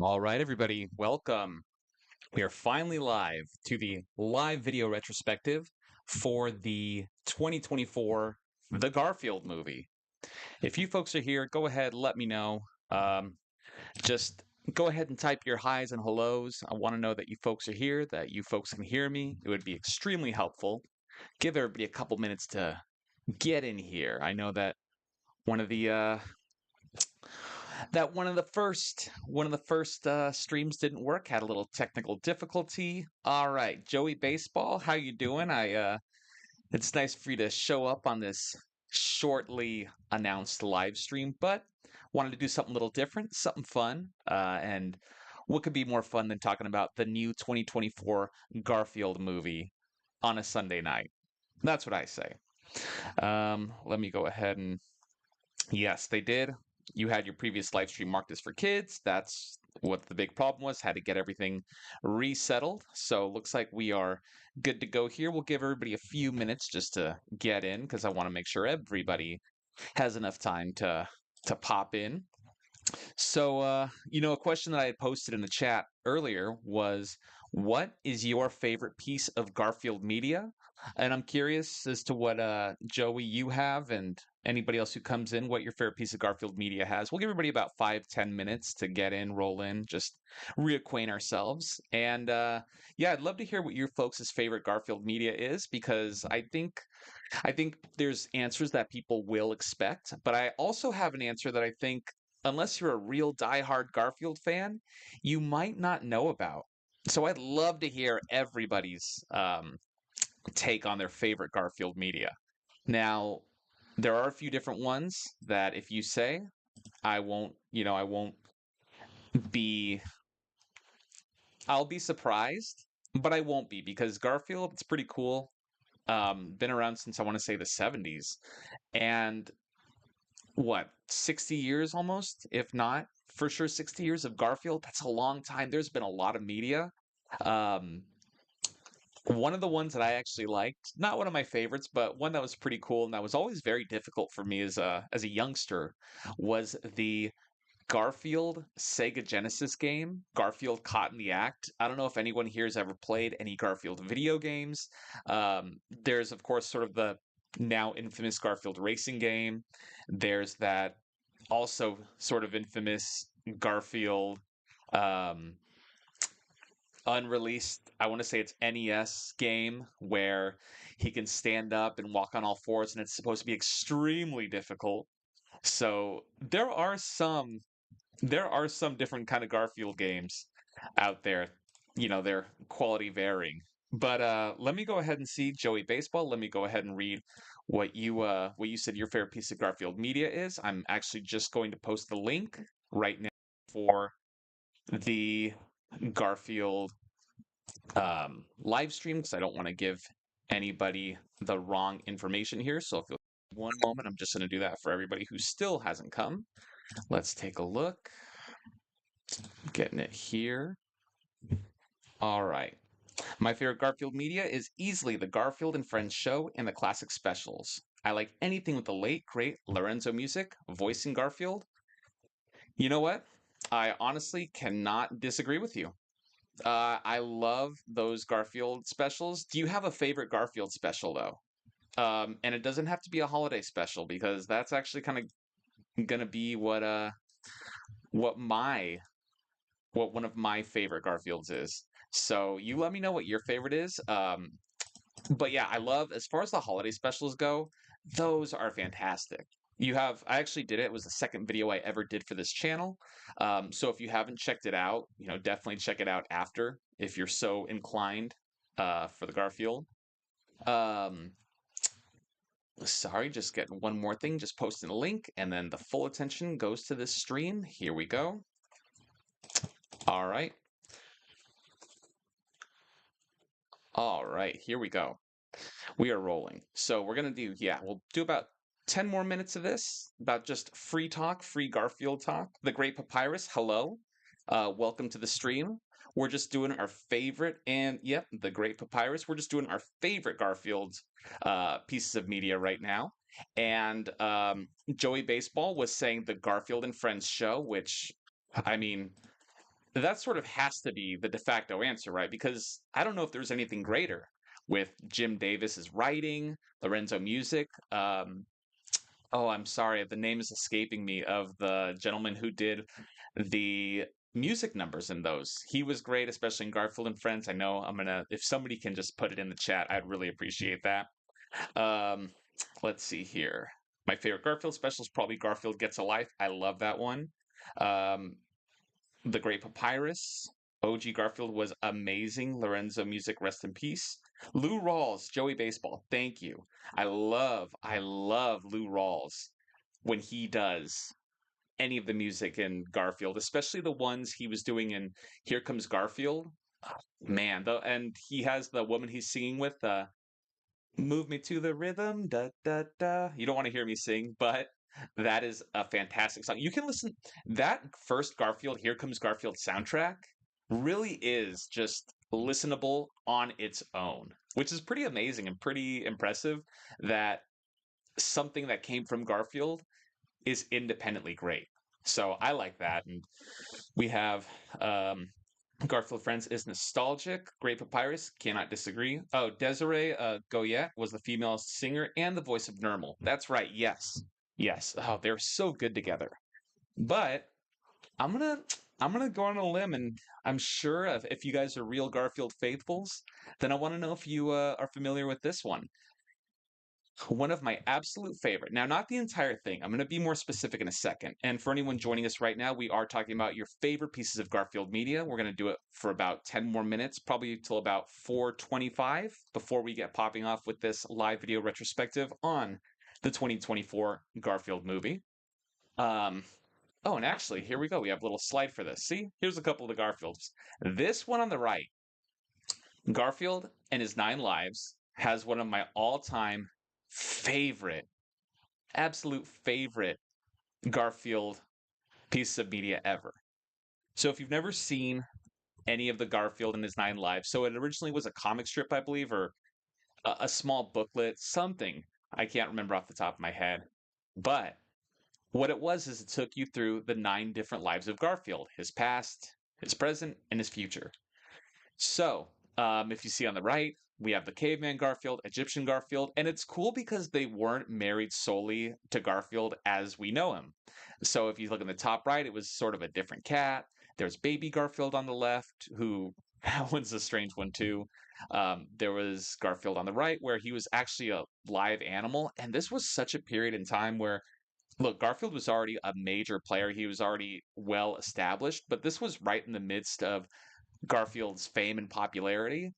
All right, everybody, welcome. We are finally live to the live video retrospective for the 2024 The Garfield movie. If you folks are here, go ahead, let me know. Um, just go ahead and type your highs and hellos. I want to know that you folks are here, that you folks can hear me. It would be extremely helpful. Give everybody a couple minutes to get in here. I know that one of the one of the first streams didn't work, had a little technical difficulty. All right, Joey Baseball, how you doing? It's nice for you to show up on this shortly announced live stream, but wanted to do something a little different, something fun. And what could be more fun than talking about the new 2024 Garfield movie on a Sunday night? That's what I say. Let me go ahead and yes, they did. You had your previous live stream marked as for kids. That's what the big problem was. Had to get everything resettled. So looks like we are good to go here. We'll give everybody a few minutes just to get in because I want to make sure everybody has enough time to pop in. So, a question that I had posted in the chat earlier was, what is your favorite piece of Garfield media? And I'm curious as to what Joey you have and anybody else who comes in, what your favorite piece of Garfield media has. We'll give everybody about 5-10 minutes to get in, roll in, just reacquaint ourselves. And yeah, I'd love to hear what your folks' favorite Garfield media is because I think there's answers that people will expect, but I also have an answer that I think, unless you're a real diehard Garfield fan, you might not know about. So I'd love to hear everybody's take on their favorite Garfield media. Now, there are a few different ones that if you say, I won't be, I'll be surprised, but I won't be because Garfield, it's pretty cool. Been around since I want to say the 70s. And what, 60 years almost, if not for sure 60 years of Garfield. That's a long time. There's been a lot of media. Um, one of the ones that I actually liked, not one of my favorites, but one that was pretty cool and that was always very difficult for me as a youngster, was the Garfield Sega Genesis game, Garfield Caught in the Act. I don't know if anyone here has ever played any Garfield video games. There's, of course, sort of the now infamous Garfield racing game. There's that also sort of infamous Garfield um, unreleased, I want to say it's NES game where he can stand up and walk on all fours, and it's supposed to be extremely difficult. So there are some different kind of Garfield games out there. Their quality varying. But let me go ahead and see Joey Baseball. Let me go ahead and read what you said your favorite piece of Garfield media is. I'm actually just going to post the link right now for the Garfield live stream because I don't want to give anybody the wrong information here. So if you'll one moment, I'm just going to do that for everybody who still hasn't come. Let's take a look. Getting it here. All right. My favorite Garfield media is easily the Garfield and Friends show and the classic specials. I like anything with the late, great Lorenzo Music voicing Garfield. You know what? I honestly cannot disagree with you. I love those Garfield specials. Do you have a favorite Garfield special, though? And it doesn't have to be a holiday special because that's actually kind of gonna be what my what one of my favorite Garfields is. So you let me know what your favorite is. But yeah, I love as far as the holiday specials go, those are fantastic. I actually did it. It was the second video I ever did for this channel. So if you haven't checked it out, definitely check it out after if you're so inclined for the Garfield. Um, Sorry, just getting one more thing, just posting a link, and then the full attention goes to this stream. Here we go. All right. All right, here we go. We are rolling. So we're going to we'll do about 10 more minutes of this, about just free talk, free Garfield talk. The Great Papyrus, hello. Welcome to the stream. We're just doing our favorite, and yep, the Great Papyrus. We're just doing our favorite Garfield pieces of media right now. And Joey Baseball was saying the Garfield and Friends show, which, I mean, that sort of has to be the de facto answer, right? Because I don't know if there's anything greater with Jim Davis's writing, Lorenzo music. Oh, I'm sorry, the name is escaping me of the gentleman who did the music numbers in those. He was great, especially in Garfield and Friends. I know I'm gonna, if somebody can just put it in the chat, I'd really appreciate that. Um, let's see here. My favorite Garfield special is probably Garfield Gets a Life. I love that one. Um, the Great Papyrus. OG Garfield was amazing. Lorenzo Music, rest in peace. Lou Rawls, Joey Baseball. Thank you. I love Lou Rawls when he does any of the music in Garfield, especially the ones he was doing in Here Comes Garfield. Man, though, and he has the woman he's singing with, Move Me to the Rhythm, da da da. You don't want to hear me sing, but that is a fantastic song. You can listen that first Garfield, Here Comes Garfield soundtrack really is just listenable on its own, which is pretty amazing and pretty impressive that something that came from Garfield is independently great. So I like that. And we have Garfield Friends is nostalgic. Great Papyrus, cannot disagree. Oh, Desiree Goyette was the female singer and the voice of Nermal. That's right. Yes, yes. Oh, they're so good together. But I'm gonna I'm gonna go on a limb, and I'm sure if you guys are real Garfield faithfuls, then I want to know if you are familiar with this one. One of my absolute favorite. Now, not the entire thing. I'm going to be more specific in a second. And for anyone joining us right now, we are talking about your favorite pieces of Garfield media. We're going to do it for about 10 more minutes, probably till about 4:25 before we get popping off with this live video retrospective on the 2024 Garfield movie. Um, oh, and actually, here we go. We have a little slide for this. See, here's a couple of the Garfields. This one on the right, Garfield and His Nine Lives, has one of my all-time favorite, absolute favorite Garfield pieces of media ever. So if you've never seen any of the Garfield and His Nine Lives, so it originally was a comic strip, I believe, or a small booklet, something. I can't remember off the top of my head. But what it was is it took you through the 9 different lives of Garfield, his past, his present, and his future. So, if you see on the right, we have the caveman Garfield, Egyptian Garfield, and it's cool because they weren't married solely to Garfield as we know him. So, if you look in the top right, it was sort of a different cat. There's baby Garfield on the left, who that one's a strange one too. There was Garfield on the right, where he was actually a live animal, and this was such a period in time where look, Garfield was already a major player. He was already well established, but this was right in the midst of Garfield's fame and popularity,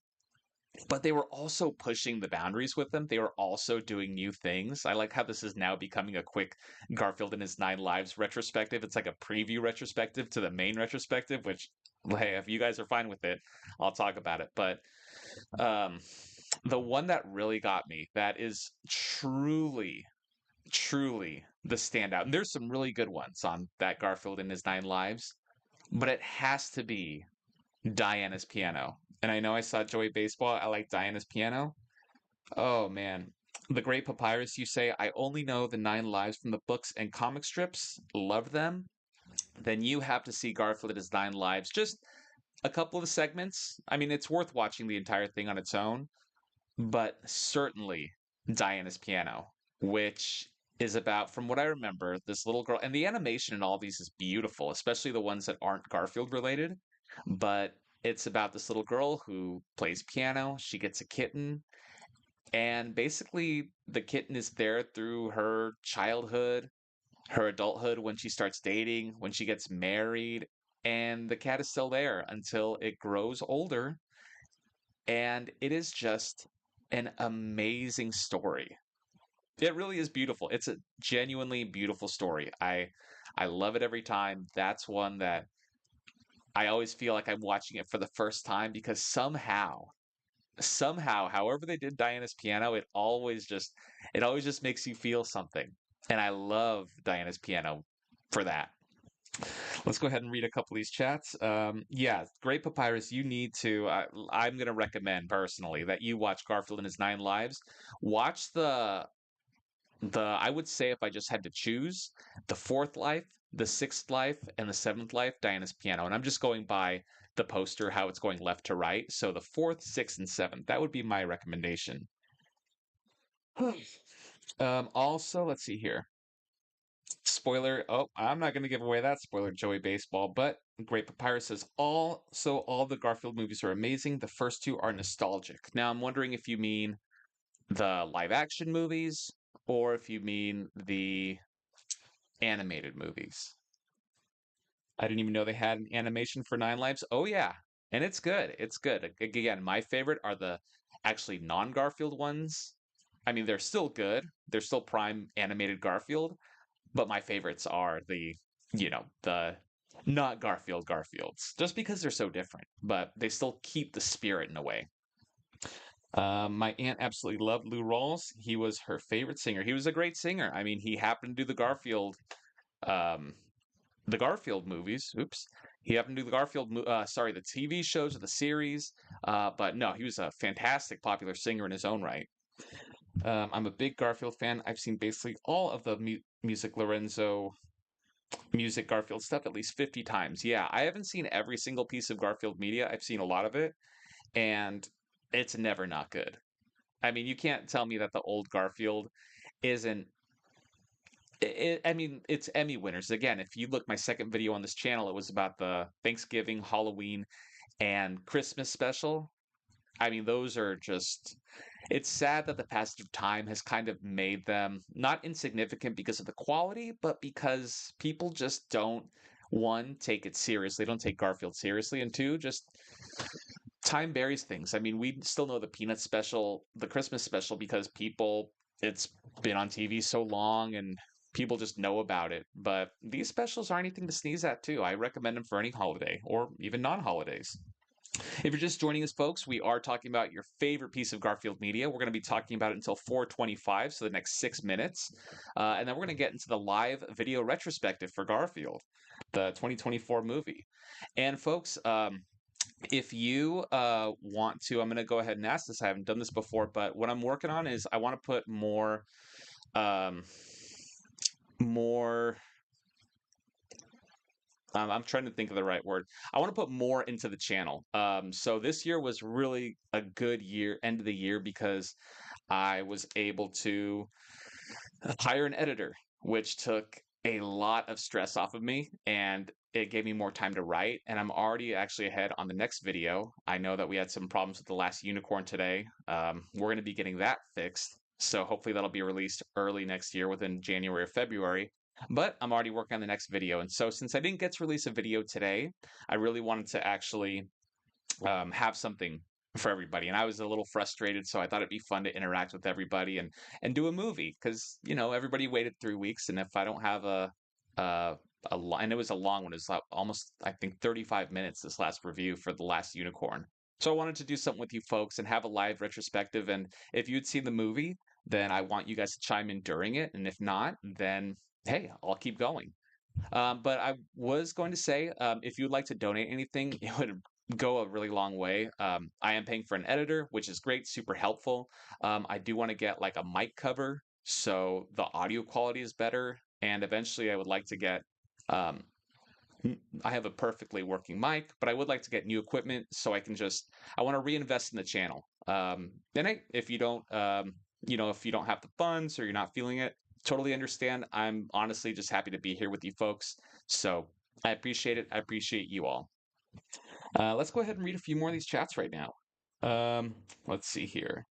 but they were also pushing the boundaries with them. They were also doing new things. I like how this is now becoming a quick Garfield and His Nine Lives retrospective. It's like a preview retrospective to the main retrospective, which, hey, if you guys are fine with it, I'll talk about it. But um, the one that really got me, that is truly, truly the standout. And there's some really good ones on that Garfield and His Nine Lives, but it has to be Diana's piano. And I know I saw Joey Baseball. I like Diana's piano. Oh man. The Great Papyrus, you say, I only know the 9 lives from the books and comic strips. Love them. Then you have to see Garfield at His 9 lives. Just a couple of the segments. I mean, it's worth watching the entire thing on its own, but certainly Diana's piano, which is about, from what I remember, this little girl. And the animation in all these is beautiful, especially the ones that aren't Garfield related. But it's about this little girl who plays piano. She gets a kitten, and basically the kitten is there through her childhood, her adulthood, when she starts dating, when she gets married, and the cat is still there until it grows older. And it is just an amazing story. It really is beautiful. It's a genuinely beautiful story. I love it every time. That's one that I always feel like I'm watching it for the first time because somehow, however they did Diana's piano, it always just makes you feel something. And I love Diana's piano for that. Let's go ahead and read a couple of these chats. Yeah, Great Papyrus, you need to. I'm going to recommend personally that you watch Garfield and His 9 Lives. Watch I would say if I just had to choose the fourth life, the sixth life, and the seventh life, Diana's piano. And I'm just going by the poster, how it's going left to right. So the fourth, sixth, and seventh, that would be my recommendation. Also, let's see here. Spoiler. Oh, I'm not going to give away that spoiler, Joey Baseball, but Great Papyrus says all the Garfield movies are amazing. The first two are nostalgic. Now, I'm wondering if you mean the live action movies or if you mean the animated movies. I didn't even know they had an animation for Nine Lives. Oh yeah, and it's good. It's good. Again, my favorite are the actually non-Garfield ones. I mean, they're still good. They're still prime animated Garfield, but my favorites are the not Garfields, just because they're so different, but they still keep the spirit in a way. My aunt absolutely loved Lou Rawls. He was her favorite singer. He was a great singer. I mean, he happened to do um, the Garfield movies. Oops. He happened to do the the TV shows or the series. But no, he was a fantastic popular singer in his own right. I'm a big Garfield fan. I've seen basically all of the music Garfield stuff at least 50 times. Yeah, I haven't seen every single piece of Garfield media. I've seen a lot of it, and it's never not good. I mean, you can't tell me that the old Garfield isn't. I mean, it's Emmy winners. Again, if you look my second video on this channel, it was about the Thanksgiving, Halloween, and Christmas special. I mean, those are just. It's sad that the passage of time has kind of made them not insignificant because of the quality, but because people just don't, one, take it seriously. They don't take Garfield seriously, and two, just time buries things. I mean, we still know the Peanut special, the Christmas special, because it's been on TV so long and people just know about it. But these specials are anything to sneeze at, too. I recommend them for any holiday or even non holidays. If you're just joining us, folks, we are talking about your favorite piece of Garfield media. We're going to be talking about it until 4:25, so the next 6 minutes. And then we're going to get into the live video retrospective for Garfield, the 2024 movie. And, folks, if you want to, I'm going to go ahead and ask this. I haven't done this before, but what I'm working on is I want to put um, more. I'm trying to think of the right word. I want to put more into the channel. So this year was really a good year, end of the year, because I was able to hire an editor, which took a lot of stress off of me and it gave me more time to write. And I'm already actually ahead on the next video. I know that we had some problems with the last unicorn today. We're going to be getting that fixed. So hopefully that'll be released early next year within January or February. But I'm already working on the next video. And so since I didn't get to release a video today, I really wanted to actually have something for everybody. And I was a little frustrated, so I thought it'd be fun to interact with everybody and do a movie because everybody waited 3 weeks, and if I don't have a and it was a long one. It was almost I think 35 minutes this last review for the last unicorn. So I wanted to do something with you folks and have a live retrospective. And if you'd seen the movie, then I want you guys to chime in during it. And if not, then hey, I'll keep going. But I was going to say, if you'd like to donate anything, it would go a really long way. I am paying for an editor, which is great, super helpful. I do want to get like a mic cover so the audio quality is better. And eventually, I would like to get. Um, I have a perfectly working mic, but I would like to get new equipment so I can I want to reinvest in the channel. And if you don't, if you don't have the funds or you're not feeling it, totally understand. I'm honestly just happy to be here with you folks. So I appreciate it. I appreciate you all. Let's go ahead and read a few more of these chats right now. Let's see here.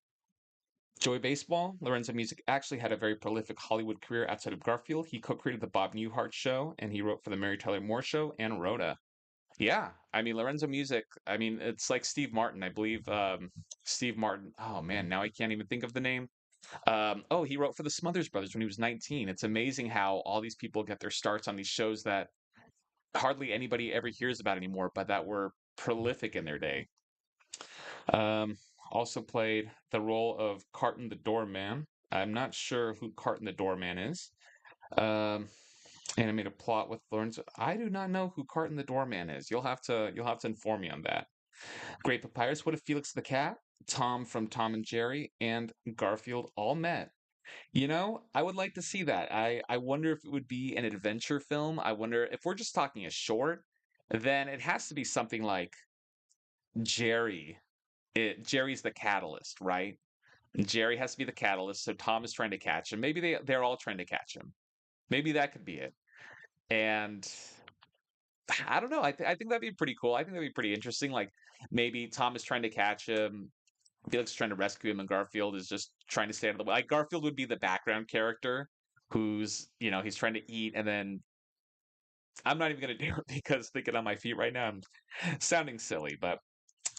Joey Baseball, Lorenzo Music actually had a very prolific Hollywood career outside of Garfield. He co-created the Bob Newhart Show, and he wrote for the Mary Tyler Moore Show and Rhoda. Yeah, I mean Lorenzo Music. I mean it's like Steve Martin, I believe. Steve Martin. Oh man, now I can't even think of the name. Oh, he wrote for the Smothers Brothers when he was 19. It's amazing how all these people get their starts on these shows that hardly anybody ever hears about anymore, but that were prolific in their day. Also played the role of Carton the Doorman. I'm not sure who Carton the Doorman is. Animated plot with Lorenzo. I do not know who Carton the Doorman is. You'll have to inform me on that. Great Papyrus. What if Felix the Cat, Tom from Tom and Jerry, and Garfield all met? I would like to see that. I wonder if it would be an adventure film. I wonder if we're just talking a short, then it has to be something like Jerry. Jerry's the catalyst, right? Jerry has to be the catalyst, so Tom is trying to catch him. Maybe they're all trying to catch him. Maybe that could be it. And I don't know. I think that'd be pretty cool. I think that'd be pretty interesting. Like maybe Tom is trying to catch him. Felix is trying to rescue him, and Garfield is just trying to stay out of the way. Like Garfield would be the background character who's he's trying to eat, and then I'm not even gonna do it because thinking on my feet right now, I'm sounding silly, but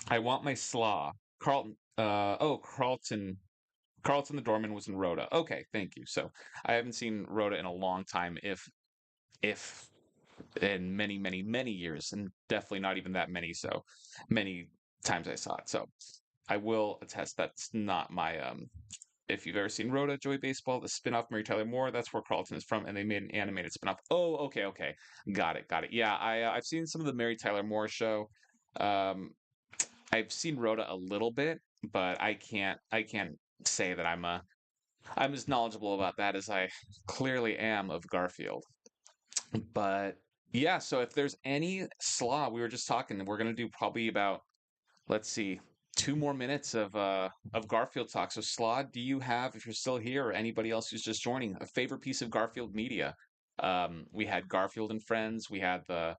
I want my slaw. Carlton. Carlton. Carlton the doorman was in Rhoda. Okay, thank you. So I haven't seen Rhoda in a long time, if in many, many, many years, and definitely not even that many. So many times I saw it. So I will attest that's not my if you've ever seen Rhoda, Joey Baseball, the spin-off Mary Tyler Moore, that's where Carlton is from, and they made an animated spin-off. Oh, okay, okay. Got it, got it. Yeah, I've seen some of the Mary Tyler Moore show. Um I've seen Rhoda a little bit, but I can't say that I'm as knowledgeable about that as I clearly am of Garfield. But yeah, so if there's any slaw, we were just talking, we're gonna do probably about, let's see, 2 more minutes of Garfield talk. So Slaw, do you have, if you're still here, or anybody else who's just joining, a favorite piece of Garfield media? We had Garfield and Friends, we had the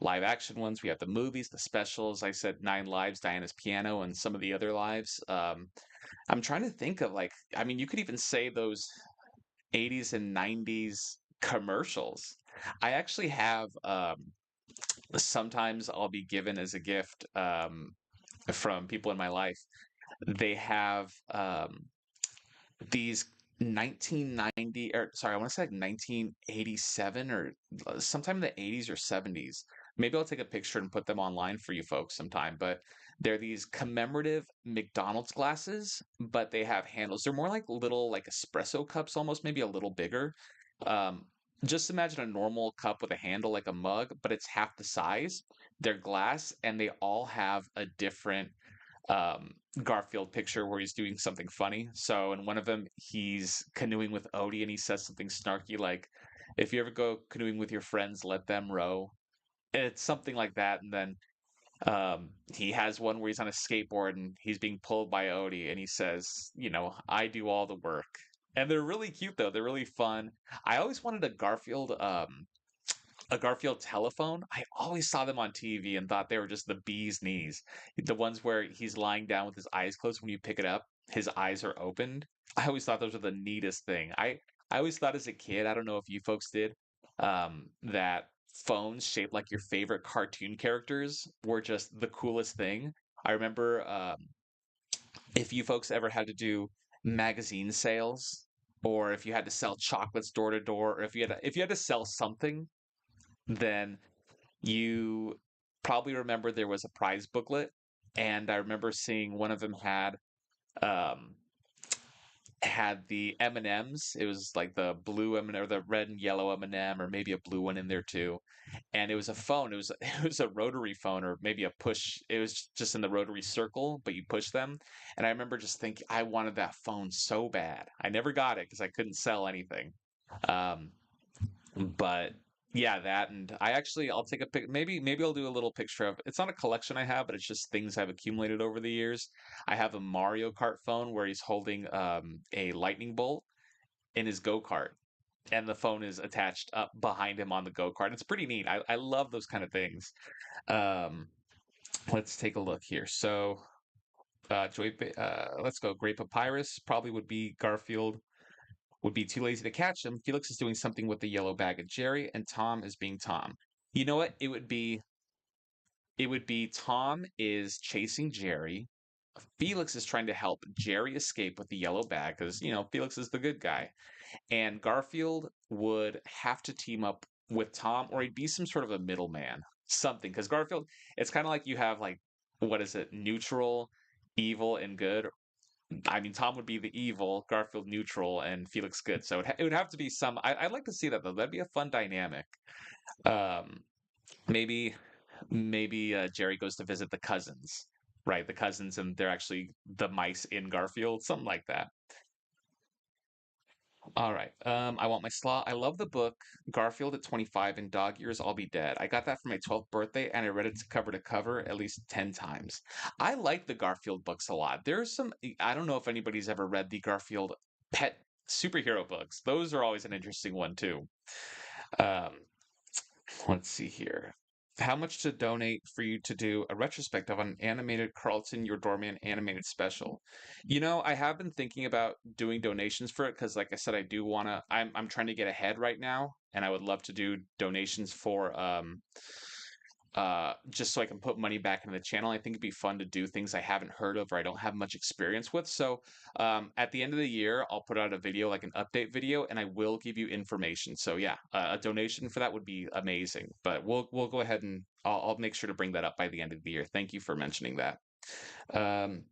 live action ones, we had the movies, the specials. I said Nine Lives, Diana's Piano, and some of the other lives. I'm trying to think of, like, I mean, you could even say those 80s and 90s commercials. I actually have sometimes I'll be given as a gift from people in my life. They have these 1990, or sorry, I want to say like 1987 or sometime in the 80s or 70s. Maybe I'll take a picture and put them online for you folks sometime. But they're these commemorative McDonald's glasses, but they have handles. They're more like little, like espresso cups, almost maybe a little bigger. Um, just imagine a normal cup with a handle like a mug, but it's half the size. They're glass, and they all have a different um, Garfield picture where he's doing something funny. So in one of them, he's canoeing with Odie, and he says something snarky like, "If you ever go canoeing with your friends, let them row." It's something like that. And then he has one where he's on a skateboard and he's being pulled by Odie, and he says, "I do all the work." And they're really cute though. They're really fun. I always wanted a Garfield telephone. I always saw them on TV and thought they were just the bee's knees. The ones where he's lying down with his eyes closed. When you pick it up, his eyes are opened. I always thought those were the neatest thing. I always thought as a kid, I don't know if you folks did, that phones shaped like your favorite cartoon characters were just the coolest thing. I remember if you folks ever had to do magazine sales, or if you had to sell chocolates door to door, or if you had to sell something, then you probably remember there was a prize booklet, and I remember seeing one of them um had the M&Ms. It was like the blue M&M or the red and yellow M&M, or maybe a blue one in there too. And it was a phone. It was it was a rotary phone, or maybe a push. It was just in the rotary circle, but you push them. And I remember just thinking I wanted that phone so bad. I never got it because I couldn't sell anything. Um, but yeah, that, and I'll take a pic. Maybe I'll do a little picture of. It's not a collection I have, but it's just things I've accumulated over the years. I have a Mario Kart phone where he's holding a lightning bolt in his go-kart, and the phone is attached up behind him on the go-kart. It's pretty neat. I love those kind of things. Um, let's take a look here. So, let's go. Great Papyrus probably would be Garfield would be too lazy to catch him. Felix is doing something with the yellow bag of Jerry, and Tom is being Tom. You know what? It would be Tom is chasing Jerry. Felix is trying to help Jerry escape with the yellow bag because, Felix is the good guy. And Garfield would have to team up with Tom, or he'd be some sort of a middleman, something. Because Garfield, it's kind of like you have, like, what is it, neutral, evil, and good. I mean, Tom would be the evil, Garfield neutral, and Felix good. So it would have to be some. I'd like to see that though. That'd be a fun dynamic. Um, maybe Jerry goes to visit the cousins, right? The cousins, and they're actually the mice in Garfield, something like that. All right. I want my slot. I love the book Garfield at 25 and Dog Years I'll Be Dead. I got that for my 12th birthday and I read it cover to cover at least 10 times. I like the Garfield books a lot. There's some, I don't know if anybody's ever read the Garfield pet superhero books. Those are always an interesting one too. Um, let's see here. How much to donate for you to do a retrospective on an animated Carlton Your Doorman animated special? I have been thinking about doing donations for it because, like I said, I do want to. I'm trying to get ahead right now, and I would love to do donations for just so I can put money back into the channel. I think it'd be fun to do things I haven't heard of or I don't have much experience with. So at the end of the year, I'll put out a video, like an update video, and I will give you information. So yeah, a donation for that would be amazing. But we'll go ahead and I'll make sure to bring that up by the end of the year. Thank you for mentioning that. Um,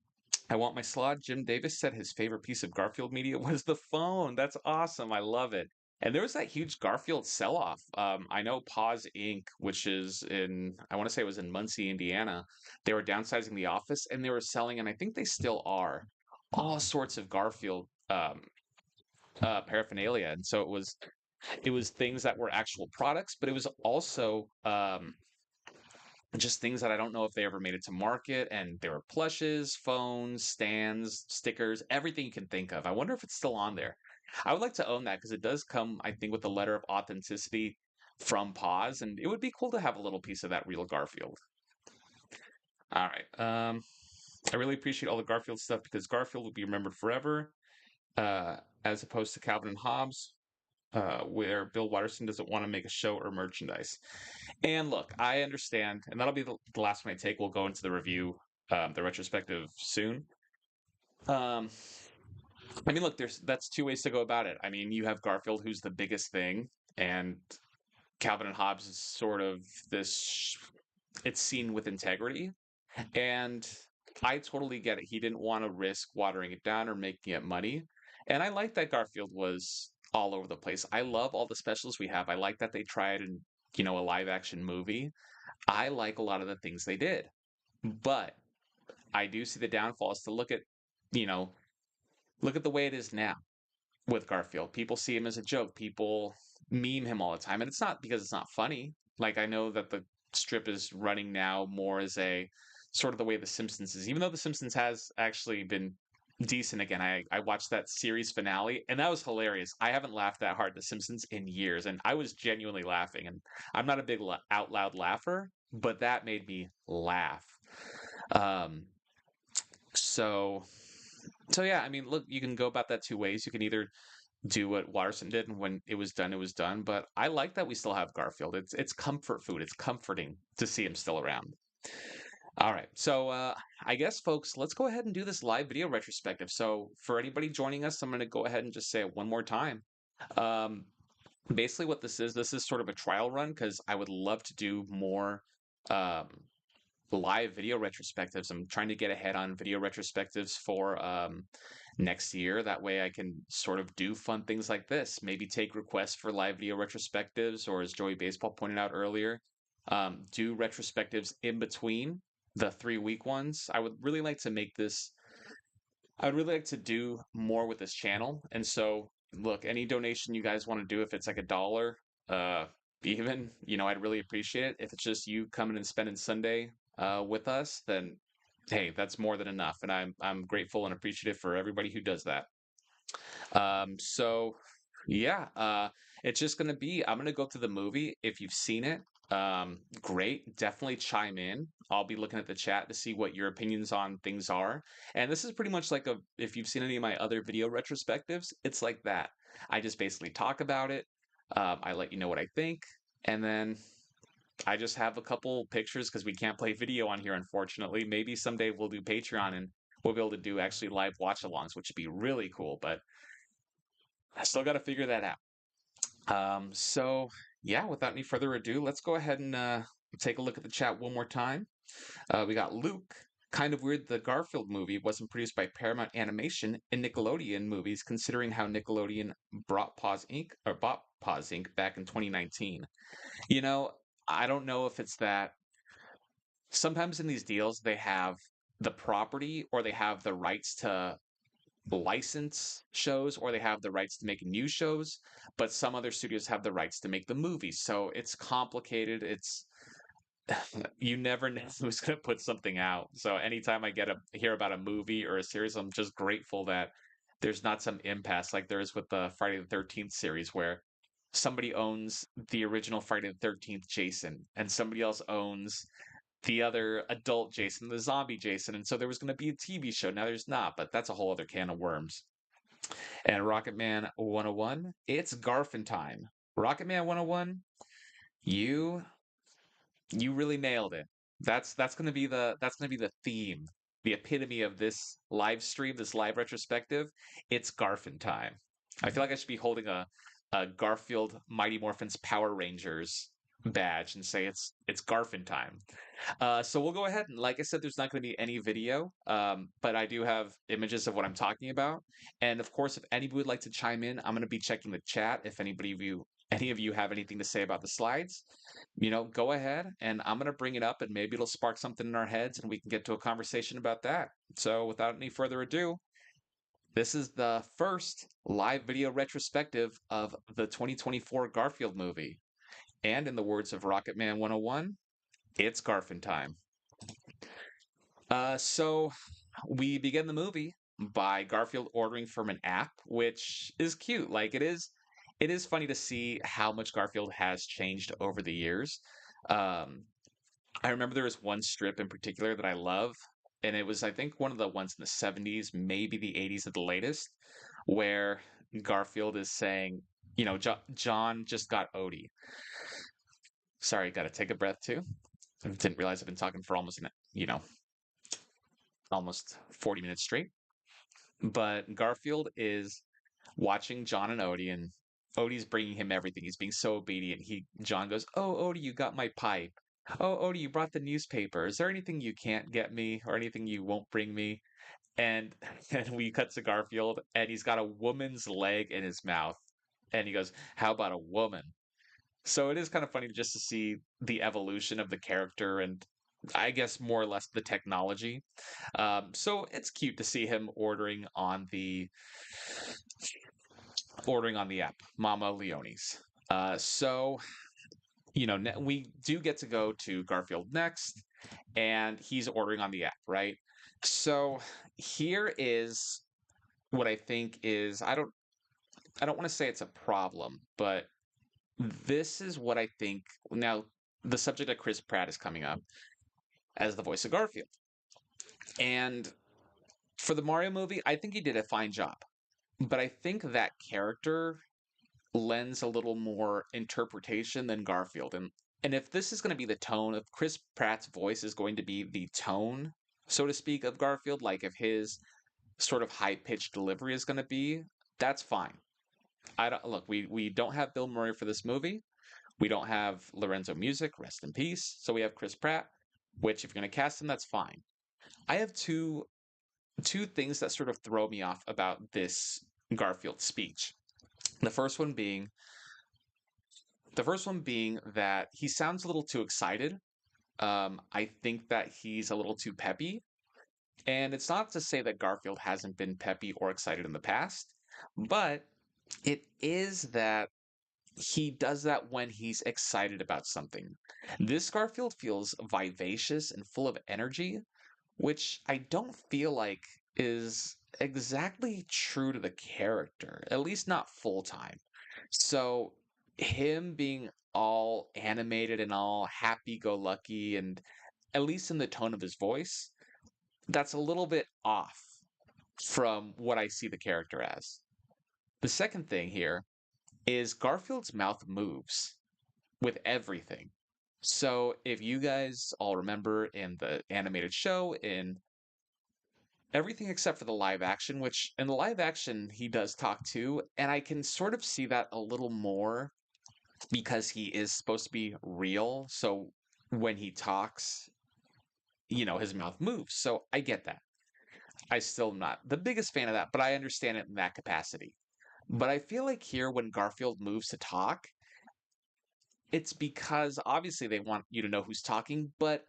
I want my slot. Jim Davis said his favorite piece of Garfield media was the phone. That's awesome. I love it. And there was that huge Garfield sell-off. I know Paws Inc., which is in, I want to say it was in Muncie, Indiana. They were downsizing the office and they were selling, and I think they still are, all sorts of Garfield paraphernalia. And so it was things that were actual products, but it was also just things that I don't know if they ever made it to market. And there were plushes, phones, stands, stickers, everything you can think of. I wonder if it's still on there. I would like to own that because it does come, I think, with a letter of authenticity from Paws, and it would be cool to have a little piece of that real Garfield. All right. I really appreciate all the Garfield stuff because Garfield will be remembered forever, uh, as opposed to Calvin and Hobbes, where Bill Watterson doesn't want to make a show or merchandise. And look, I understand, and that'll be the last one I take. We'll go into the review, the retrospective soon. Um, I mean, look, that's two ways to go about it. I mean, you have Garfield, who's the biggest thing, and Calvin and Hobbes is sort of this. It's seen with integrity, and I totally get it. He didn't want to risk watering it down or making it money, and I like that Garfield was all over the place. I love all the specials we have. I like that they tried in a live action movie. I like a lot of the things they did, but I do see the downfalls to you know, look at the way it is now with Garfield. People see him as a joke. People meme him all the time, and it's not because it's not funny. Like I know that the strip is running now more as a sort of the way The Simpsons is, even though The Simpsons has actually been decent again. I watched that series finale and that was hilarious. I haven't laughed that hard at The Simpsons in years, and I was genuinely laughing. And I'm not a big out loud laugher, but that made me laugh. Um, so so yeah, I mean, look, you can go about that two ways. You can either do what Watterson did, and when it was done, it was done. But I like that we still have Garfield. It's comfort food. It's comforting to see him still around. All right, so I guess, folks, let's go ahead and do this live video retrospective. So for anybody joining us, I'm going to go ahead and just say it one more time. Um, Basically, what this is sort of a trial run because I would love to do more um, live video retrospectives. I'm trying to get ahead on video retrospectives for next year. That way I can sort of do fun things like this. Maybe take requests for live video retrospectives, or as Joey Baseball pointed out earlier, do retrospectives in between the 3 week ones. I would really like to do more with this channel. And so, look, any donation you guys want to do, if it's like $1, uh, even, I'd really appreciate it. If it's just you coming and spending Sunday with us, then hey, that's more than enough. And I'm grateful and appreciative for everybody who does that. So yeah, it's just gonna be, I'm gonna go through the movie. If you've seen it, great. Definitely chime in. I'll be looking at the chat to see what your opinions on things are. And this is pretty much like if you've seen any of my other video retrospectives, it's like that. I just basically talk about it. I let you know what I think, and then I just have a couple pictures because we can't play video on here, unfortunately. Maybe someday we'll do Patreon and we'll be able to do actually live watch alongs, which would be really cool, but I still got to figure that out. So yeah, without any further ado, let's go ahead and take a look at the chat one more time. We got Luke. Kind of weird the Garfield movie wasn't produced by Paramount Animation and Nickelodeon movies, considering how Nickelodeon bought Paws Inc. back in 2019. You know, I don't know if it's that sometimes in these deals they have the property or they have the rights to license shows or they have the rights to make new shows, but some other studios have the rights to make the movies. So it's complicated. It's you never know who's going to put something out. So anytime I get a hear about a movie or a series, I'm just grateful that there's not some impasse like there is with the Friday the 13th series where somebody owns the original Friday the 13th Jason and somebody else owns the other adult Jason, the zombie Jason. And so there was going to be a TV show. Now there's not, but that's a whole other can of worms. And Rocket Man 101, it's Garfin time. Rocket Man 101, you you really nailed it. That's going to be the theme, the epitome of this live stream, this live retrospective. It's Garfin time. I feel like I should be holding a Garfield Mighty Morphin's Power Rangers badge and say it's Garfin time. So we'll go ahead and, like I said, there's not going to be any video, but I do have images of what I'm talking about. And of course, if anybody would like to chime in, I'm going to be checking the chat. If any of you have anything to say about the slides, go ahead and I'm going to bring it up and maybe it'll spark something in our heads and we can get to a conversation about that. So without any further ado, this is the first live video retrospective of the 2024 Garfield movie. And in the words of Rocket Man 101, it's Garfin time. So we begin the movie by Garfield ordering from an app, which is cute. Like it is funny to see how much Garfield has changed over the years. Um, I remember there was one strip in particular that I love, and it was I think one of the ones in the 70s, maybe the 80s at the latest, where Garfield is saying, John just got Odie. Sorry, got to take a breath too. I didn't realize I've been talking for almost 40 minutes straight. But Garfield is watching John and Odie, and Odie's bringing him everything. He's being so obedient. John goes, "Oh, Odie, you got my pipe. Oh, Odie, you brought the newspaper. Is there anything you can't get me, or anything you won't bring me?" And and we cut to Garfield, and he's got a woman's leg in his mouth, and he goes, "How about a woman?" So it is kind of funny just to see the evolution of the character and I guess more or less the technology. So it's cute to see him ordering on the app, Mama Leone's. So we do get to go to Garfield next, and he's ordering on the app, right? So here is what I think is I don't want to say it's a problem, but this is what I think. Now, the subject of Chris Pratt is coming up as the voice of Garfield. And for the Mario movie, I think he did a fine job. But I think that character lends a little more interpretation than Garfield. And if this is going to be the tone, if Chris Pratt's voice is going to be the tone, so to speak, of Garfield, like if his sort of high-pitched delivery is going to be, that's fine. I don't look, we don't have Bill Murray for this movie. We don't have Lorenzo Music, rest in peace. So we have Chris Pratt, which if you're going to cast him, that's fine. I have two things that sort of throw me off about this Garfield speech. The first one being that he sounds a little too excited. I think that he's a little too peppy. And it's not to say that Garfield hasn't been peppy or excited in the past, but it is that he does that when he's excited about something. This Garfield feels vivacious and full of energy, which I don't feel like is exactly true to the character, at least not full time. So, him being all animated and all happy go lucky, and at least in the tone of his voice, that's a little bit off from what I see the character as. The second thing here is Garfield's mouth moves with everything. So if you guys all remember in the animated show, in everything except for the live action, which in the live action he does talk too, and I can sort of see that a little more because he is supposed to be real. So when he talks, his mouth moves. So I get that. I still am not the biggest fan of that, but I understand it in that capacity. But I feel like here when Garfield moves to talk, it's because obviously they want you to know who's talking, but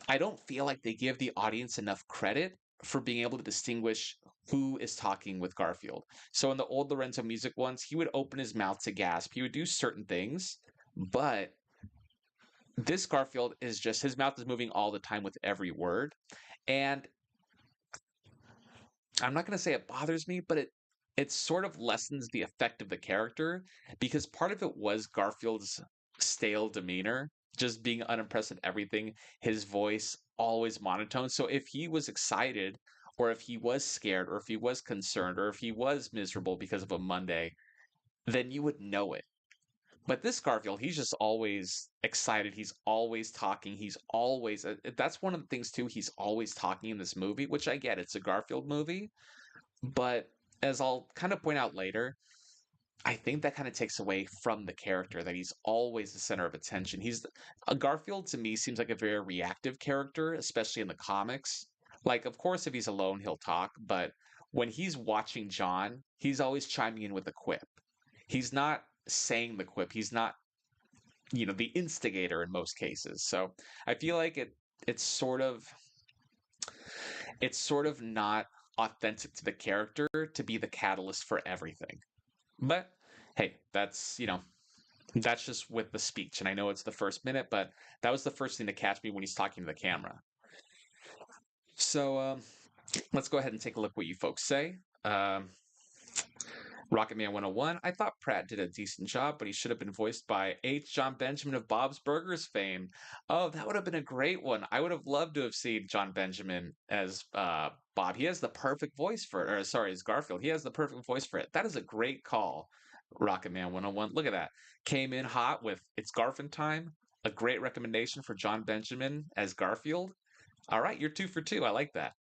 I don't feel like they give the audience enough credit for being able to distinguish who is talking with Garfield. So in the old Lorenzo music ones, he would open his mouth to gasp. He would do certain things, but this Garfield is just his mouth is moving all the time with every word. And I'm not going to say it bothers me, but it sort of lessens the effect of the character because part of it was Garfield's stale demeanor, just being unimpressed at everything, his voice always monotone. So if he was excited or if he was scared or if he was concerned or if he was miserable because of a Monday, then you would know it. But this Garfield, he's just always excited. He's always talking. He's always, that's one of the things too. He's always talking in this movie, which I get. It's a Garfield movie. But as I'll kind of point out later, I think that kind of takes away from the character that he's always the center of attention. He's a Garfield to me seems like a very reactive character, especially in the comics. Like, of course, if he's alone, he'll talk, but when he's watching John, he's always chiming in with a quip. He's not saying the quip. He's not, the instigator in most cases. So I feel like it's sort of it's sort of not authentic to the character to be the catalyst for everything. But hey, that's just with the speech. And I know it's the first minute, but that was the first thing to catch me when he's talking to the camera. So let's go ahead and take a look what you folks say. Rocketman 101. I thought Pratt did a decent job, but he should have been voiced by H. John Benjamin of Bob's Burgers fame. Oh, that would have been a great one. I would have loved to have seen John Benjamin as Bob. He has the perfect voice for it. Or sorry, as Garfield. He has the perfect voice for it. That is a great call, Rocketman 101. Look at that. Came in hot with It's Garfin time. A great recommendation for John Benjamin as Garfield. All right, you're 2 for 2. I like that.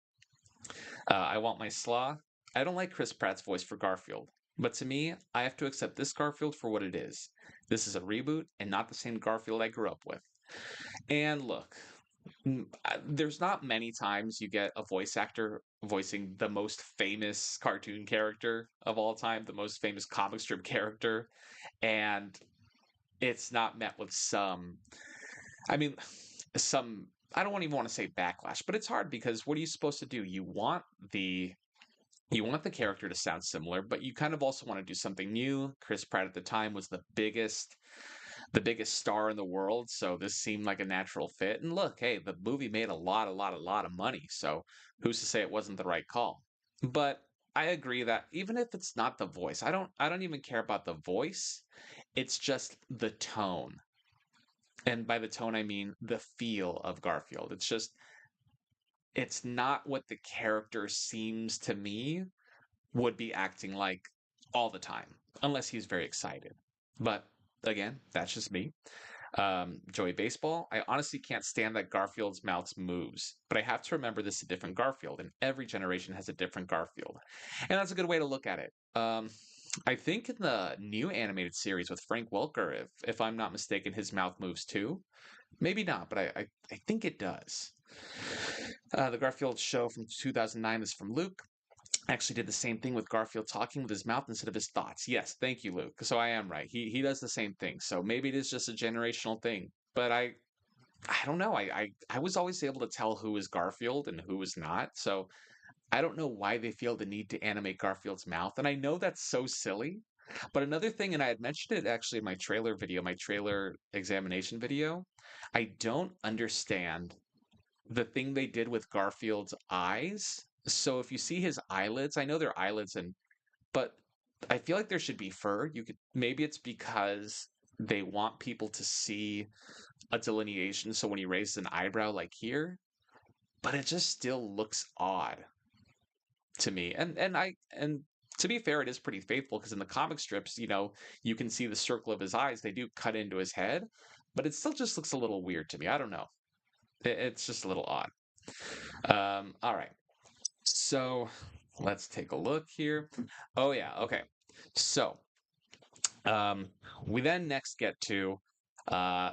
I want my slaw. I don't like Chris Pratt's voice for Garfield. But to me, I have to accept this Garfield for what it is. This is a reboot and not the same Garfield I grew up with. And look, there's not many times you get a voice actor voicing the most famous cartoon character of all time, the most famous comic strip character, and it's not met with I mean, I don't even want to say backlash, but it's hard because what are you supposed to do? You want the character to sound similar, but you kind of also want to do something new. Chris Pratt at the time was the biggest star in the world, so this seemed like a natural fit. And look, hey, the movie made a lot of money, so who's to say it wasn't the right call? But I agree that even if it's not the voice, I don't even care about the voice. It's just the tone. And by the tone I mean the feel of Garfield. It's not what the character seems to me would be acting like all the time, unless he's very excited. But again, that's just me. Joey Baseball, I honestly can't stand that Garfield's mouth moves, but I have to remember this is a different Garfield, and every generation has a different Garfield. And that's a good way to look at it. I think in the new animated series with Frank Welker, if I'm not mistaken, his mouth moves too. Maybe not, but I think it does. The Garfield show from 2009 is from Luke. Actually did the same thing with Garfield talking with his mouth instead of his thoughts. Yes, thank you, Luke. So I am right. He does the same thing. So maybe it is just a generational thing. But I don't know. I was always able to tell who was Garfield and who was not. So I don't know why they feel the need to animate Garfield's mouth. And I know that's so silly. But another thing, and I had mentioned it actually in my trailer video, my trailer examination video, I don't understand the thing they did with Garfield's eyes. So if you see his eyelids, I know they're eyelids but I feel like there should be fur. Maybe it's because they want people to see a delineation so when he raises an eyebrow like here, but it just still looks odd to me. And to be fair, it is pretty faithful because in the comic strips, you can see the circle of his eyes. They do cut into his head, but it still just looks a little weird to me. I don't know. It's just a little odd. All right. So let's take a look here. Oh yeah, okay. So we then next get to uh,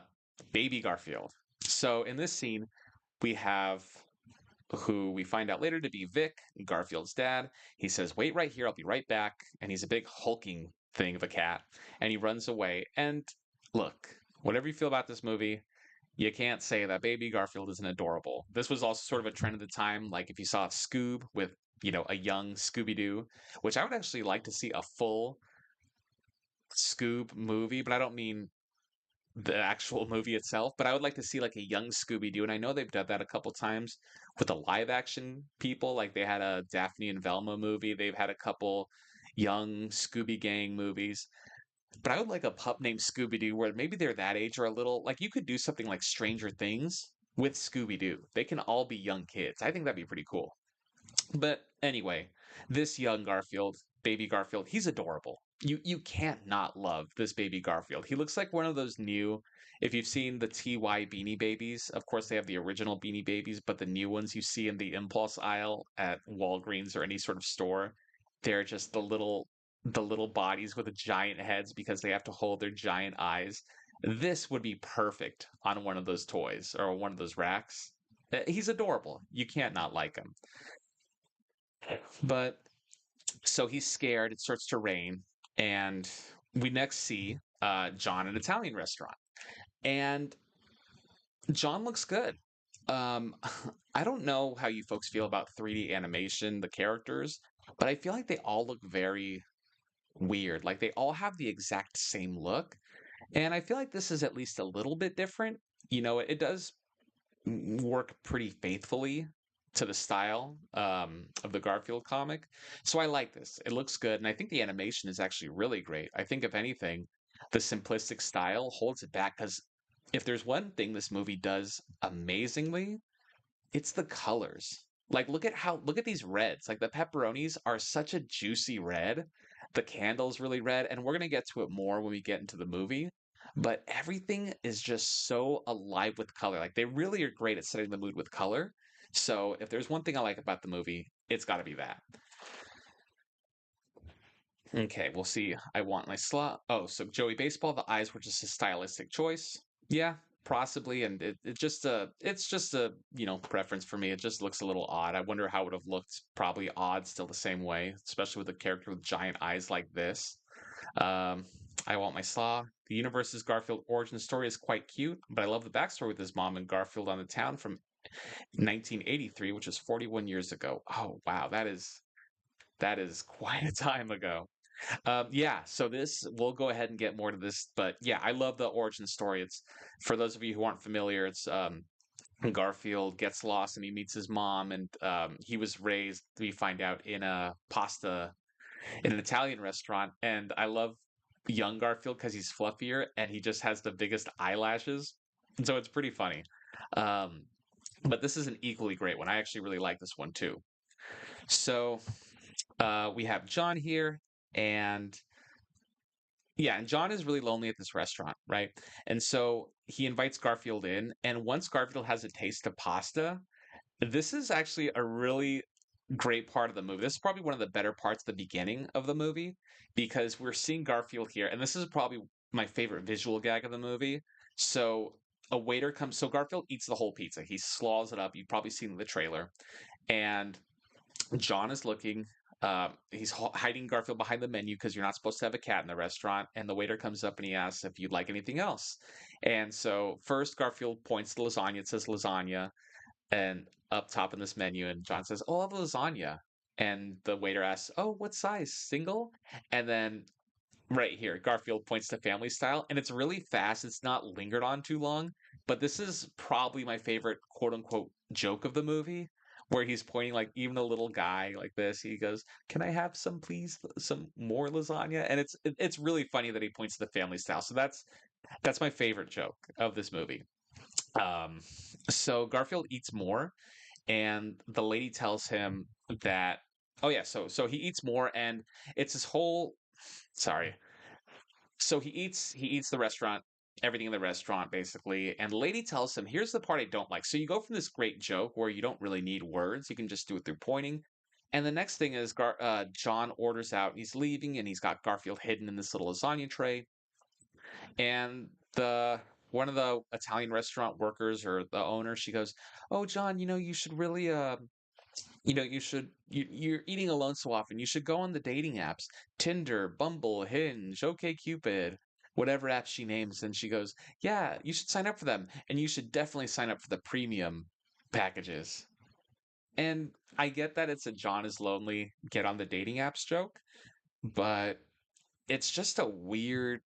baby Garfield. So in this scene, we have who we find out later to be Vic, Garfield's dad. He says, "Wait right here, I'll be right back." And he's a big hulking thing of a cat, and he runs away. And look, whatever you feel about this movie, you can't say that baby Garfield isn't adorable. This was also sort of a trend at the time. Like if you saw Scoob with a young Scooby-Doo, which I would actually like to see a full Scoob movie, but I don't mean the actual movie itself, but I would like to see like a young Scooby-Doo, and I know they've done that a couple times with the live action people. Like they had a Daphne and Velma movie, they've had a couple young Scooby Gang movies. But I would like a pup named Scooby-Doo where maybe they're that age or a little like you could do something like Stranger Things with Scooby-Doo. They can all be young kids. I think that'd be pretty cool. But anyway, this young Garfield, baby Garfield, he's adorable. You can't not love this baby Garfield. He looks like one of those new, if you've seen the TY Beanie Babies, of course they have the original Beanie Babies, but the new ones you see in the impulse aisle at Walgreens or any sort of store, they're just the little bodies with the giant heads because they have to hold their giant eyes. This would be perfect on one of those toys or one of those racks. He's adorable. You can't not like him. But so he's scared. It starts to rain, and we next see John at an Italian restaurant, and John looks good. Um, I don't know how you folks feel about 3D animation, the characters, but I feel like they all look very weird. Like they all have the exact same look, and I feel like this is at least a little bit different. It does work pretty faithfully to the style of the Garfield comic. So I like this. It looks good, and I think the animation is actually really great. I think if anything, the simplistic style holds it back because if there's one thing this movie does amazingly, it's the colors. Like look at these reds. Like the pepperonis are such a juicy red. The candle's really red, and we're gonna get to it more when we get into the movie. But everything is just so alive with color. Like they really are great at setting the mood with color. So if there's one thing I like about the movie, it's got to be that. Okay, we'll see. I want my slot. Oh, so Joey Baseball, the eyes were just a stylistic choice. Yeah, possibly, and it's just a preference for me. It just looks a little odd. I wonder how it would have looked. Probably odd, still the same way, especially with a character with giant eyes like this. Um, I want my slaw. The universe's Garfield origin story is quite cute, but I love the backstory with his mom and Garfield on the town from 1983, which is 41 years ago. Oh wow, that is quite a time ago. Yeah, so this we'll go ahead and get more to this, but yeah, I love the origin story. It's for those of you who aren't familiar, it's Garfield gets lost and he meets his mom, and he was raised, we find out, in an Italian restaurant, and I love young Garfield because he's fluffier and he just has the biggest eyelashes, and so it's pretty funny. Um, but this is an equally great one. I actually really like this one too. So we have John here, and yeah, and John is really lonely at this restaurant, right? And so he invites Garfield in, and once Garfield has a taste of pasta, this is actually a really great part of the movie. This is probably one of the better parts at the beginning of the movie because we're seeing Garfield here, and this is probably my favorite visual gag of the movie. So a waiter comes, so Garfield eats the whole pizza. He slaws it up. You've probably seen the trailer. And John is looking. He's hiding Garfield behind the menu because you're not supposed to have a cat in the restaurant. And the waiter comes up and he asks if you'd like anything else. And so first Garfield points to lasagna. It says lasagna and up top in this menu, and John says, "Oh, I'll have lasagna." And the waiter asks, "Oh, what size? Single?" And then right here, Garfield points to family style, and it's really fast. It's not lingered on too long, but this is probably my favorite quote unquote joke of the movie, where he's pointing like even a little guy like this. He goes, "Can I have some, please? Some more lasagna?" And it's really funny that he points to the family style. So that's my favorite joke of this movie. Um, so Garfield eats more, and the lady tells him that, oh yeah, so he eats more, and it's his whole, sorry, so he eats the restaurant, everything in the restaurant basically, and the lady tells him, here's the part I don't like. So you go from this great joke where you don't really need words, you can just do it through pointing, and the next thing is John orders out, he's leaving, and he's got Garfield hidden in this little lasagna tray, and the one of the Italian restaurant workers or the owner, she goes, "Oh, John, you should really you're eating alone so often. You should go on the dating apps, Tinder, Bumble, Hinge, OkCupid, whatever app she names." And she goes, "Yeah, you should sign up for them, and you should definitely sign up for the premium packages." And I get that it's a John is lonely, get on the dating apps joke, but it's just a weird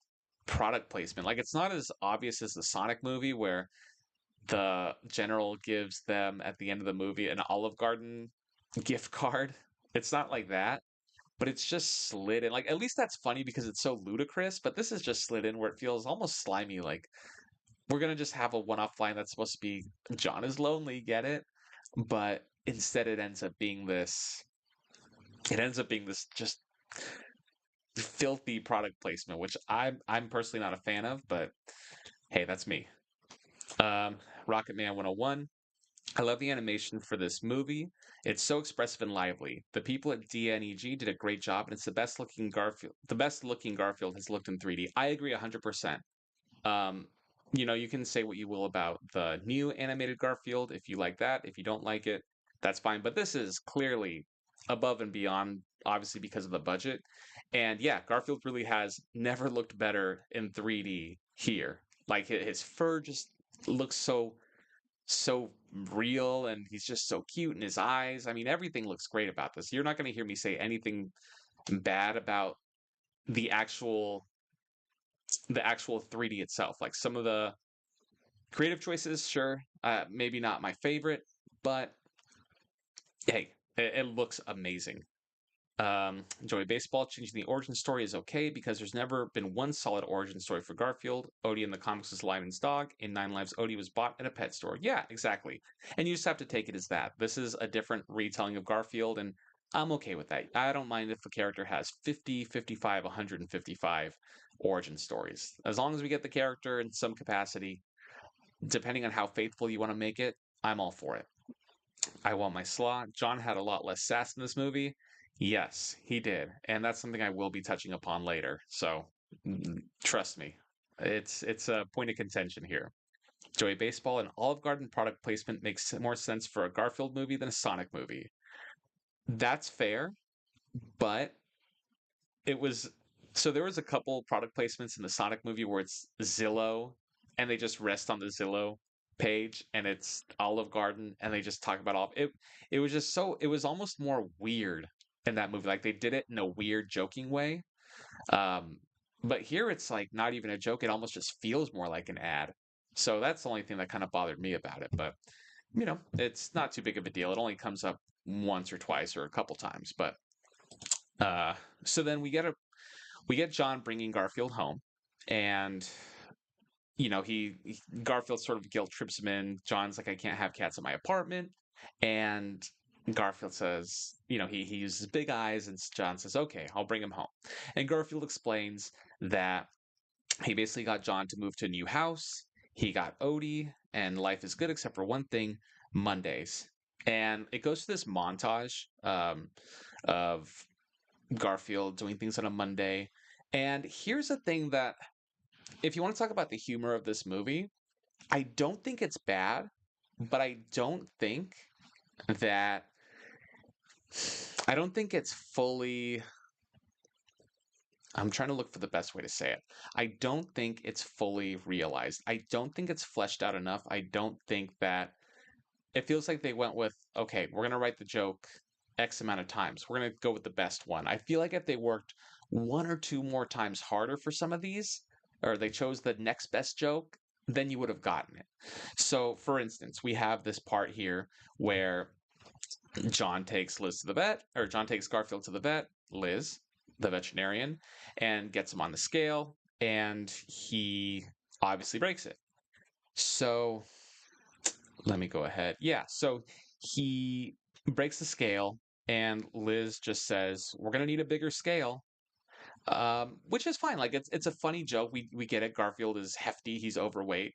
product placement. Like it's not as obvious as the Sonic movie where the general gives them at the end of the movie an Olive Garden gift card. It's not like that, but it's just slid in. Like at least that's funny because it's so ludicrous, but this is just slid in where it feels almost slimy. Like we're gonna just have a one-off line that's supposed to be John is lonely, get it? But instead it ends up being this just filthy product placement, which I'm personally not a fan of, but hey, that's me. Um, Rocket Man 101. I love the animation for this movie. It's so expressive and lively. The people at DNEG did a great job, and it's the best looking Garfield. The best looking Garfield has looked in 3D. I agree 100%. Um, you can say what you will about the new animated Garfield if you like that. If you don't like it, that's fine. But this is clearly above and beyond, obviously because of the budget. And yeah, Garfield really has never looked better in 3D here. Like his fur just looks so real, and he's just so cute in his eyes. I mean, everything looks great about this. You're not going to hear me say anything bad about the actual the actual 3D itself. Like some of the creative choices, sure, maybe not my favorite, but hey, it looks amazing. Joey Baseball changing the origin story is okay because there's never been one solid origin story for Garfield. Odie in the comics was Lyman's dog. In Nine Lives, Odie was bought at a pet store. Yeah, exactly. And you just have to take it as that. This is a different retelling of Garfield, and I'm okay with that. I don't mind if a character has 50, 55, 155 origin stories. As long as we get the character in some capacity, depending on how faithful you want to make it, I'm all for it. I want my slot. John had a lot less sass in this movie. Yes, he did. And that's something I will be touching upon later. So trust me. It's a point of contention here. Joey Baseball and Olive Garden product placement makes more sense for a Garfield movie than a Sonic movie. That's fair, but it was so there was a couple product placements in the Sonic movie where it's Zillow and they just rest on the Zillow page and it's Olive Garden and they just talk about all it was just so it was almost more weird in that movie. Like they did it in a weird joking way. Um but here it's like not even a joke, it almost just feels more like an ad. So that's the only thing that kind of bothered me about it. But it's not too big of a deal. It only comes up once or twice or a couple times. But uh so then we get John bringing Garfield home, and Garfield sort of guilt trips him in. John's like, I can't have cats in my apartment, and Garfield says, he uses big eyes, and John says, okay, I'll bring him home. And Garfield explains that he basically got John to move to a new house. He got Odie, and life is good except for one thing: Mondays. And it goes to this montage of Garfield doing things on a Monday. And here's the thing that, if you want to talk about the humor of this movie, I don't think it's bad, but that, I don't think it's fully, I'm trying to look for the best way to say it. I don't think it's fully realized. I don't think it's fleshed out enough. I don't think that it feels like they went with, okay, we're going to write the joke X amount of times. We're going to go with the best one. I feel like if they worked one or two more times harder for some of these, or they chose the next best joke, then you would have gotten it. So, for instance, we have this part here where John takes Garfield to the vet, Liz, the veterinarian, and gets him on the scale, and he obviously breaks it. So, let me go ahead. Yeah, so he breaks the scale, and Liz just says, "We're gonna need a bigger scale," which is fine. Like it's a funny joke. We get it. Garfield is hefty. He's overweight,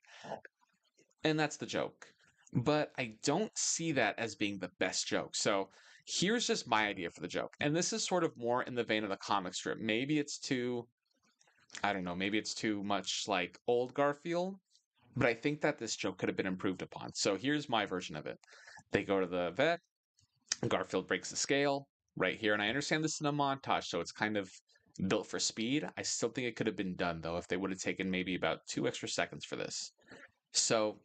and that's the joke. But I don't see that as being the best joke. So here's just my idea for the joke, and this is sort of more in the vein of the comic strip. Maybe it's too, I don't know. Maybe it's too much like old Garfield, but I think that this joke could have been improved upon. So here's my version of it. They go to the vet. Garfield breaks the scale right here. And I understand this in a montage, so it's kind of built for speed. I still think it could have been done, though, if they would have taken maybe about 2 extra seconds for this. So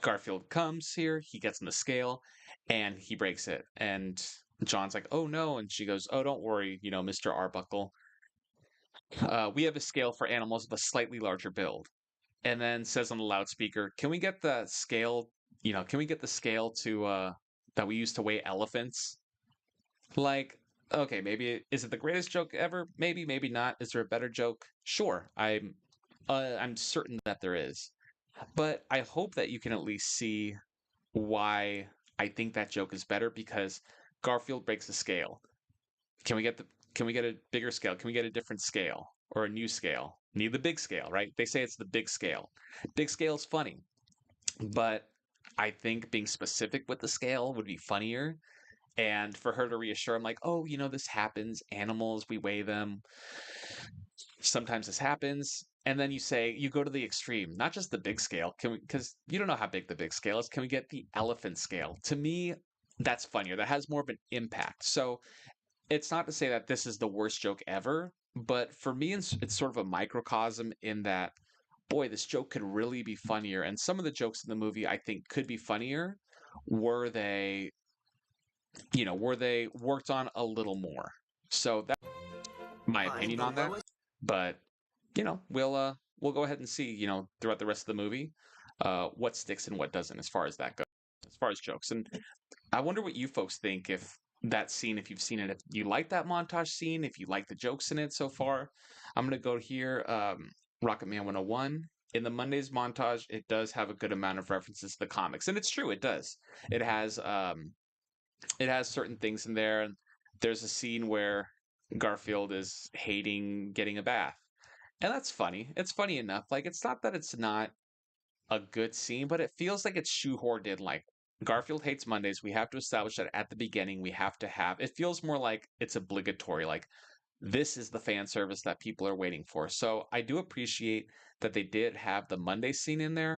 Garfield comes here, he gets on the scale, and he breaks it. And John's like, "Oh no!" And she goes, "Oh, don't worry, Mr. Arbuckle. We have a scale for animals with a slightly larger build." And then says on the loudspeaker, "Can we get the scale? Can we get the scale to that we used to weigh elephants?" Like, okay, maybe is it the greatest joke ever? Maybe, maybe not. Is there a better joke? Sure, I'm certain that there is. But I hope that you can at least see why I think that joke is better because Garfield breaks the scale. Can we get the can we get a bigger scale? Can we get a different scale or a new scale? Need the big scale, right? They say it's the big scale. Big scale is funny, but I think being specific with the scale would be funnier. And for her to reassure him, like, "Oh, this happens. Animals, we weigh them. Sometimes this happens." And then you go to the extreme, not just the big scale. Can we, because you don't know how big the big scale is. Can we get the elephant scale? To me, that's funnier. That has more of an impact. So it's not to say that this is the worst joke ever, but for me, it's sort of a microcosm in that, boy, this joke could really be funnier. And some of the jokes in the movie I think could be funnier were they worked on a little more. So that's my opinion on that. But we'll go ahead and see, throughout the rest of the movie, what sticks and what doesn't as far as that goes, as far as jokes. And I wonder what you folks think if that scene, if you've seen it, if you like that montage scene, if you like the jokes in it so far. I'm gonna go here. Rocket Man 101. In the Mondays montage, it does have a good amount of references to the comics, and it's true, it does. It has certain things in there, and there's a scene where Garfield is hating getting a bath, and that's funny. It's funny enough. Like, it's not that it's not a good scene, but it feels like it's shoehorned in. Like, Garfield hates Mondays. We have to establish that at the beginning. We have to have it feels more like it's obligatory. Like, this is the fan service that people are waiting for. So I do appreciate that they did have the Monday scene in there.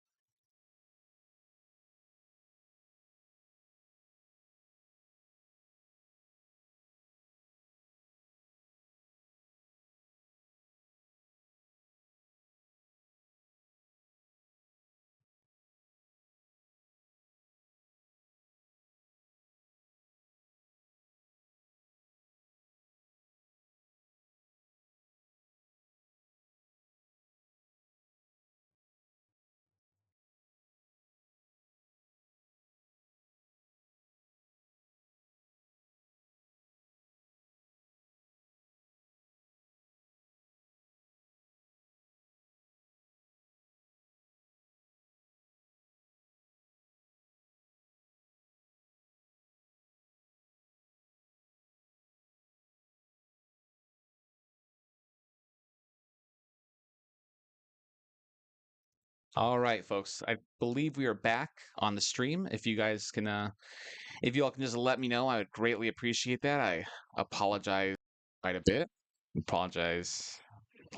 All right, folks. I believe we are back on the stream. If you all can just let me know, I would greatly appreciate that. I apologize quite a bit. Apologize.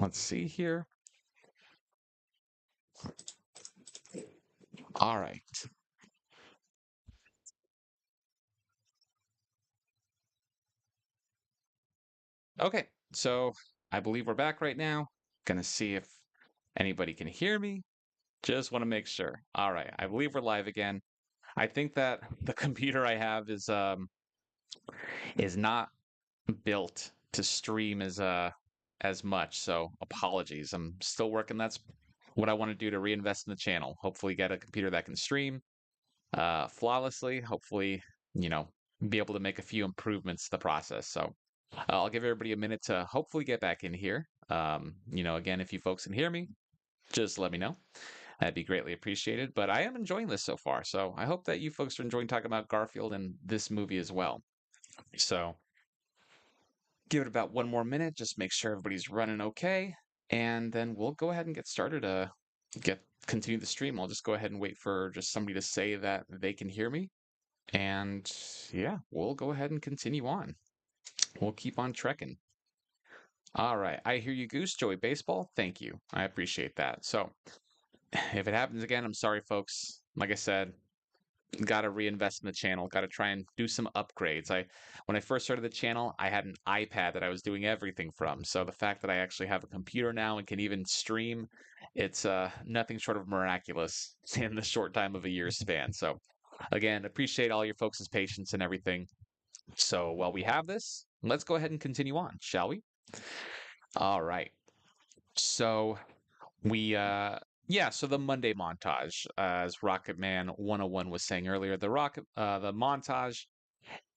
Let's see here. All right. Okay. So I believe we're back right now. Gonna see if anybody can hear me. Just want to make sure. All right. I believe we're live again. I think that the computer I have is not built to stream as much. So apologies. I'm still working. That's what I want to do to reinvest in the channel. Hopefully get a computer that can stream flawlessly. Hopefully, you know, be able to make a few improvements to the process. So I'll give everybody a minute to hopefully get back in here. Again, if you folks can hear me, just let me know. That'd be greatly appreciated. But I am enjoying this so far. So I hope that you folks are enjoying talking about Garfield and this movie as well. So give it about one more minute, just make sure everybody's running okay. And then we'll go ahead and get started. Continue the stream. I'll just go ahead and wait for just somebody to say that they can hear me. And yeah, we'll go ahead and continue on. We'll keep on trekking. All right. I hear you, Goose. Joey Baseball. Thank you. I appreciate that. So if it happens again, I'm sorry, folks. Like I said, got to reinvest in the channel. Got to try and do some upgrades. When I first started the channel, I had an iPad that I was doing everything from. So the fact that I actually have a computer now and can even stream, it's nothing short of miraculous in the short time of a year's span. So Again, appreciate all your folks' patience and everything. So while we have this, let's go ahead and continue on, shall we? All right. So we yeah, so the Monday montage, as Rocket Man 101 was saying earlier, the montage,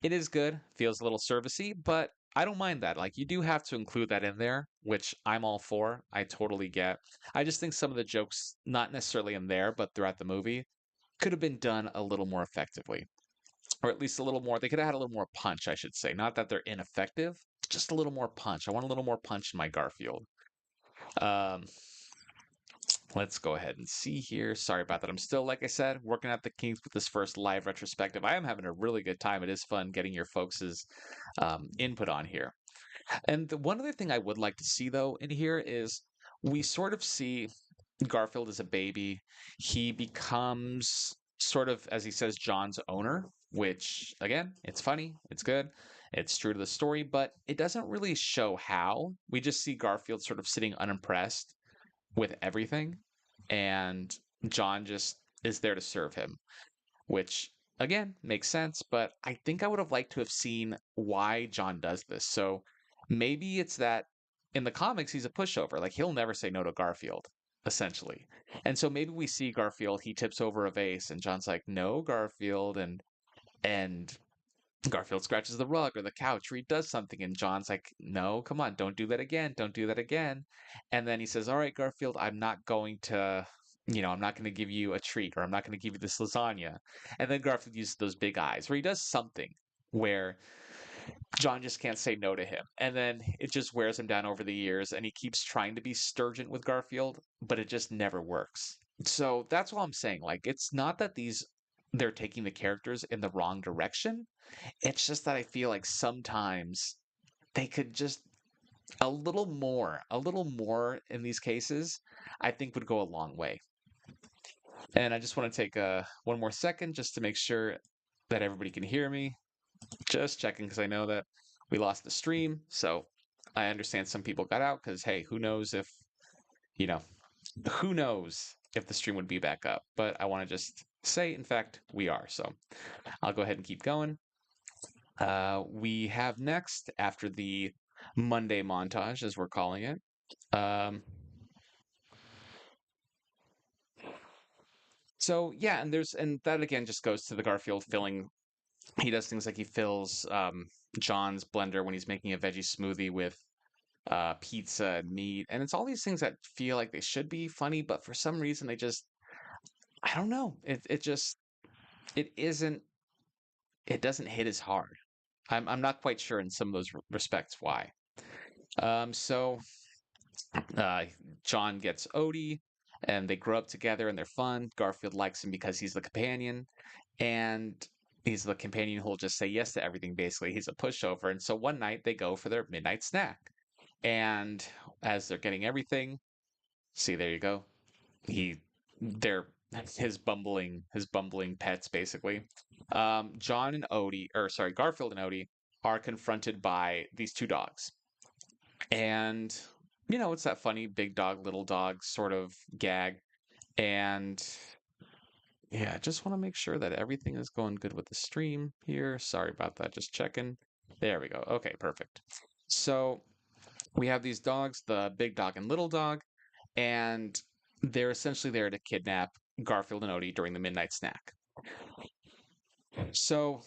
it is good, feels a little servicey, but I don't mind that. Like, you do have to include that in there, which I'm all for. I totally get. I just think some of the jokes, not necessarily in there, but throughout the movie, could have been done a little more effectively. Or at least a little more, they could have had a little more punch, I should say. Not that they're ineffective, just a little more punch. I want a little more punch in my Garfield. Um, let's go ahead and see here. Sorry about that. I'm still, like I said, working out the kinks with this first live retrospective. I am having a really good time. It is fun getting your folks' input on here. And the one other thing I would like to see, though, in here is we sort of see Garfield as a baby. He becomes sort of, as he says, John's owner, which, again, it's funny, it's good, it's true to the story, but it doesn't really show how. We just see Garfield sort of sitting unimpressed with everything, and John just is there to serve him, which again makes sense, but I think I would have liked to have seen why John does this. So maybe it's that in the comics he's a pushover, like he'll never say no to Garfield, essentially. And so maybe we see Garfield, he tips over a vase and John's like, "No, Garfield," and Garfield scratches the rug or the couch or he does something and John's like, "No, come on, don't do that again. Don't do that again." And then he says, "All right, Garfield, I'm not going to, I'm not going to give you a treat or I'm not going to give you this lasagna." And then Garfield uses those big eyes where he does something where John just can't say no to him. And then it just wears him down over the years and he keeps trying to be sturgeon with Garfield, but it just never works. So that's what I'm saying. Like, it's not that they're taking the characters in the wrong direction. It's just that I feel like sometimes they could just a little more in these cases, I think would go a long way. And I just want to take one more second just to make sure that everybody can hear me. Just checking because I know that we lost the stream. So I understand some people got out because, hey, you know, who knows if the stream would be back up. But I want to just say, in fact, we are. So I'll go ahead and keep going. We have next, after the Monday montage, as we're calling it. So yeah, and that again just goes to the Garfield filling. He does things like he fills John's blender when he's making a veggie smoothie with pizza and meat, and it's all these things that feel like they should be funny, but for some reason they just, I don't know. It just it isn't it doesn't hit as hard. I'm not quite sure in some of those respects why. So uh, John gets Odie, and they grow up together, and they're fun. Garfield likes him because he's the companion, and he's the companion who'll just say yes to everything. Basically, he's a pushover. And so one night they go for their midnight snack, and as they're getting everything, see, there you go. They're his bumbling pets basically. John and Odie, or sorry, Garfield and Odie are confronted by these two dogs. And it's that funny big dog, little dog sort of gag. And yeah, I just want to make sure that everything is going good with the stream here. Sorry about that. Just checking. There we go. Okay, perfect. So we have these dogs, the big dog and little dog, and they're essentially there to kidnap Garfield and Odie during the midnight snack. So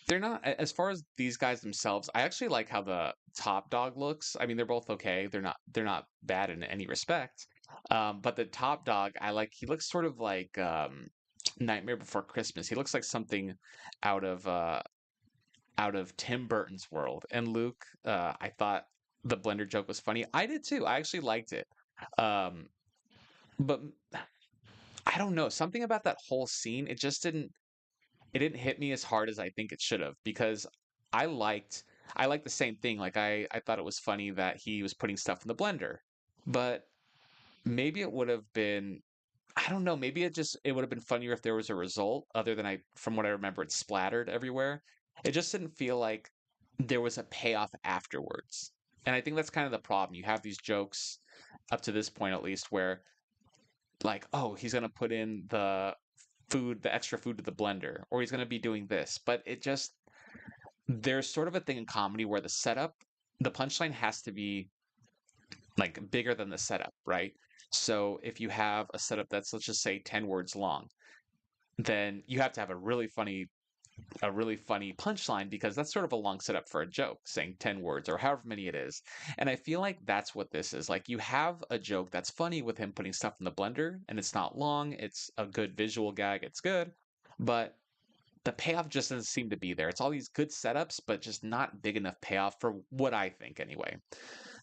they're not, as far as these guys themselves, I actually like how the top dog looks. I mean, they're both okay. They're not bad in any respect. But the top dog, he looks sort of like Nightmare Before Christmas. He looks like something out of uh out of Tim Burton's world. And Luke, I thought the blender joke was funny. I did too. I actually liked it. Um, but I don't know, something about that whole scene, it didn't hit me as hard as I think it should have because I liked I liked the same thing. Like I thought it was funny that he was putting stuff in the blender. But maybe it would have been, I don't know, maybe it would have been funnier if there was a result other than, I from what I remember, it splattered everywhere. It just didn't feel like there was a payoff afterwards. And I think that's kind of the problem. You have these jokes up to this point at least where, like, oh, he's gonna put in food, the extra food to the blender, or he's going to be doing this. But it just, there's sort of a thing in comedy where the punchline has to be like bigger than the setup, right? So if you have a setup that's, let's just say, 10 words long, then you have to have a really funny punchline because that's sort of a long setup for a joke, saying 10 words or however many it is. And I feel like that's what this is. Like you have a joke that's funny with him putting stuff in the blender and it's not long, it's a good visual gag, it's good, but the payoff just doesn't seem to be there. It's all these good setups, but just not big enough payoff for what I think anyway.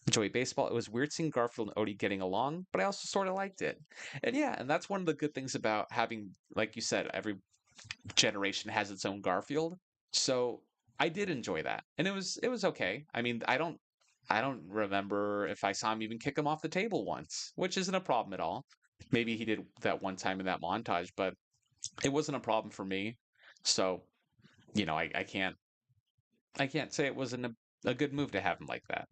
Joey Baseball, it was weird seeing Garfield and Odie getting along, but I also sort of liked it. And yeah, and that's one of the good things about having, like you said, every generation has its own Garfield. So I did enjoy that. And it was okay. I mean, I don't remember if I saw him even kick him off the table once, which isn't a problem at all. Maybe he did that one time in that montage, but it wasn't a problem for me. So, I can't say it wasn't a good move to have him like that.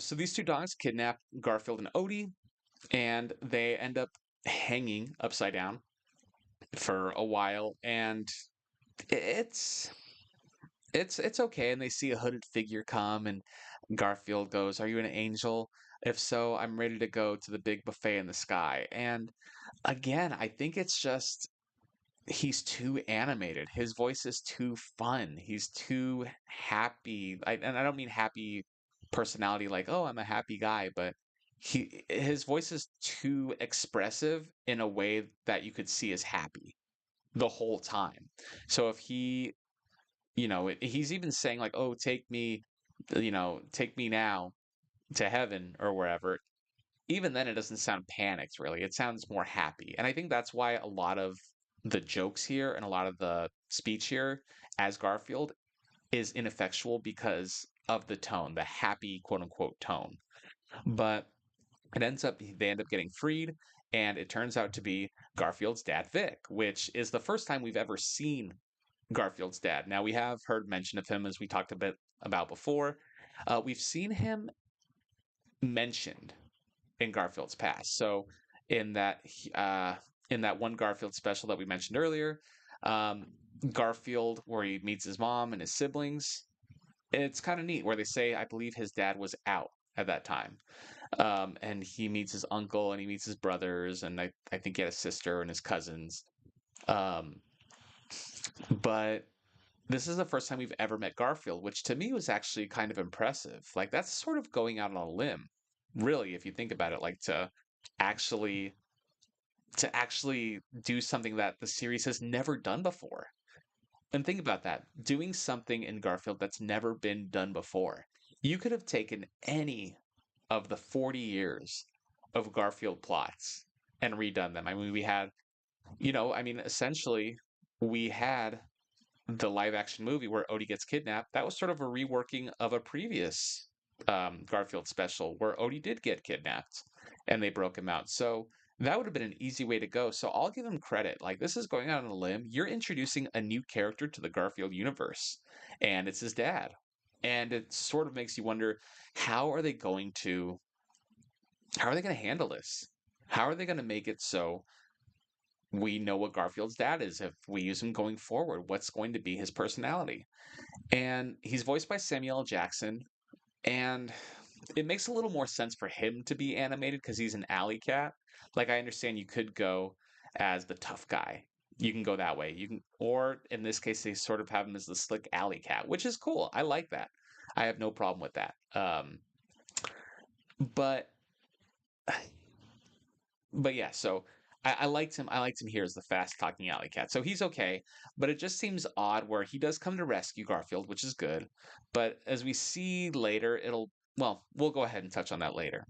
So these two dogs kidnap Garfield and Odie, and they end up hanging upside down for a while, and it's it's okay. And they see a hooded figure come, and Garfield goes, "Are you an angel? If so, I'm ready to go to the big buffet in the sky." And again, I think it's just he's too animated. His voice is too fun. He's too happy. And I don't mean happy personality like, "Oh, I'm a happy guy," but his voice is too expressive in a way that you could see as happy the whole time. So if he's even saying like, "Oh, take me now to heaven or wherever." Even then it doesn't sound panicked really. It sounds more happy. And I think that's why a lot of the jokes here and a lot of the speech here as Garfield is ineffectual because of the tone, the happy quote unquote tone. But they end up getting freed, and it turns out to be Garfield's dad Vic, which is the first time we've ever seen Garfield's dad. Now we have heard mention of him as we talked a bit about before. We've seen him mentioned in Garfield's past. So in that in that one Garfield special that we mentioned earlier, um, Garfield where he meets his mom and his siblings, it's kind of neat where they say I believe his dad was out at that time. And he meets his uncle and he meets his brothers, and I think he had a sister and his cousins. Um, but this is the first time we've ever met Garfield, which to me was actually kind of impressive. Like that's sort of going out on a limb, really, if you think about it, like actually to actually do something that the series has never done before. And think about that, doing something in Garfield that's never been done before. You could have taken any of the 40 years of Garfield plots and redone them. I mean, essentially, we had the live action movie where Odie gets kidnapped. That was sort of a reworking of a previous Garfield special where Odie did get kidnapped and they broke him out. So that would have been an easy way to go. So I'll give him credit. Like, this is going out on a limb. You're introducing a new character to the Garfield universe, and it's his dad. And it sort of makes you wonder how are they going to how are they going to handle this? How are they going to make it so we know what Garfield's dad is if we use him going forward? What's going to be his personality? And he's voiced by Samuel L. Jackson, and it makes a little more sense for him to be animated because he's an alley cat. Like I understand you could go as the tough guy. You can go that way. You can, or in this case, they sort of have him as the slick alley cat, which is cool. I like that. I have no problem with that. But but yeah, so I liked him. I liked him here as the fast talking alley cat. So he's okay, but it just seems odd where he does come to rescue Garfield, which is good. But as we see later, we'll go ahead and touch on that later.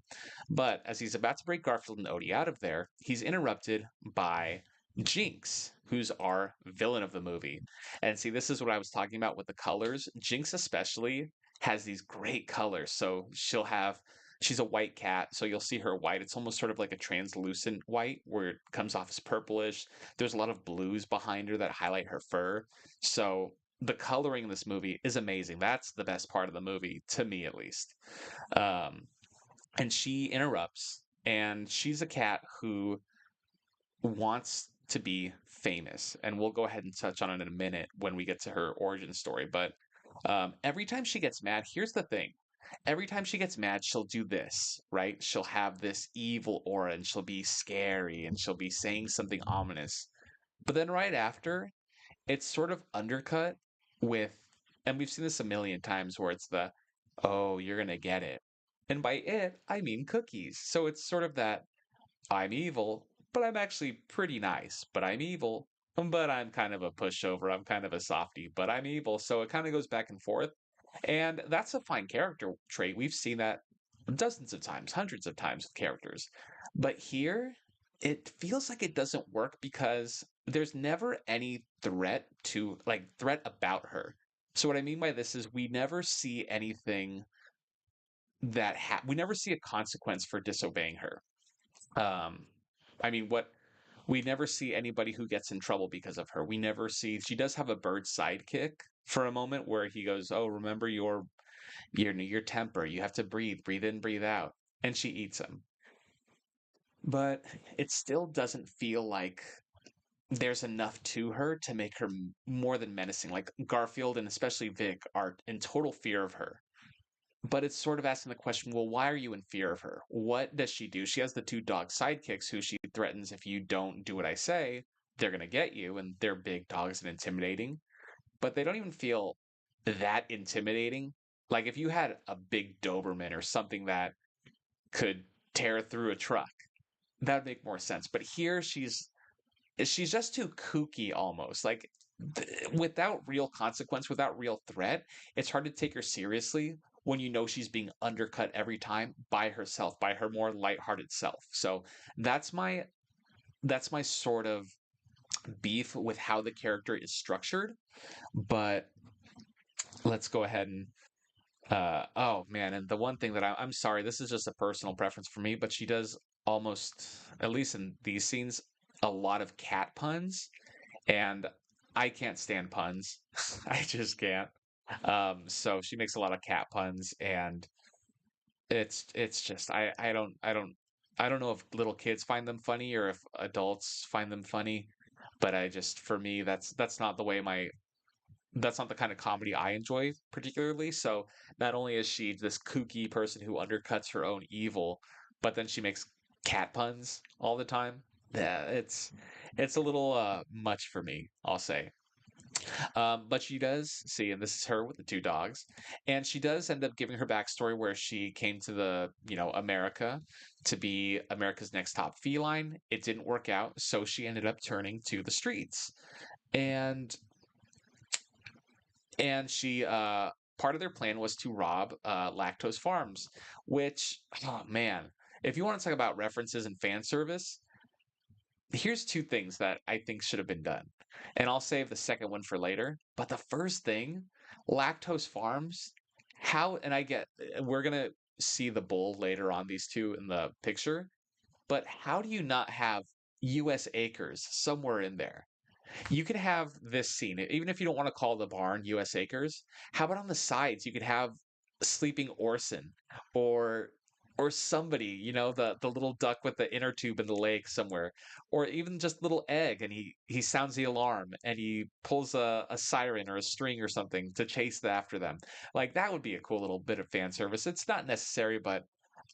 But as he's about to break Garfield and Odie out of there, he's interrupted by Jinx, who's our villain of the movie. And see, this is what I was talking about with the colors. Jinx especially has these great colors. So she's a white cat, so you'll see her white. It's almost sort of like a translucent white where it comes off as purplish. There's a lot of blues behind her that highlight her fur. So the coloring in this movie is amazing. That's the best part of the movie, to me at least. Um, and she interrupts, and she's a cat who wants to be famous. And we'll go ahead and touch on it in a minute when we get to her origin story. But every time she gets mad, here's the thing. Every time she gets mad, she'll do this, right? She'll have this evil aura and she'll be scary and she'll be saying something ominous. But then right after, it's sort of undercut with, and we've seen this a million times where it's the, oh, you're going to get it. And by it, I mean cookies. So it's sort of that I'm evil, but I'm actually pretty nice. But I'm evil, but I'm kind of a pushover. I'm kind of a softie, but I'm evil. So it kind of goes back and forth. And that's a fine character trait. We've seen that dozens of times, hundreds of times with characters. But here, it feels like it doesn't work because there's never any threat about her. So what I mean by this is we never see anything we never see a consequence for disobeying her. Um, I mean, what we never see anybody who gets in trouble because of her. We never see she does have a bird sidekick for a moment where he goes, "Oh, remember your temper. You have to breathe in, breathe out," and she eats him. But it still doesn't feel like there's enough to her to make her more than menacing. Like Garfield and especially Vic are in total fear of her. But it's sort of asking the question, well, why are you in fear of her? What does she do? She has the two dog sidekicks who she threatens if you don't do what I say, they're going to get you, and they're big dogs and intimidating. But they don't even feel that intimidating. Like if you had a big Doberman or something that could tear through a truck, that would make more sense. But here she's just too kooky almost. Like without real consequence, without real threat, it's hard to take her seriously when you know she's being undercut every time by herself, by her more lighthearted self. So that's my that's my sort of beef with how the character is structured. But let's go ahead and oh man, and the one thing that I'm sorry, this is just a personal preference for me, but she does almost, at least in these scenes, a lot of cat puns, and I can't stand puns. I just can't. So she makes a lot of cat puns, and it's just I don't know if little kids find them funny or if adults find them funny, but I just for me that's not the way my that's not the kind of comedy I enjoy particularly. So not only is she this kooky person who undercuts her own evil, but then she makes cat puns all the time. Yeah, it's a little much for me, I'll say. But she does see, and this is her with the two dogs, and she does end up giving her backstory where she came to America to be America's next top feline. It didn't work out, so she ended up turning to the streets. And she part of their plan was to rob Lactose Farms, which oh man, if you want to talk about references and fan service, here's two things that I think should have been done. And I'll save the second one for later. But the first thing, Lactose Farms, how and I get we're gonna see the bull later on these two in the picture, but how do you not have US Acres somewhere in there? You could have this scene, even if you don't want to call the barn US Acres. How about on the sides? You could have sleeping Orson or somebody, the little duck with the inner tube in the leg somewhere, or even just little egg, and he sounds the alarm and he pulls a siren or a string or something to chase after them. Like that would be a cool little bit of fan service. It's not necessary, but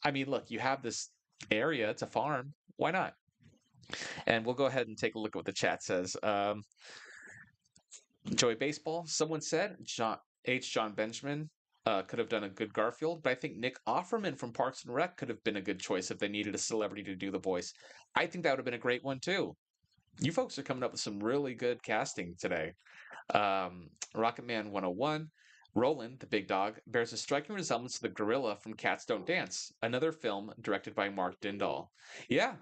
I mean, look, you have this area to farm. Why not? And we'll go ahead and take a look at what the chat says. Joey Baseball, someone said John Benjamin could have done a good Garfield, but I think Nick Offerman from Parks and Rec could have been a good choice if they needed a celebrity to do the voice. I think that would have been a great one too. You folks are coming up with some really good casting today. Rocket Man 101. Roland, the big dog, bears a striking resemblance to the gorilla from Cats Don't Dance, another film directed by Mark Dindal. Yeah,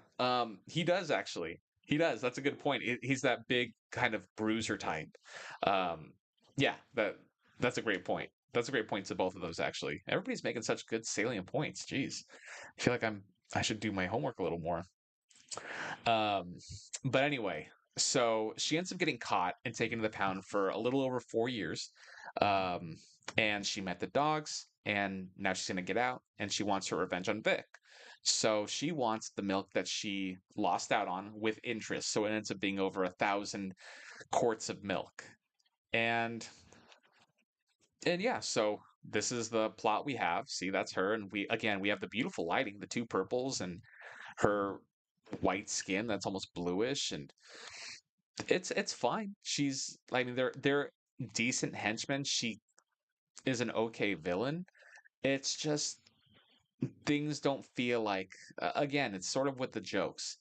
he does actually. He does. That's a good point. He's that big kind of bruiser type. Um, yeah, that's a great point. That's a great point to both of those actually. Everybody's making such good salient points. Jeez, I feel like I should do my homework a little more. Um, but anyway, so she ends up getting caught and taken to the pound for a little over 4 years. Um, and she met the dogs, and now she's going to get out, and she wants her revenge on Vic. So she wants the milk that she lost out on with interest. So it ends up being over 1,000 quarts of milk. And and yeah, so this is the plot we have. See, that's her, and we have the beautiful lighting, the two purples, and her white skin that's almost bluish, and it's fine. I mean, they're decent henchmen. She is an okay villain. It's just things don't feel like, again, it's sort of with the jokes.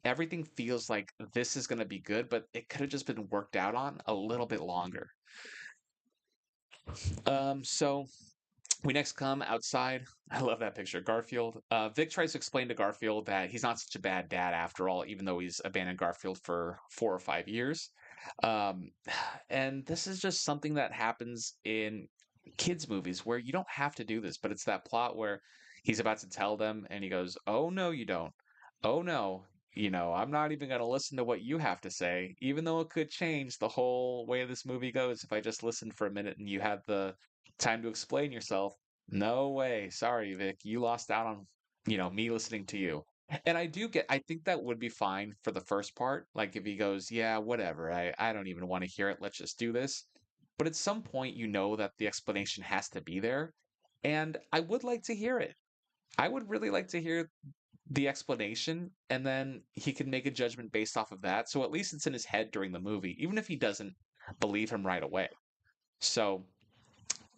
Everything feels like this is going to be good, but it could have just been worked out on a little bit longer. So we next come outside. I love that picture. Garfield. Vic tries to explain to Garfield that he's not such a bad dad after all, even though he's abandoned Garfield for 4 or 5 years. Um, and this is just something that happens in kids' movies where you don't have to do this, but it's that plot where he's about to tell them and he goes, "Oh, no, you don't. Oh, no. I'm not even going to listen to what you have to say, even though it could change the whole way this movie goes if I just listened for a minute and you had the time to explain yourself. No way. Sorry, Vic. You lost out on, me listening to you." And I think that would be fine for the first part. Like if he goes, "Yeah, whatever. I don't even want to hear it. Let's just do this." But at some point, you know that the explanation has to be there. And I would like to hear it. I would really like to hear the explanation, and then he can make a judgment based off of that. So at least it's in his head during the movie, even if he doesn't believe him right away. So,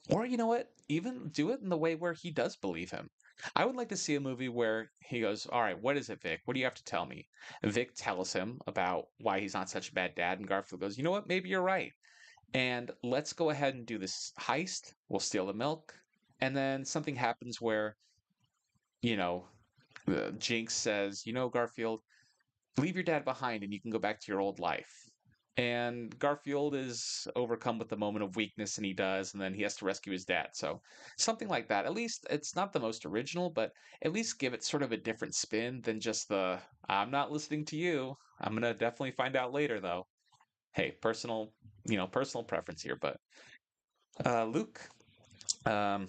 or you know what? Even do it in the way where he does believe him. I would like to see a movie where he goes, "All right, what is it, Vic? What do you have to tell me?" Vic tells him about why he's not such a bad dad, and Garfield goes, "You know what? Maybe you're right. And let's go ahead and do this heist. We'll steal the milk." And then something happens where, you know, Jinx says, "Garfield, leave your dad behind and you can go back to your old life." And Garfield is overcome with the moment of weakness and he does, and then he has to rescue his dad. So something like that. At least it's not the most original, but at least give it sort of a different spin than just the "I'm not listening to you. I'm gonna definitely find out later though." Hey, personal preference here, but Luke, um,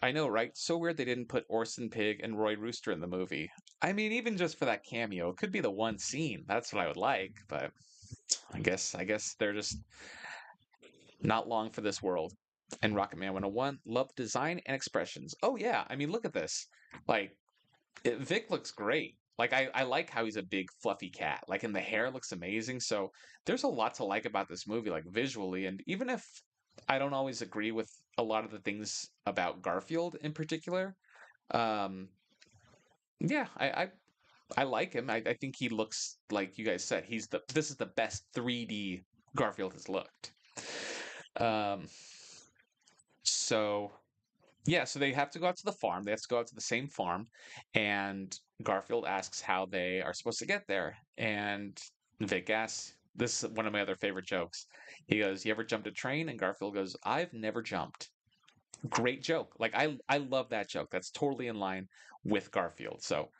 I know, right? So weird they didn't put Orson Pig and Roy Rooster in the movie. I mean, even just for that cameo, it could be the one scene. That's what I would like, but I guess they're just not long for this world. And Rocket Man 101, love design and expressions. Oh yeah, I mean, look at this. Like Vic looks great. Like I like how he's a big fluffy cat. Like and the hair looks amazing. So there's a lot to like about this movie, like visually. And even if I don't always agree with a lot of the things about Garfield in particular, um, yeah, I like him. I think he looks like you guys said. This is the best 3D Garfield has looked. Um, so yeah, so they have to go out to the farm. They have to go out to the same farm, and Garfield asks how they are supposed to get there. And Vic asks, this is one of my other favorite jokes. He goes, "You ever jumped a train?" And Garfield goes, "I've never jumped." Great joke. Like I love that joke. That's totally in line with Garfield. So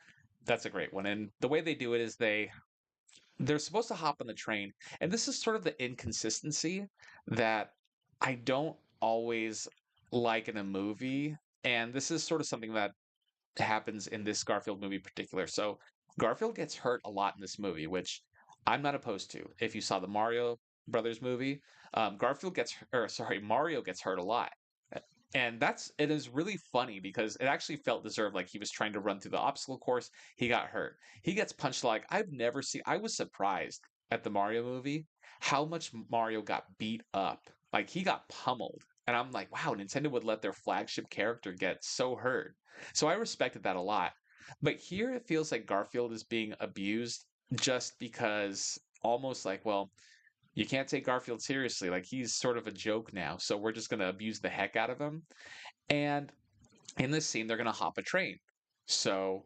that's a great one. And the way they do it is they're supposed to hop on the train, and this is sort of the inconsistency that I don't always like in a movie. And this is sort of something that happens in this Garfield movie in particular. So Garfield gets hurt a lot in this movie, which I'm not opposed to. If you saw the Mario Brothers movie, Mario gets hurt a lot. And it is really funny because it actually felt deserved. Like he was trying to run through the obstacle course, he got hurt. He gets punched like I've never seen. I was surprised at the Mario movie how much Mario got beat up. Like he got pummeled. And I'm like, wow, Nintendo would let their flagship character get so hurt. So I respected that a lot. But here it feels like Garfield is being abused just because almost like, well, you can't take Garfield seriously. Like he's sort of a joke now. So we're just going to abuse the heck out of him. And in this scene, they're going to hop a train. So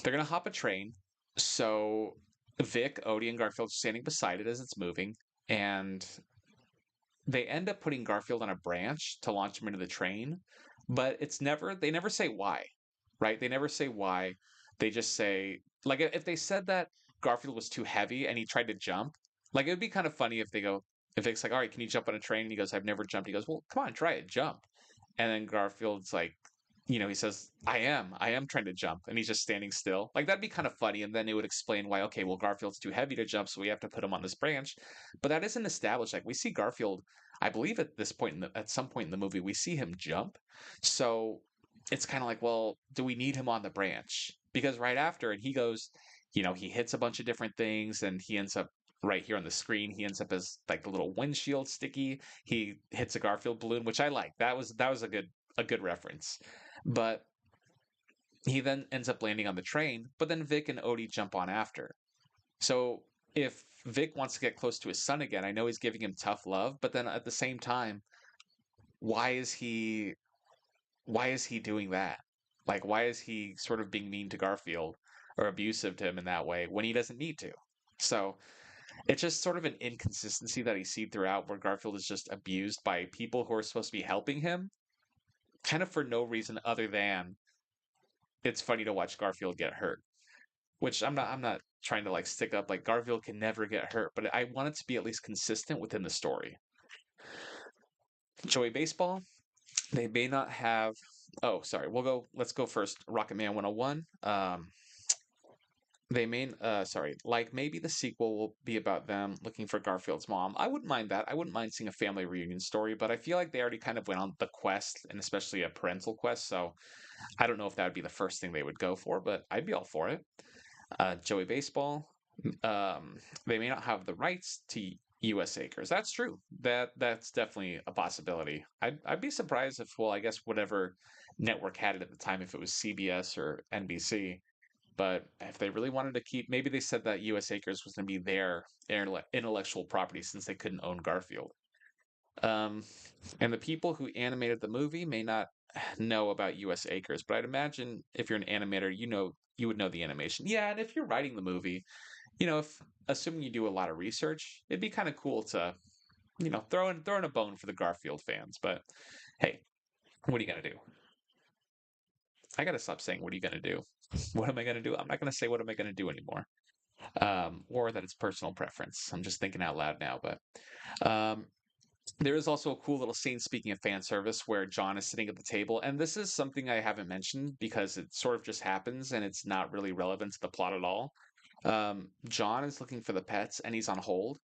they're going to hop a train. So Vic, Odie, and Garfield are standing beside it as it's moving. And they end up putting Garfield on a branch to launch him into the train. But they never say why, right? They never say why. They just say, like, if they said that Garfield was too heavy and he tried to jump, like, it would be kind of funny if it's like, "All right, can you jump on a train?" And he goes, "I've never jumped." He goes, "Well, come on, try it, jump." And then Garfield's like, he says, I am trying to jump. And he's just standing still. Like, that'd be kind of funny. And then it would explain why, okay, well, Garfield's too heavy to jump. So we have to put him on this branch. But that isn't established. Like, we see Garfield, I believe at this point, at some point in the movie, we see him jump. So it's kind of like, well, do we need him on the branch? Because right after, and he goes, he hits a bunch of different things and he ends up right here on the screen. He ends up as like the little windshield sticky. He hits a Garfield balloon, which I like. That was a good reference. But he then ends up landing on the train, but then Vic and Odie jump on after. So if Vic wants to get close to his son again, I know he's giving him tough love, but then at the same time, why is he why is he doing that? Like, why is he sort of being mean to Garfield or abusive to him in that way when he doesn't need to? So it's just sort of an inconsistency that I see throughout where Garfield is just abused by people who are supposed to be helping him, kind of for no reason other than it's funny to watch Garfield get hurt. Which I'm not trying to like stick up like Garfield can never get hurt, but I want it to be at least consistent within the story. Joey Baseball, they may not have. Oh, sorry. Let's go first. Rocket Man 101. They may sorry, like maybe the sequel will be about them looking for Garfield's mom. I wouldn't mind that. I wouldn't mind seeing a family reunion story, but I feel like they already kind of went on the quest and especially a parental quest, so I don't know if that would be the first thing they would go for, but I'd be all for it. Joey Baseball, they may not have the rights to U.S. Acres. That's true. That's definitely a possibility. I'd be surprised if, well, I guess whatever network had it at the time, if it was CBS or NBC. But if they really wanted to keep, maybe they said that U.S. Acres was going to be their intellectual property since they couldn't own Garfield. Um, and the people who animated the movie may not know about U.S. Acres, but I'd imagine if you're an animator, you would know the animation. Yeah, and if you're writing the movie, if assuming you do a lot of research, it'd be kind of cool to, throw in a bone for the Garfield fans. But hey, what are you gonna do? I gotta stop saying what are you gonna do? What am I gonna do? I'm not gonna say what am I gonna do anymore. Or that it's personal preference. I'm just thinking out loud now, but um, there is also a cool little scene, speaking of fan service, where John is sitting at the table. And this is something I haven't mentioned because it sort of just happens and it's not really relevant to the plot at all. John is looking for the pets and he's on hold.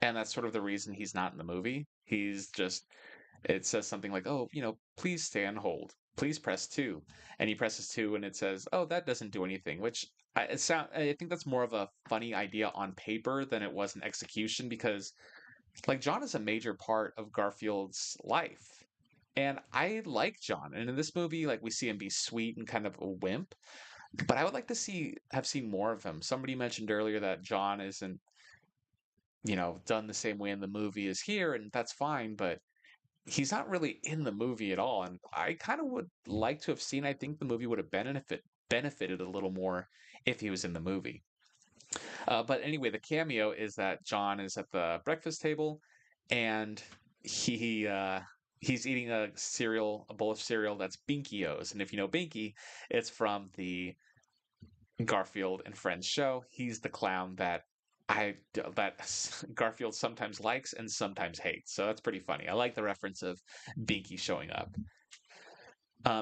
And that's sort of the reason he's not in the movie. It says something like, oh, please stay on hold. Please press two. And he presses two and it says, oh, that doesn't do anything, which I think that's more of a funny idea on paper than it was in execution because like John is a major part of Garfield's life. And I like John. And in this movie, like we see him be sweet and kind of a wimp, but I would like to have seen more of him. Somebody mentioned earlier that John isn't, done the same way in the movie as here, and that's fine, but he's not really in the movie at all. And I kind of would like to have seen, I think the movie would have benefited a little more if he was in the movie. But anyway, the cameo is that John is at the breakfast table and he's eating a bowl of cereal that's Binky-O's. And if you know Binky, it's from the Garfield and Friends show. He's the clown that Garfield sometimes likes and sometimes hates. So that's pretty funny. I like the reference of Binky showing up.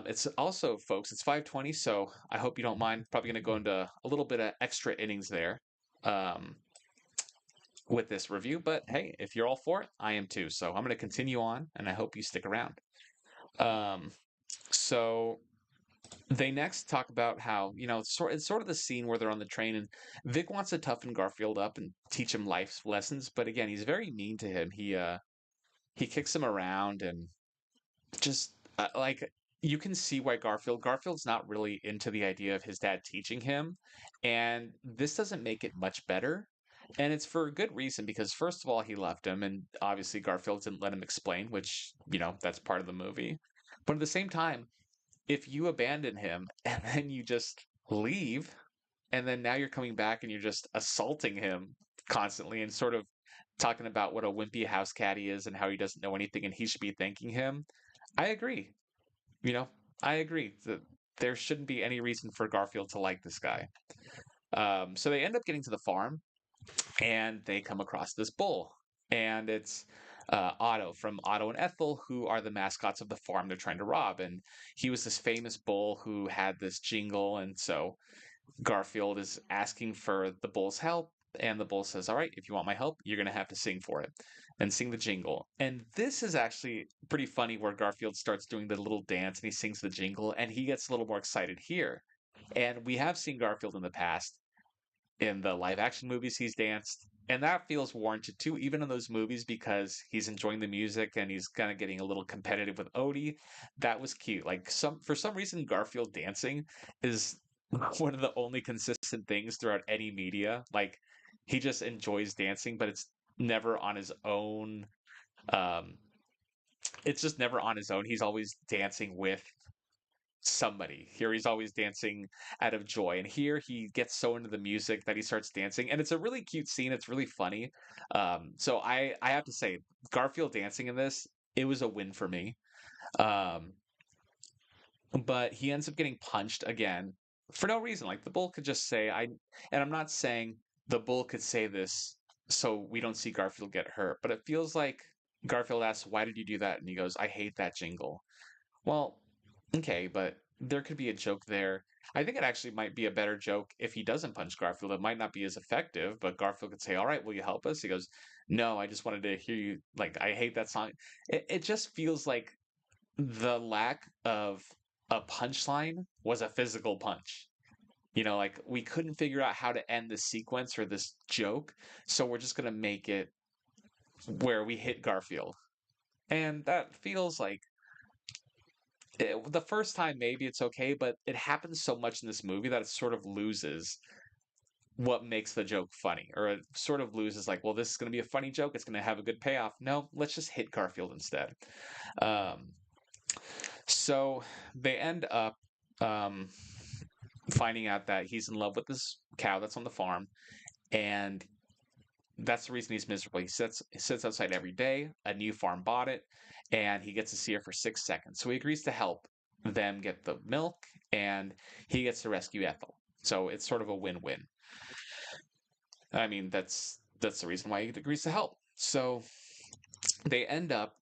It's also, folks, it's 5:20, so I hope you don't mind. Probably going to go into a little bit of extra innings there um, with this review. But hey, if you're all for it, I am too. So I'm going to continue on, and I hope you stick around. Um, so they next talk about how, it's sort of the scene where they're on the train and Vic wants to toughen Garfield up and teach him life lessons, but again, he's very mean to him. He kicks him around and just like you can see why Garfield's not really into the idea of his dad teaching him, and this doesn't make it much better. And it's for a good reason because first of all, he left him, and obviously Garfield didn't let him explain, which, that's part of the movie. But at the same time, if you abandon him and then you just leave, and then now you're coming back and you're just assaulting him constantly and sort of talking about what a wimpy house cat he is and how he doesn't know anything and he should be thanking him. I agree. You know, I agree that there shouldn't be any reason for Garfield to like this guy. So they end up getting to the farm and they come across this bull. And it's Otto from Otto and Ethel, who are the mascots of the farm they're trying to rob. And he was this famous bull who had this jingle, and so Garfield is asking for the bull's help, and the bull says, "All right, if you want my help, you're going to have to sing for it and sing the jingle." And this is actually pretty funny where Garfield starts doing the little dance and he sings the jingle and he gets a little more excited here. And we have seen Garfield in the past in the live action movies he's danced. And that feels warranted too, even in those movies, because he's enjoying the music and he's kind of getting a little competitive with Odie. That was cute. Like for some reason, Garfield dancing is one of the only consistent things throughout any media. Like he just enjoys dancing, but it's never on his own. Um, it's just never on his own. He's always dancing with somebody. Here he's always dancing out of joy. And here he gets so into the music that he starts dancing. And it's a really cute scene. It's really funny. So I have to say, Garfield dancing in this, it was a win for me. Um, but he ends up getting punched again for no reason. Like the bull could just say, and I'm not saying the bull could say this so we don't see Garfield get hurt, but it feels like Garfield asks, "Why did you do that?" And he goes, "I hate that jingle." Well, okay, but there could be a joke there. I think it actually might be a better joke if he doesn't punch Garfield. It might not be as effective, but Garfield could say, "All right, will you help us?" He goes, "No, I just wanted to hear you. Like, I hate that song." It just feels like the lack of a punchline was a physical punch. Like we couldn't figure out how to end this sequence or this joke, so we're just gonna make it where we hit Garfield. And that feels like the first time maybe it's okay, but it happens so much in this movie that it sort of loses what makes the joke funny, or it sort of loses like, well, this is going to be a funny joke, it's going to have a good payoff. No, let's just hit Garfield instead. Um, so they end up um, finding out that he's in love with this cow that's on the farm, and that's the reason he's miserable. He sits outside every day. A new farm bought it, and he gets to see her for 6 seconds. So he agrees to help them get the milk, and he gets to rescue Ethel. So it's sort of a win-win. I mean, that's the reason why he agrees to help. So they end up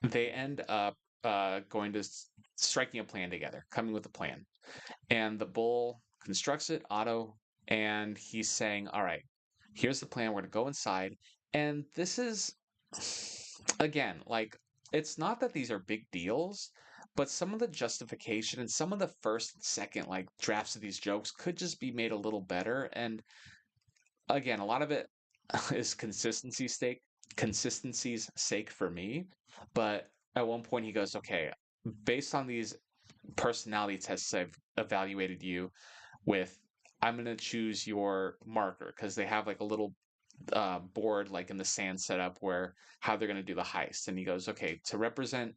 they end up going to striking a plan together, coming with a plan. And the bull constructs it, Otto, and he's saying, "All right, here's the plan. We're going to go inside." And this is, again, like, it's not that these are big deals, but some of the justification and some of the first and second, like, drafts of these jokes could just be made a little better. And again, a lot of it is consistency's sake for me. But at one point, he goes, "Okay, based on these personality tests I've evaluated you with, I'm gonna choose your marker," because they have like a little board like in the sand setup where how they're gonna do the heist. And he goes, "Okay, to represent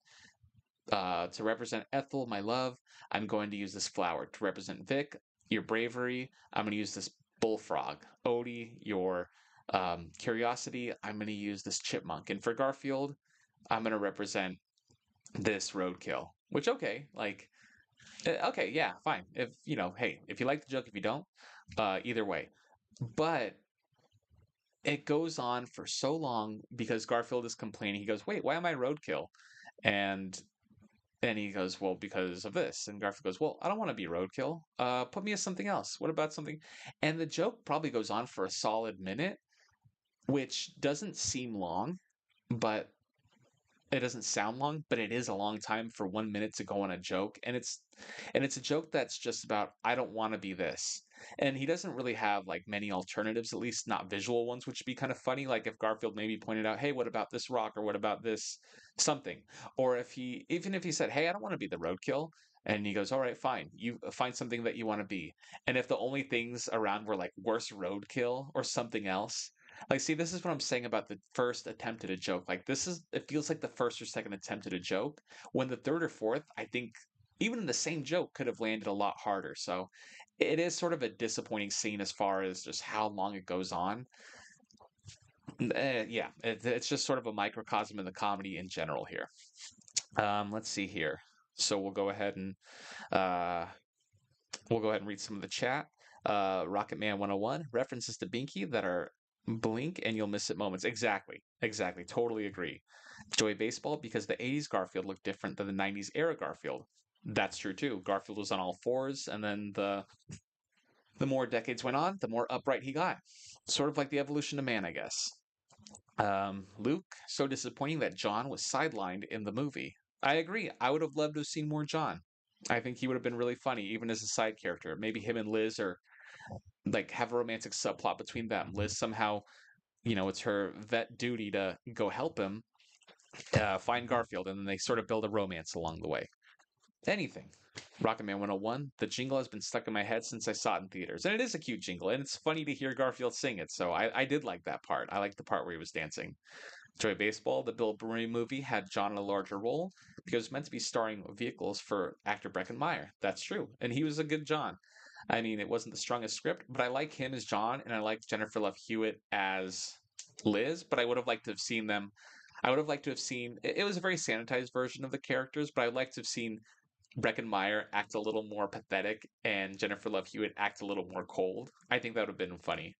Ethel, my love, I'm going to use this flower. To represent Vic, your bravery, I'm going to use this bullfrog. Odie, your curiosity, I'm going to use this chipmunk. And for Garfield, I'm going to represent this roadkill." Which, okay, like, okay, yeah, fine. If, hey, if you like the joke, if you don't, either way. But it goes on for so long because Garfield is complaining. He goes, "Wait, why am I roadkill?" And he goes, "Well, because of this." And Garfield goes, "Well, I don't want to be roadkill. Put me as something else. What about something?" And the joke probably goes on for a solid minute, which doesn't seem long, but it doesn't sound long, but it is a long time for 1 minute to go on a joke. And it's a joke that's just about, I don't want to be this. And he doesn't really have like many alternatives, at least not visual ones, which would be kind of funny. Like if Garfield maybe pointed out, "Hey, what about this rock?" or "What about this something?" Or even if he said, "Hey, I don't want to be the roadkill." And he goes, "All right, fine. You find something that you want to be." And if the only things around were like worse roadkill or something else, like, see, this is what I'm saying about the first attempt at a joke. Like, it feels like the first or second attempt at a joke. When the third or fourth, I think, even in the same joke, could have landed a lot harder. So it is sort of a disappointing scene as far as just how long it goes on. Yeah, it's just sort of a microcosm in the comedy in general here. Let's see here. So uh, we'll go ahead and read some of the chat. Rocket Man 101 references to Binky that are Blink and you'll miss it moments. Exactly. Exactly. Totally agree. Joey Baseball because the 80s Garfield looked different than the 90s era Garfield. That's true too. Garfield was on all fours, and then the more decades went on, the more upright he got. Sort of like the evolution of man, I guess. Luke, so disappointing that John was sidelined in the movie. I agree. I would have loved to have seen more John. I think he would have been really funny, even as a side character. Maybe him and Liz are like have a romantic subplot between them. Liz somehow, it's her vet duty to go help him find Garfield, and then they sort of build a romance along the way. Anything. Rocket Man 101, the jingle has been stuck in my head since I saw it in theaters. And it is a cute jingle, and it's funny to hear Garfield sing it, so I did like that part. I liked the part where he was dancing. Joy Baseball, the Bill Murray movie, had John in a larger role because it was meant to be starring vehicles for actor Breckenmeyer. That's true. And he was a good John. I mean, it wasn't the strongest script, but I like him as John, and I like Jennifer Love Hewitt as Liz, but I would have liked to have seen them. I would have liked to have seen it was a very sanitized version of the characters, but I'd like to have seen Breckenmeyer act a little more pathetic and Jennifer Love Hewitt act a little more cold. I think that would have been funny.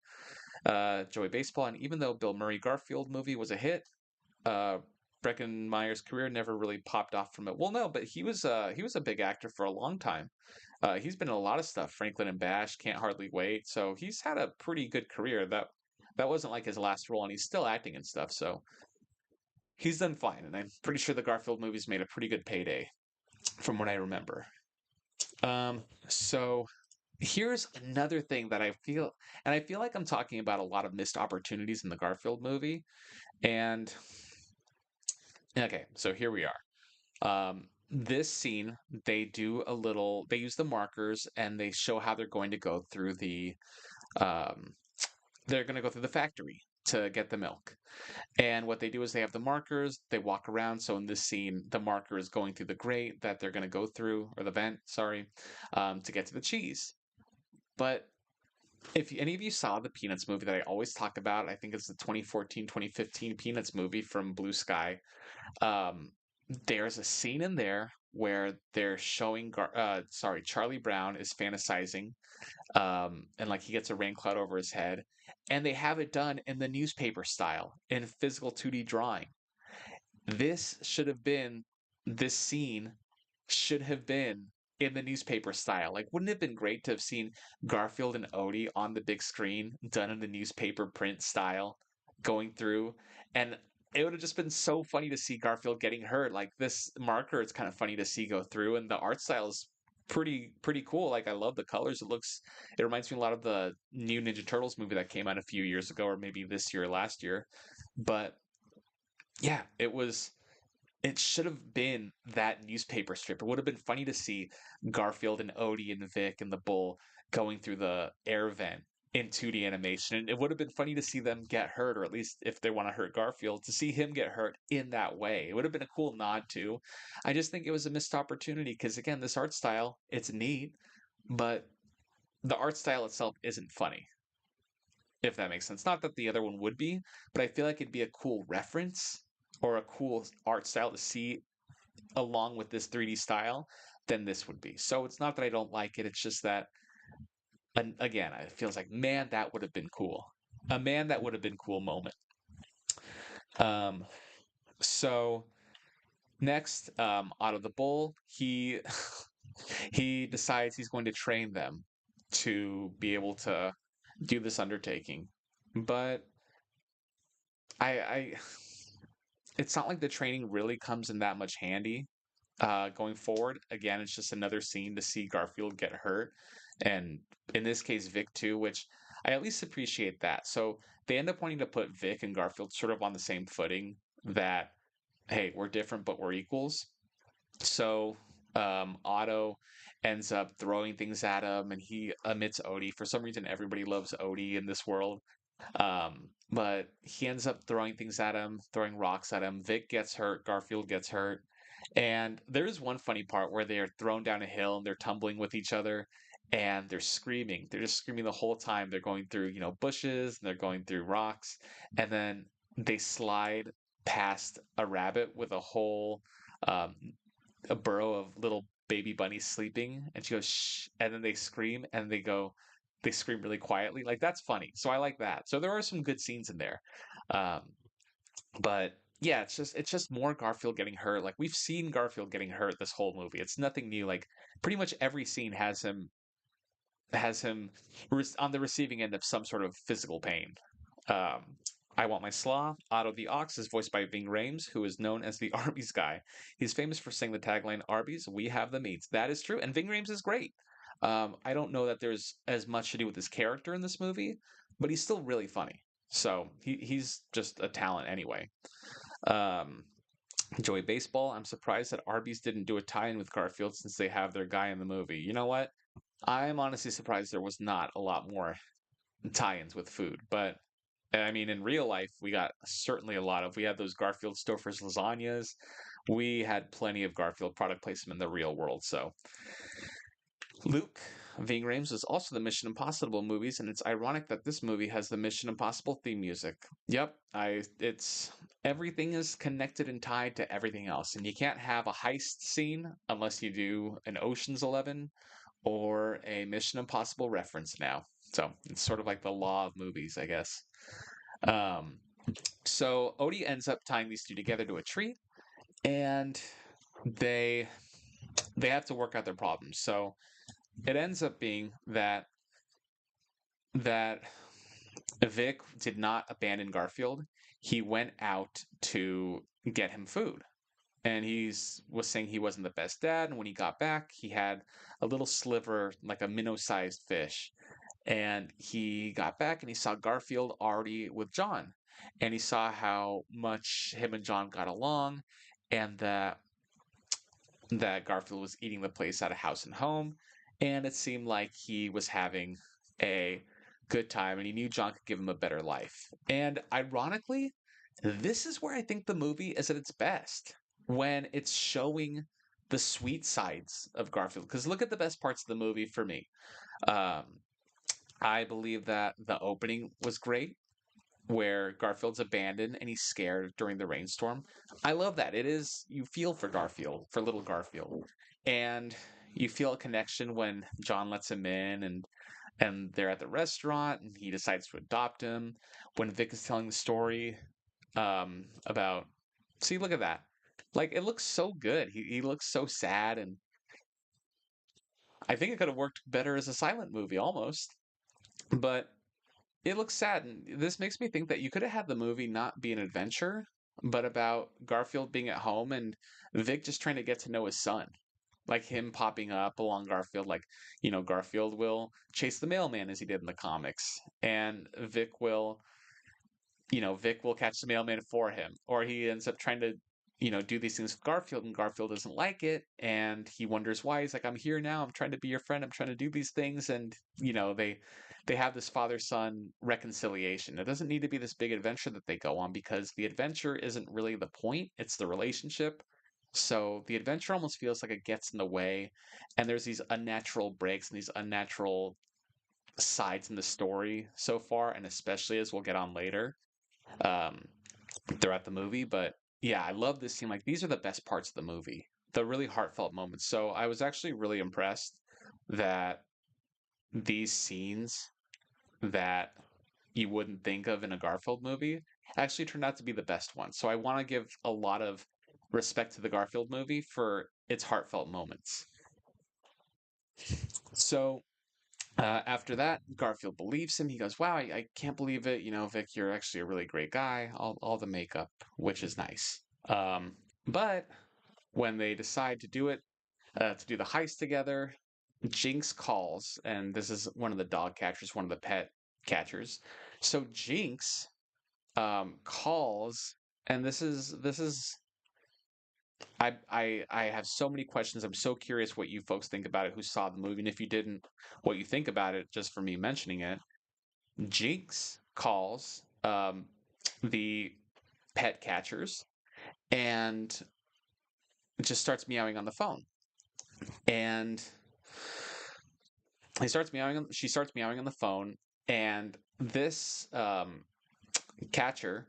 Joey Baseball, and even though Bill Murray Garfield movie was a hit, uh, Breckenmeyer's career never really popped off from it. Well, no, but he was a big actor for a long time. He's been in a lot of stuff. Franklin and Bash, Can't Hardly Wait. So he's had a pretty good career. That wasn't like his last role, and he's still acting and stuff. So he's done fine. And I'm pretty sure the Garfield movies made a pretty good payday, from what I remember. So here's another thing that I feel like I'm talking about a lot of missed opportunities in the Garfield movie. And okay, so here we are. This scene, they use the markers and they show how um, they're going to go through the factory to get the milk. And what they do is they have the markers, they walk around. So in this scene, the marker is going through the grate that they're going to go through, or the vent, sorry, to get to the cheese. But if any of you saw the Peanuts movie that I always talk about, I think it's the 2014-2015 Peanuts movie from Blue Sky. Um, there's a scene in there where they're showing, Charlie Brown is fantasizing, and like he gets a rain cloud over his head, and they have it done in the newspaper style in physical 2D drawing. This should have been this scene should have been in the newspaper style. Like, wouldn't it have been great to have seen Garfield and Odie on the big screen, done in the newspaper print style, going through? And it would have just been so funny to see Garfield getting hurt. Like this marker, it's kind of funny to see go through, and the art style is pretty cool. Like I love the colors. It reminds me a lot of the new Ninja Turtles movie that came out a few years ago, or maybe this year or last year. But yeah, it should have been that newspaper strip. It would have been funny to see Garfield and Odie and Vic and the bull going through the air vent in 2D animation. And it would have been funny to see them get hurt, or at least if they want to hurt Garfield, to see him get hurt in that way. It would have been a cool nod too. I just think it was a missed opportunity because, again, this art style, it's neat, but the art style itself isn't funny, if that makes sense. Not that the other one would be, but I feel like it'd be a cool reference or a cool art style to see along with this 3D style than this would be. So it's not that I don't like it. It's just that, and again, it feels like, man, that would have been cool. A man, that would have been cool moment. Um, so next, out of the bull, he he decides he's going to train them to be able to do this undertaking. But I it's not like the training really comes in that much handy going forward. Again, it's just another scene to see Garfield get hurt, and in this case, Vic too, which I at least appreciate that. So they end up wanting to put Vic and Garfield sort of on the same footing. That hey, we're different, but we're equals. So Otto ends up throwing things at him, and he emits Odie. For some reason, everybody loves Odie in this world. But he ends up throwing things at him, throwing rocks at him. Vic gets hurt, Garfield gets hurt. And there's one funny part where they are thrown down a hill and they're tumbling with each other and they're screaming. They're just screaming the whole time. They're going through, bushes and they're going through rocks. And then they slide past a rabbit with um, a burrow of little baby bunnies sleeping. And she goes, shh. And then they scream and they go, they scream really quietly. Like that's funny. So I like that. So there are some good scenes in there. Um, but yeah, it's just more Garfield getting hurt. Like we've seen Garfield getting hurt this whole movie. It's nothing new. Like pretty much every scene has him on the receiving end of some sort of physical pain. Um, I Want My Slaw. Otto the Ox is voiced by Ving Rhames, who is known as the Arby's guy. He's famous for saying the tagline, Arby's, we have the meats. That is true. And Ving Rhames is great. I don't know that there's as much to do with his character in this movie, but he's still really funny. So he's just a talent anyway. Um, Joey Baseball. I'm surprised that Arby's didn't do a tie-in with Garfield since they have their guy in the movie. You know what? I'm honestly surprised there was not a lot more tie-ins with food, but I mean, in real life, we got certainly a lot of. We had those Garfield Stouffer's lasagnas. We had plenty of Garfield product placement in the real world. So, Luke Ving Rhames was also the Mission Impossible movies, and it's ironic that this movie has the Mission Impossible theme music. Yep, it's everything is connected and tied to everything else, and you can't have a heist scene unless you do an Ocean's 11 or a Mission Impossible reference now. So it's sort of like the law of movies, I guess. Um, so Odie ends up tying these two together to a tree, and they they have to work out their problems. So it ends up being that Vic did not abandon Garfield. He went out to get him food. And he's was saying he wasn't the best dad, and when he got back, he had a little sliver, like a minnow-sized fish. And he got back and he saw Garfield already with John. And he saw how much him and John got along, and that Garfield was eating the place at a house and home. And it seemed like he was having a good time, and he knew John could give him a better life. And ironically, this is where I think the movie is at its best, when it's showing the sweet sides of Garfield. Because look at the best parts of the movie for me. Um, I believe that the opening was great, where Garfield's abandoned and he's scared during the rainstorm. I love that. It is, you feel for Garfield, for little Garfield. And you feel a connection when John lets him in, and they're at the restaurant and he decides to adopt him. When Vic is telling the story about, see, look at that. Like it looks so good. He looks so sad, and I think it could have worked better as a silent movie almost. But it looks sad, and this makes me think that you could have had the movie not be an adventure, but about Garfield being at home and Vic just trying to get to know his son. Like him popping up along Garfield, like, Garfield will chase the mailman as he did in the comics, and Vic will catch the mailman for him, or he ends up trying to, do these things with Garfield, and Garfield doesn't like it, and he wonders why. He's like, "I'm here now. I'm trying to be your friend. I'm trying to do these things," and they have this father-son reconciliation. It doesn't need to be this big adventure that they go on, because the adventure isn't really the point. It's the relationship. So the adventure almost feels like it gets in the way, and there's these unnatural breaks and these unnatural sides in the story so far, and especially as we'll get on later um, throughout the movie. But yeah, I love this scene. Like these are the best parts of the movie, the really heartfelt moments. So I was actually really impressed that these scenes that you wouldn't think of in a Garfield movie actually turned out to be the best ones. So I want to give a lot of respect to the Garfield movie for its heartfelt moments. So after that, Garfield believes him. He goes, "Wow, I can't believe it. Vic, you're actually a really great guy." All the makeup, which is nice. But when they decide to do it, to do the heist together, Jinx calls, and this is one of the dog catchers, one of the pet catchers. So Jinx calls, and this is I have so many questions. I'm so curious what you folks think about it who saw the movie, and if you didn't, what you think about it just for me mentioning it. Jinx calls the pet catchers and just starts meowing on the phone. And she starts meowing on the phone, and this catcher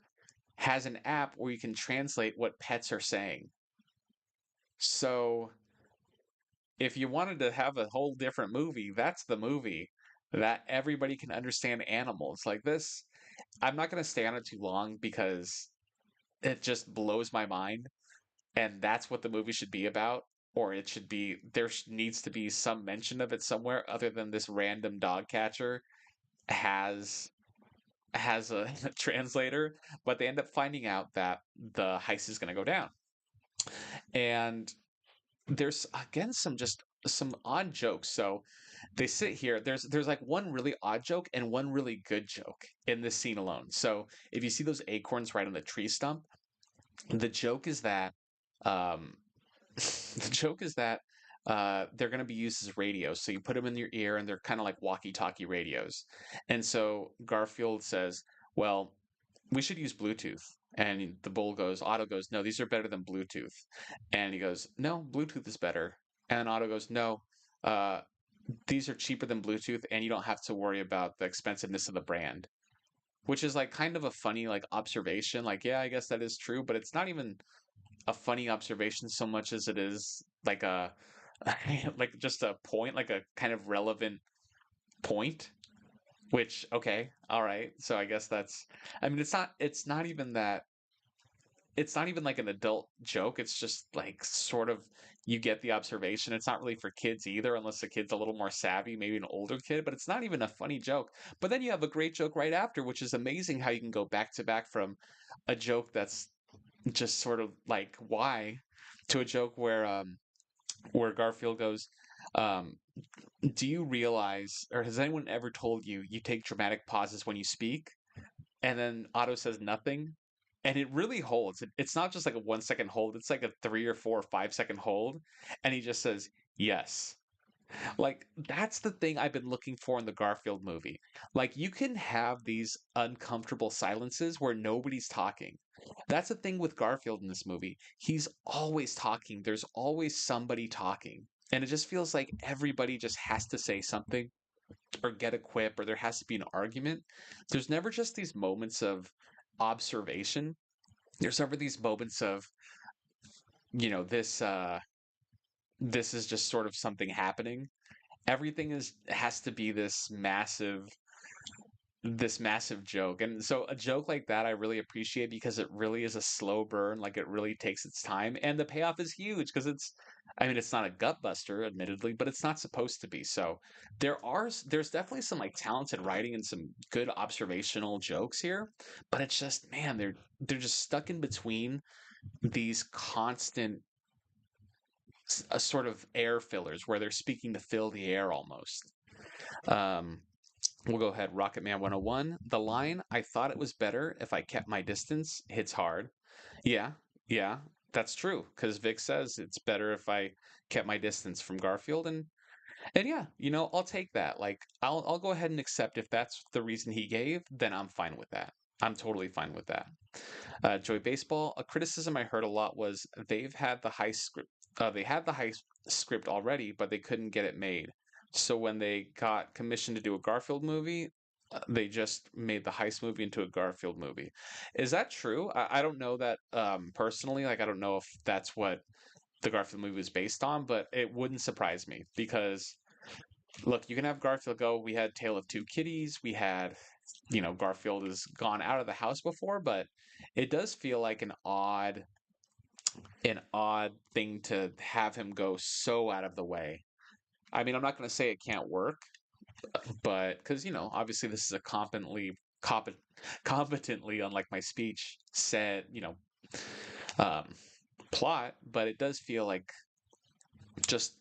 has an app where you can translate what pets are saying. So if you wanted to have a whole different movie, that's the movie. that everybody can understand animals. Like this, I'm not going to stay on it too long because it just blows my mind. And that's what the movie should be about. Or it should be, needs to be some mention of it somewhere other than this random dog catcher has a translator, but they end up finding out that the heist is going to go down. And there's again some odd jokes. So they sit here. There's like one really odd joke and one really good joke in this scene alone. So if you see those acorns right on the tree stump, the joke is that um, the joke is that they're going to be used as radios. So you put them in your ear, and they're kind of like walkie-talkie radios. And so Garfield says, "Well, we should use Bluetooth." And the bull goes, Otto goes, "No, these are better than Bluetooth." And he goes, "No, Bluetooth is better." And Otto goes, "No, uh, these are cheaper than Bluetooth, and you don't have to worry about the expensiveness of the brand." Which is like kind of a funny like observation. Like, yeah, I guess that is true, but it's not even a funny observation so much as it is like a like just a point, like a kind of relevant point. Which, okay, all right. So I guess that's. I mean, it's not even that. It's not even like an adult joke. It's just like sort of you get the observation. It's not really for kids either, unless the kid's a little more savvy, maybe an older kid. But it's not even a funny joke. But then you have a great joke right after, which is amazing how you can go back to back from a joke that's just sort of like why to a joke where Garfield goes, um, "Do you realize, or has anyone ever told you you take dramatic pauses when you speak?" And then Otto says nothing, and it really holds. It's not just like a 1 second hold; it's like a 3 or 4 or 5 second hold, and he just says yes. Like, that's the thing I've been looking for in the Garfield movie. Like, you can have these uncomfortable silences where nobody's talking. That's the thing with Garfield in this movie. He's always talking. There's always somebody talking. And it just feels like everybody just has to say something or get a quip or there has to be an argument. There's never just these moments of observation. There's never these moments of, this is just sort of something happening. Everything is has to be this massive joke. And so a joke like that I really appreciate because it really is a slow burn, like it really takes its time and the payoff is huge because it's not a gut buster admittedly, but it's not supposed to be. So there's definitely some like talented writing and some good observational jokes here, but it's just man, they're just stuck in between these constant sort of air fillers where they're speaking to fill the air almost. Um, we'll go ahead. Rocket Man 101. The line, "I thought it was better if I kept my distance," hits hard. Yeah, yeah, that's true. Because Vic says it's better if I kept my distance from Garfield, and yeah, I'll take that. Like, I'll go ahead and accept if that's the reason he gave, then I'm fine with that. I'm totally fine with that. Joy Baseball. A criticism I heard a lot was they had the high script already, but they couldn't get it made. So when they got commissioned to do a Garfield movie, they just made the heist movie into a Garfield movie. Is that true? I don't know that personally. Like, I don't know if that's what the Garfield movie was based on, but it wouldn't surprise me because look, you can have Garfield go. We had Tale of Two Kitties. We had, Garfield has gone out of the house before, but it does feel like an odd thing to have him go so out of the way. I mean, I'm not going to say it can't work, but because obviously this is a competently, unlike my speech, said um, plot, but it does feel like just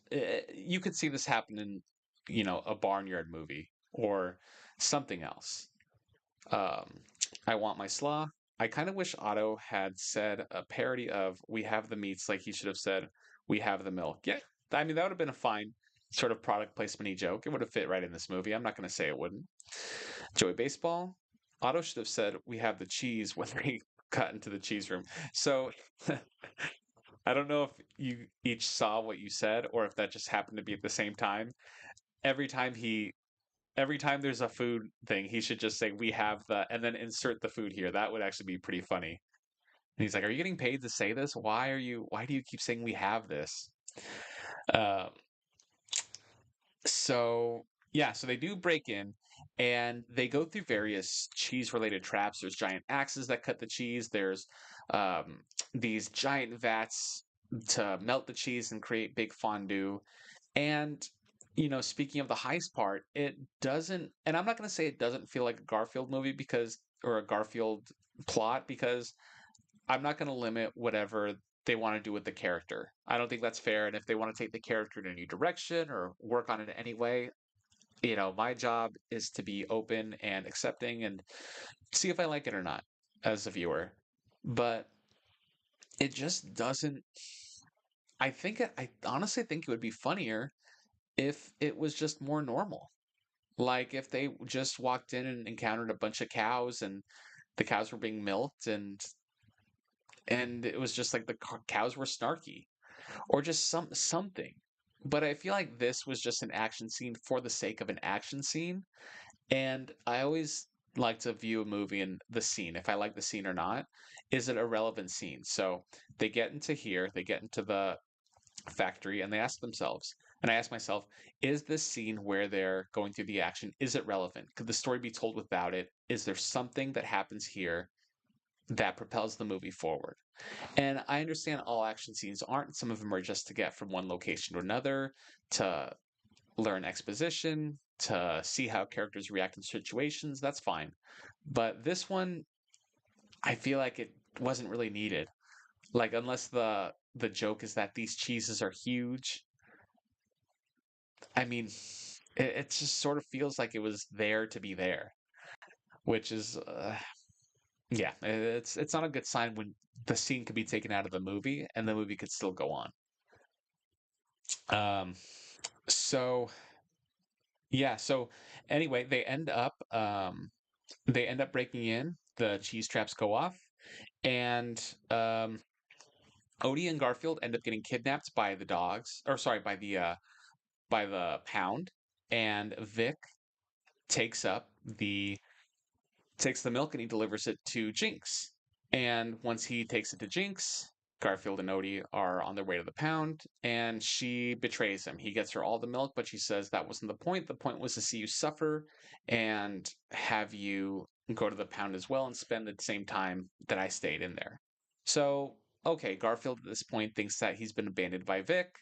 you could see this happen in a barnyard movie or something else. Um, I want my slaw. I kind of wish Otto had said a parody of "We have the meats," like he should have said "We have the milk." Yeah, I mean that would have been a fine sort of product placement joke. It would have fit right in this movie. I'm not going to say it wouldn't. Joey Baseball. Otto should have said "We have the cheese" when they got into the cheese room. So I don't know if you each saw what you said or if that just happened to be at the same time. Every time he every time there's a food thing, he should just say, "We have the," and then insert the food here. That would actually be pretty funny. And he's like, "Are you getting paid to say this? Why do you keep saying we have this?" Uh, so, Yeah, so they do break in and they go through various cheese related traps. There's giant axes that cut the cheese. There's um, these giant vats to melt the cheese and create big fondue. And, speaking of the heist part, it doesn't, and I'm not going to say it doesn't feel like a Garfield movie because, or a Garfield plot, because I'm not going to limit whatever they want to do with the character. I don't think that's fair. And if they want to take the character in a new direction or work on it in any way, my job is to be open and accepting and see if I like it or not as a viewer. But it just doesn't. I honestly think it would be funnier if it was just more normal. Like if they just walked in and encountered a bunch of cows and the cows were being milked and it was just like the cows were snarky or just something. But I feel like this was just an action scene for the sake of an action scene. And I always like to view a movie and the scene, if I like the scene or not, is it a relevant scene? So they get into here, they get into the factory, and they ask themselves, and I ask myself, is this scene where they're going through the action, is it relevant? Could the story be told without it? Is there something that happens here that propels the movie forward? And I understand all action scenes aren't. Some of them are just to get from one location to another, to learn exposition, to see how characters react in situations. That's fine. But this one, I feel like it wasn't really needed. Like unless the joke is that these cheeses are huge. I mean, it just sort of feels like it was there to be there, which is yeah, it's not a good sign when the scene could be taken out of the movie and the movie could still go on. Um, so yeah, so anyway, they end up breaking in, the cheese traps go off, and Odie and Garfield end up getting kidnapped by the dogs, or sorry, by the pound, and Vic takes up the takes the milk and he delivers it to Jinx. And once he takes it to Jinx, Garfield and Odie are on their way to the pound, and she betrays him. He gets her all the milk, but she says that wasn't the point. The point was to see you suffer and have you go to the pound as well and spend the same time that I stayed in there. So, okay, Garfield at this point thinks that he's been abandoned by Vic.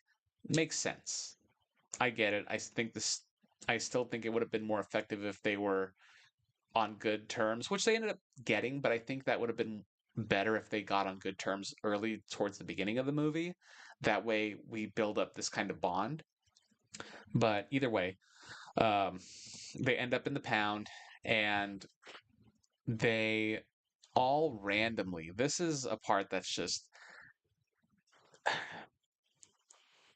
Makes sense. I get it. I still think it would have been more effective if they were on good terms, which they ended up getting, but I think that would have been better if they got on good terms early towards the beginning of the movie. That way we build up this kind of bond. But either way, um, they end up in the pound and they all randomly, this is a part that's just,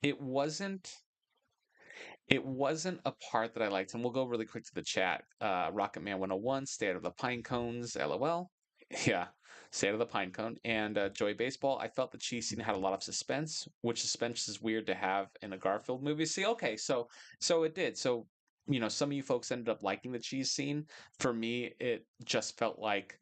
it wasn't. It wasn't a part that I liked, and we'll go really quick to the chat. Rocket Man 101, stay out of the pine cones, lol. Yeah, stay out of the pine cone. And Joy Baseball, I felt the cheese scene had a lot of suspense, which suspense is weird to have in a Garfield movie. See, okay, so it did. So, some of you folks ended up liking the cheese scene. For me, it just felt like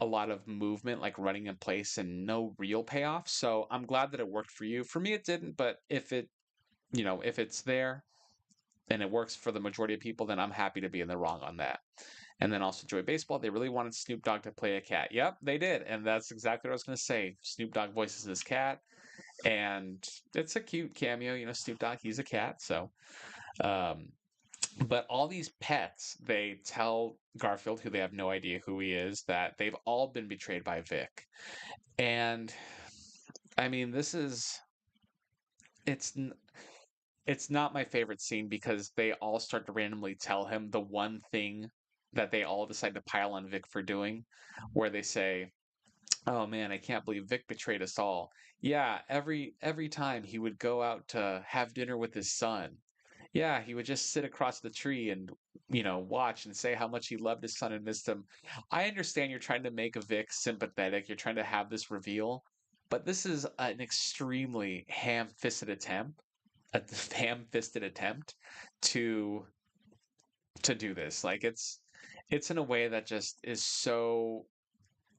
a lot of movement, like running in place and no real payoff. So I'm glad that it worked for you. For me, it didn't, but if it's there and it works for the majority of people, then I'm happy to be in the wrong on that. And then also Joy Baseball, they really wanted Snoop Dogg to play a cat. Yep, they did. And that's exactly what I was going to say. Snoop Dogg voices this cat, and it's a cute cameo. Snoop Dogg, he's a cat. So, um, but all these pets, they tell Garfield, who they have no idea who he is, that they've all been betrayed by Vic. And I mean, it's it's not my favorite scene because they all start to randomly tell him the one thing that they all decide to pile on Vic for doing, where they say, "Oh man, I can't believe Vic betrayed us all." Yeah, every time he would go out to have dinner with his son. Yeah, he would just sit across the tree and, watch and say how much he loved his son and missed him. I understand you're trying to make Vic sympathetic. You're trying to have this reveal, but this is an extremely a ham-fisted attempt to to do this. Like it's in a way that just is so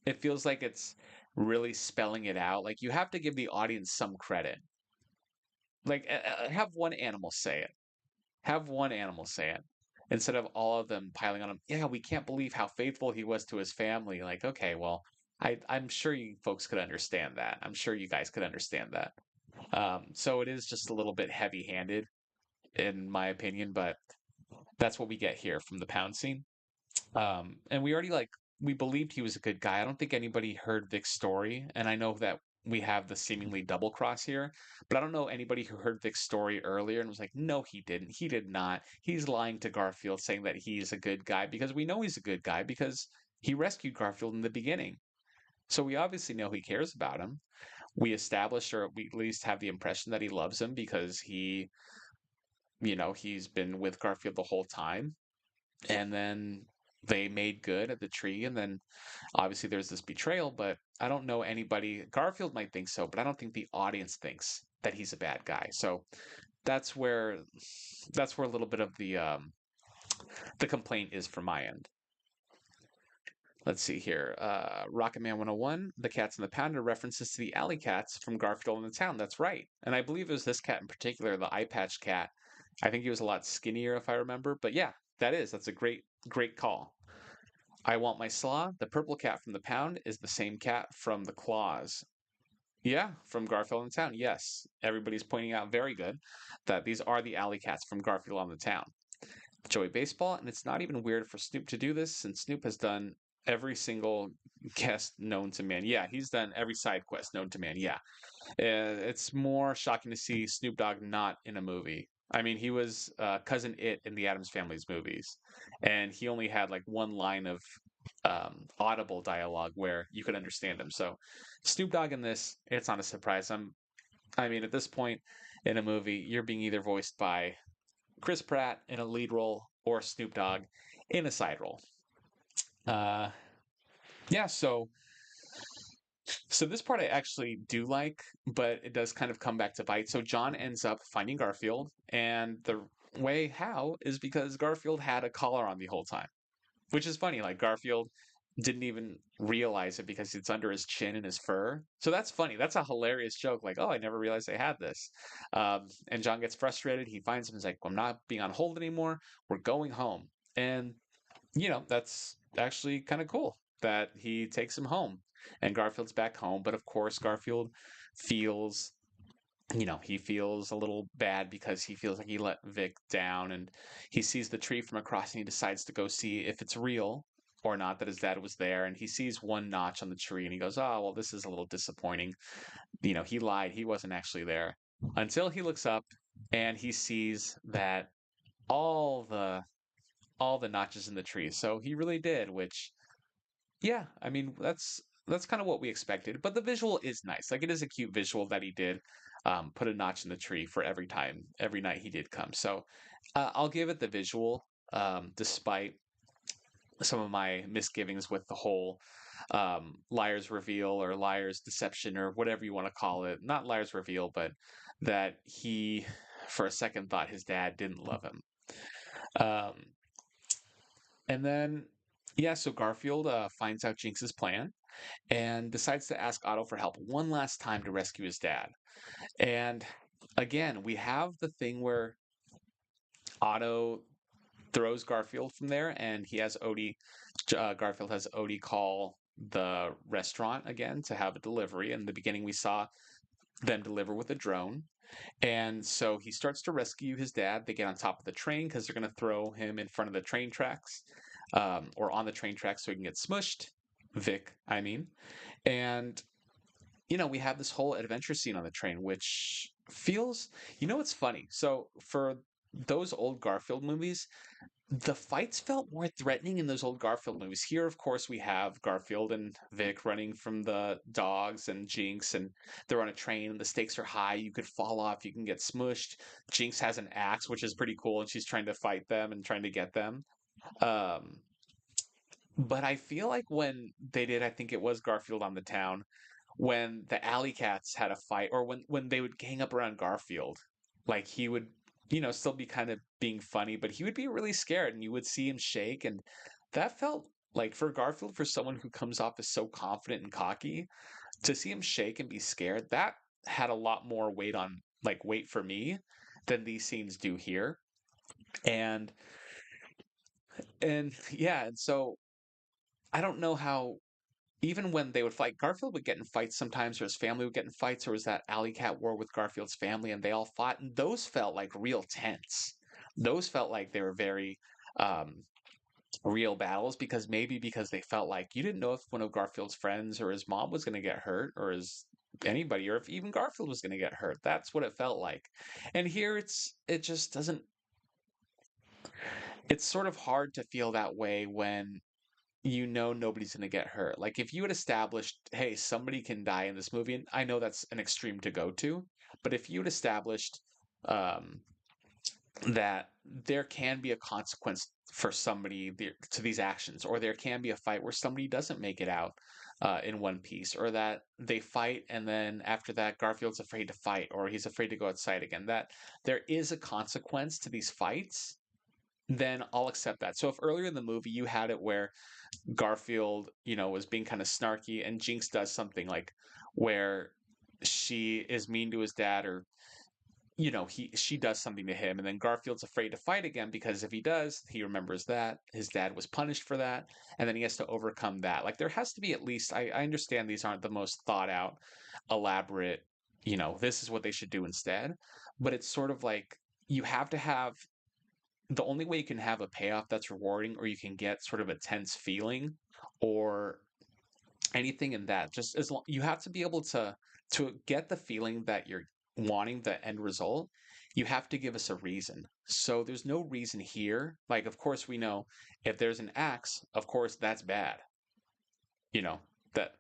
it feels like it's really spelling it out. Like you have to give the audience some credit. Like have one animal say it. Have one animal say it. instead of all of them piling on him. Yeah, we can't believe how faithful he was to his family. Like, okay, well, I'm sure you folks could understand that. I'm sure you guys could understand that. So it is just a little bit heavy-handed, in my opinion, but that's what we get here from the pound scene. And we already we believed he was a good guy. I don't think anybody heard Vic's story, and I know that we have the seemingly double cross here, but I don't know anybody who heard Vic's story earlier and was like, no, he didn't. He did not. He's lying to Garfield, saying that he's a good guy because we know he's a good guy because he rescued Garfield in the beginning. So we obviously know he cares about him. We establish, or we at least have the impression that he loves him because he's been with Garfield the whole time. And then they made good at the tree, and then obviously there's this betrayal, but I don't know anybody. Garfield might think so, but I don't think the audience thinks that he's a bad guy. So that's where that's where a little bit of the complaint is from my end. Let's see here. Rocket Man 101, The Cats in the Pound, are references to the alley cats from Garfield in the Town. That's right. And I believe it was this cat in particular, the eye patch cat. I think he was a lot skinnier if I remember. But yeah, that's a great call. I Want My Slaw, the purple cat from the pound, is the same cat from the claws. Yeah, from Garfield in the Town. Yes, everybody's pointing out very good that these are the alley cats from Garfield on the Town. Joey Baseball, and it's not even weird for Snoop to do this since Snoop has done every single guest known to man. Yeah, he's done every side quest known to man. Yeah. It's more shocking to see Snoop Dogg not in a movie. I mean, he was Cousin It in the Addams Family's movies, and he only had like one line of audible dialogue where you could understand him. So, Snoop Dogg in this, it's not a surprise. I mean, at this point in a movie, you're being either voiced by Chris Pratt in a lead role or Snoop Dogg in a side role. Uh, yeah, so this part I actually do like, but it does kind of come back to bite. So John ends up finding Garfield, and the way how is because Garfield had a collar on the whole time, which is funny. Like Garfield didn't even realize it because it's under his chin and his fur. So that's funny. That's a hilarious joke. Like, oh, I never realized I had this. And John gets frustrated. He finds him. He's like, I'm not being on hold anymore. We're going home. And that's actually kind of cool that he takes him home and Garfield's back home. But of course, Garfield feels, he feels a little bad because he feels like he let Vic down and he sees the tree from across and he decides to go see if it's real or not that his dad was there. And he sees one notch on the tree and he goes, oh, well, this is a little disappointing. He lied. He wasn't actually there until he looks up and he sees that all the all the notches in the tree. So he really did, which yeah, I mean that's kind of what we expected. But the visual is nice. Like it is a cute visual that he did put a notch in the tree for every night he did come. So I'll give it the visual, despite some of my misgivings with the whole liar's reveal or liar's deception or whatever you want to call it. Not liar's reveal, but that he, for a second, thought his dad didn't love him. Um, And then, yeah, so Garfield finds out Jinx's plan and decides to ask Otto for help one last time to rescue his dad. And again, we have the thing where Otto throws Garfield from there, and he has Odie. Garfield has Odie call the restaurant again to have a delivery. In the beginning, we saw them deliver with a drone. And so he starts to rescue his dad. They get on top of the train because they're going to throw him in front of the train tracks, or on the train tracks so he can get smushed. Vic, I mean. And, we have this whole adventure scene on the train, which feels, it's funny. So for those old Garfield movies, the fights felt more threatening in those old Garfield movies. Here, of course, we have Garfield and Vic running from the dogs and Jinx, and they're on a train, and the stakes are high. You could fall off, you can get smushed. Jinx has an axe, which is pretty cool, and she's trying to fight them and trying to get them. Um, but I feel like when they did, I think it was Garfield on the Town, when the Alley Cats had a fight, or when they would gang up around Garfield, like he would, still be kind of being funny, but he would be really scared, and you would see him shake, and that felt like for Garfield, for someone who comes off as so confident and cocky, to see him shake and be scared, that had a lot more weight for me than these scenes do here. And And yeah, and so I don't know how even when they would fight, Garfield would get in fights sometimes, or his family would get in fights, or was that Alley Cat war with Garfield's family, and they all fought, and those felt like real tense. Those felt like they were very um, real battles because maybe because they felt like you didn't know if one of Garfield's friends or his mom was going to get hurt, or his anybody, or if even Garfield was going to get hurt. That's what it felt like. And here it just doesn't. It's sort of hard to feel that way when you know nobody's going to get hurt. Like if you had established, hey, somebody can die in this movie, and I know that's an extreme to go to, but if you had established um, that there can be a consequence for somebody to these actions, or there can be a fight where somebody doesn't make it out in one piece, or that they fight and then after that Garfield's afraid to fight, or he's afraid to go outside again, that there is a consequence to these fights, then I'll accept that. So if earlier in the movie you had it where Garfield, was being kind of snarky, and Jinx does something like where she is mean to his dad, or she does something to him, and then Garfield's afraid to fight again because if he does, he remembers that his dad was punished for that, and then he has to overcome that. Like there has to be at least I understand these aren't the most thought out, elaborate, this is what they should do instead, but it's sort of like you have to have the only way you can have a payoff that's rewarding, or you can get sort of a tense feeling, or anything in that, just as long you have to be able to get the feeling that you're wanting the end result, you have to give us a reason. So there's no reason here. Like of course we know if there's an axe, of course that's bad. You know, that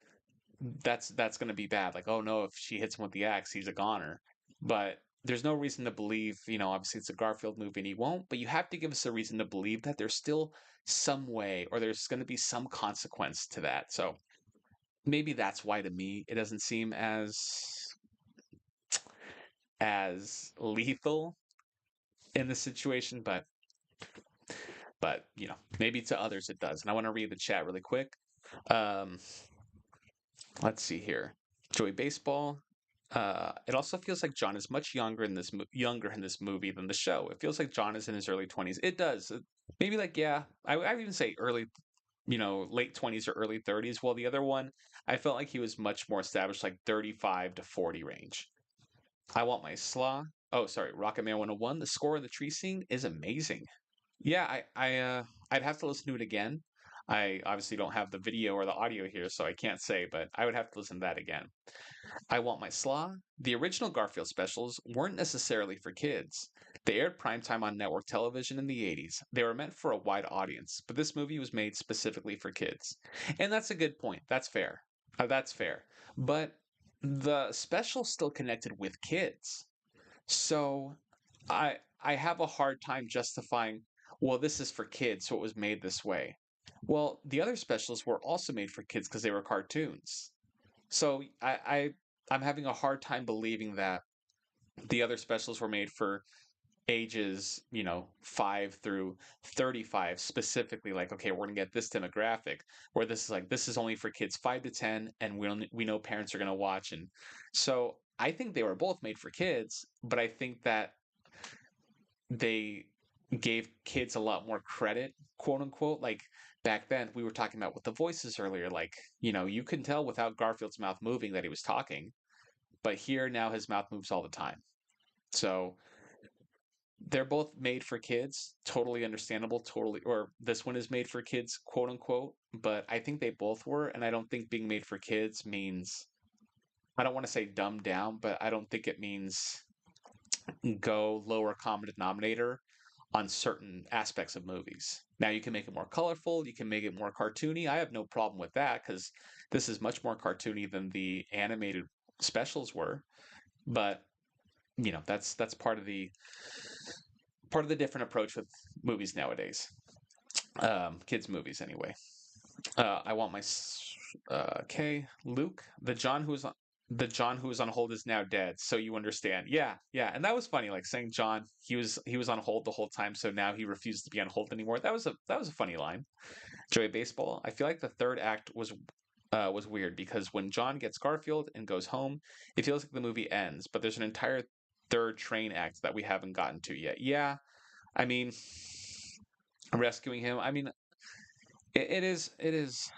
that's going to be bad. Like, oh no, if she hits him with the axe, he's a goner. But there's no reason to believe, obviously it's a Garfield movie and he won't, but you have to give us a reason to believe that there's still some way, or there's going to be some consequence to that. So maybe that's why to me it doesn't seem as lethal in the situation, but maybe to others it does. And I want to read the chat really quick. Um, let's see here. Joey Baseball. It also feels like John is much younger in this movie than the show. It feels like John is in his early 20s. It does. Maybe like yeah, I would even say early, late 20s or early 30s. While the other one, I felt like he was much more established, like 35 to 40 range. I want my slaw. Oh, sorry, Rocket Man 101. The score in the tree scene is amazing. Yeah, I'd have to listen to it again. I obviously don't have the video or the audio here, so I can't say, but I would have to listen to that again. I Want My Slaw. The original Garfield specials weren't necessarily for kids. They aired primetime on network television in the 80s. They were meant for a wide audience, but this movie was made specifically for kids. And that's a good point. That's fair. That's fair. But the special still connected with kids. So I have a hard time justifying, well, this is for kids, so it was made this way. Well, the other specials were also made for kids because they were cartoons. So I'm having a hard time believing that the other specials were made for ages, 5 through 35 specifically, like, okay, we're gonna get this demographic, where this is like this is only for kids 5 to 10, and we know parents are gonna watch. And so I think they were both made for kids, but I think that they gave kids a lot more credit, quote unquote. Like back then, we were talking about with the voices earlier, like, you can tell without Garfield's mouth moving that he was talking, but here now his mouth moves all the time. So they're both made for kids, totally understandable, totally, or this one is made for kids, quote unquote, but I think they both were, and I don't think being made for kids means, I don't want to say dumbed down, but I don't think it means go lower common denominator on certain aspects of movies. Now you can make it more colorful, you can make it more cartoony. I have no problem with that because this is much more cartoony than the animated specials were. But that's part of the different approach with movies nowadays. Kids movies anyway. I want my okay, Luke, the John who was on hold is now dead, so you understand. Yeah, yeah, and that was funny, like saying John, he was on hold the whole time, so now he refused to be on hold anymore. That was a funny line. Joey Baseball. I feel like the third act was weird because when John gets Garfield and goes home, it feels like the movie ends, but there's an entire third train act that we haven't gotten to yet. Yeah, I mean, rescuing him. I mean, it is.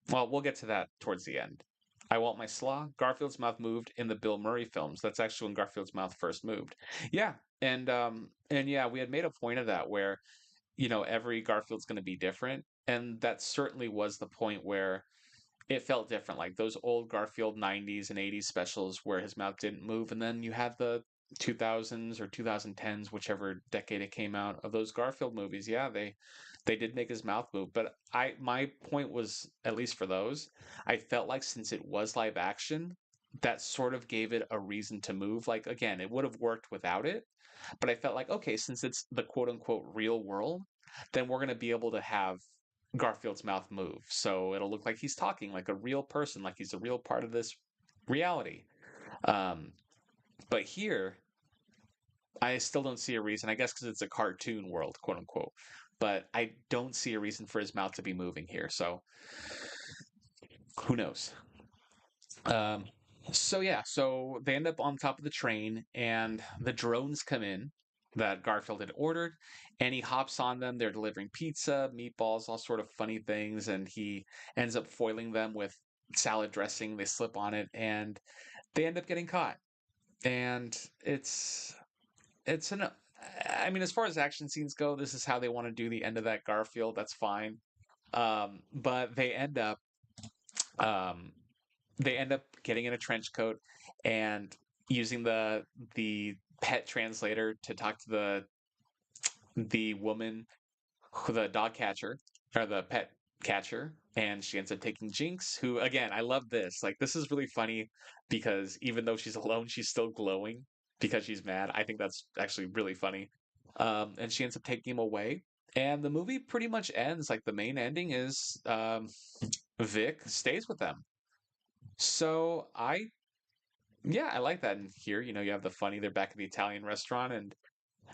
Well, we'll get to that towards the end. I Want My Slaw. Garfield's mouth moved in the Bill Murray films. That's actually when Garfield's mouth first moved. Yeah, and yeah, we had made a point of that where every Garfield's going to be different, and that certainly was the point where it felt different. Like those old Garfield 90s and 80s specials where his mouth didn't move, and then you had the 2000s or 2010s, whichever decade it came out, of those Garfield movies. Yeah, they did make his mouth move, but my point was, at least for those, I felt like since it was live action, that sort of gave it a reason to move. Like again, it would have worked without it, but I felt like, okay, since it's the quote unquote real world, then we're going to be able to have Garfield's mouth move. So it'll look like he's talking like a real person, like he's a real part of this reality. Um, but here, I still don't see a reason, I guess because it's a cartoon world, quote unquote. But I don't see a reason for his mouth to be moving here. So who knows? Um, so yeah, so they end up on top of the train, and the drones come in that Garfield had ordered, and he hops on them. They're delivering pizza, meatballs, all sort of funny things, and he ends up foiling them with salad dressing. They slip on it, and they end up getting caught. And it's an I mean, as far as action scenes go, this is how they want to do the end of that Garfield. That's fine. But um, they end up getting in a trench coat and using the pet translator to talk to the woman, the dog catcher or the pet catcher, and she ends up taking Jinx, who again, I love this. Like this is really funny because even though she's alone, she's still glowing because she's mad. I think that's actually really funny. And she ends up taking him away. And the movie pretty much ends like the main ending is Vic stays with them. So yeah, I like that. And here, you have the funny, they're back at the Italian restaurant and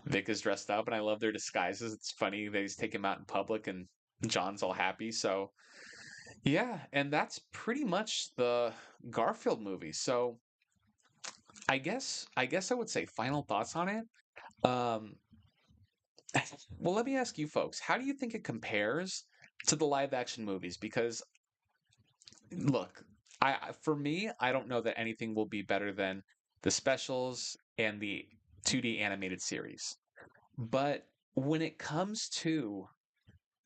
Vic is dressed up, and I love their disguises. It's funny. They just take him out in public, and John's all happy. So, yeah, and that's pretty much the Garfield movie. So, I guess I would say final thoughts on it. Um, well, let me ask you folks, how do you think it compares to the live action movies? Because look, for me, I don't know that anything will be better than the specials and the 2D animated series. But when it comes to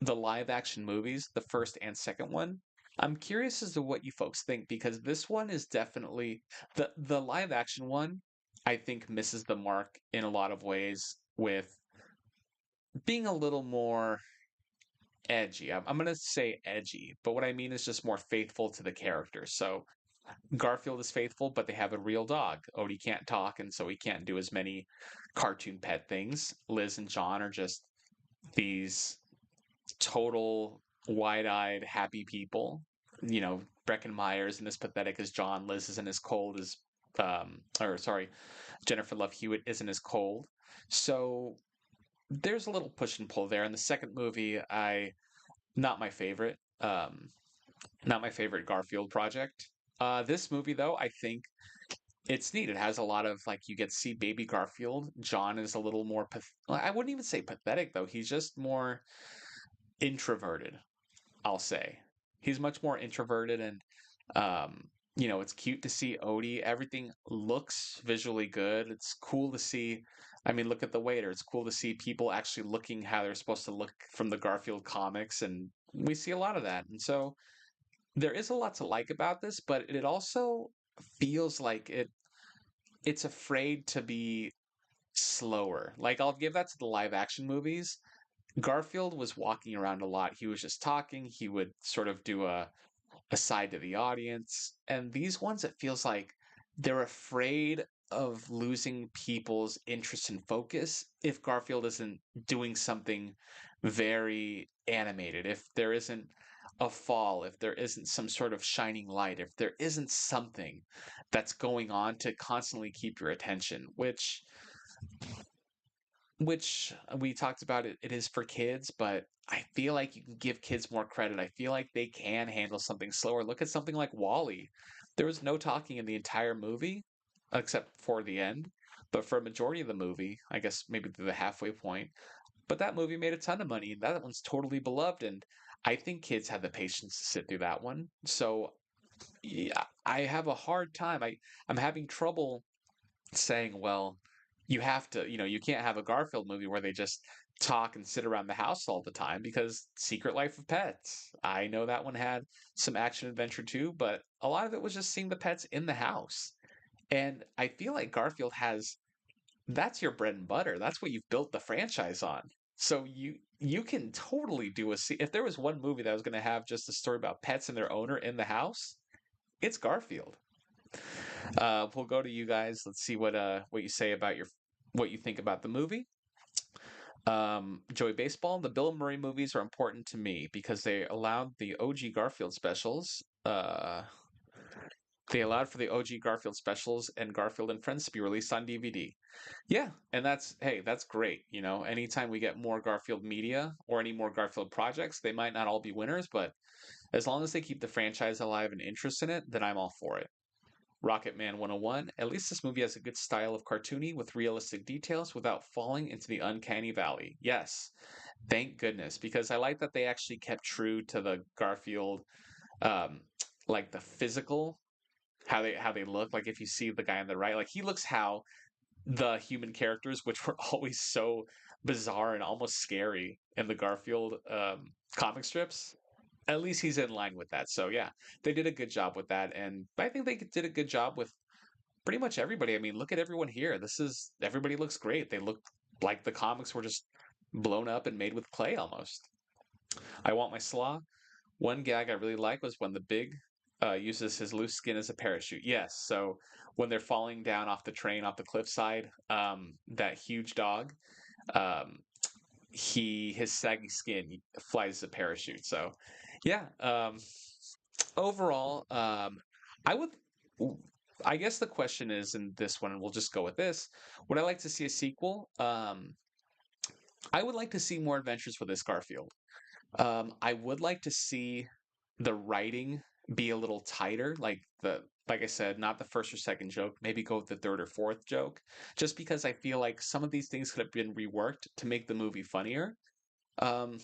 the live action movies, the first and second one, I'm curious as to what you folks think because this one is definitely the live action one, I think misses the mark in a lot of ways with being a little more edgy. I'm going to say edgy, but what I mean is just more faithful to the characters. So Garfield is faithful, but they have a real dog. Odie can't talk, and so he can't do as many cartoon pet things. Liz and John are just these total wide-eyed happy people. Breckin Myers isn't as pathetic as John. Liz isn't as cold as or sorry, Jennifer Love Hewitt isn't as cold. So there's a little push and pull there. In the second movie, I not my favorite. Not my favorite Garfield project. This movie though, I think it's neat. It has a lot of like you get to see baby Garfield. John is a little more well, I wouldn't even say pathetic though. He's just more introverted, I'll say. He's much more introverted and it's cute to see Odie. Everything looks visually good. It's cool to see. I mean, look at the waiter. It's cool to see people actually looking how they're supposed to look from the Garfield comics, and we see a lot of that. And so there is a lot to like about this, but it also feels like it's afraid to be slower. Like I'll give that to the live action movies. Garfield was walking around a lot. He was just talking. He would sort of do a side to the audience. And these ones, it feels like they're afraid of losing people's interest and focus if Garfield isn't doing something very animated, if there isn't a fall, if there isn't some sort of shining light, if there isn't something that's going on to constantly keep your attention, which we talked about it is for kids, but I feel like you can give kids more credit. I feel like they can handle something slower. Look at something like Wally. There was no talking in the entire movie, except for the end. But for a majority of the movie, I guess maybe through the halfway point, but that movie made a ton of money, and that one's totally beloved. And I think kids have the patience to sit through that one. So yeah, I have a hard time. I'm having trouble saying, well, you have to, you can't have a Garfield movie where they just talk and sit around the house all the time because Secret Life of Pets. I know that one had some action adventure too, but a lot of it was just seeing the pets in the house. And I feel like Garfield has that's your bread and butter. That's what you've built the franchise on. So you can totally do if there was one movie that was going to have just a story about pets and their owner in the house, it's Garfield. We'll go to you guys. Let's see what you say about what you think about the movie. Joey Baseball. The Bill Murray movies are important to me because they allowed for the OG Garfield specials and Garfield and Friends to be released on DVD. Yeah, and that's great. Anytime we get more Garfield media or any more Garfield projects, they might not all be winners, but as long as they keep the franchise alive and interest in it, then I'm all for it. Rocket Man 101. At least this movie has a good style of cartoony with realistic details without falling into the uncanny valley. Yes, thank goodness, because I like that they actually kept true to the Garfield, um, like the physical, how they look. Like if you see the guy on the right, like he looks how the human characters, which were always so bizarre and almost scary in the Garfield comic strips. At least he's in line with that. So yeah, they did a good job with that, and I think they did a good job with pretty much everybody. I mean, look at everyone here. Everybody looks great. They look like the comics were just blown up and made with clay almost. I want my slaw. One gag I really like was when the big uses his loose skin as a parachute. Yes, so when they're falling down off the train off the cliffside, that huge dog, um, his saggy skin flies as a parachute. So yeah, overall, I would. I guess the question is in this one, and we'll just go with this. Would I like to see a sequel? I would like to see more adventures with this Garfield. I would like to see the writing be a little tighter, like I said, not the first or second joke, maybe go with the third or fourth joke, just because I feel like some of these things could have been reworked to make the movie funnier. Um,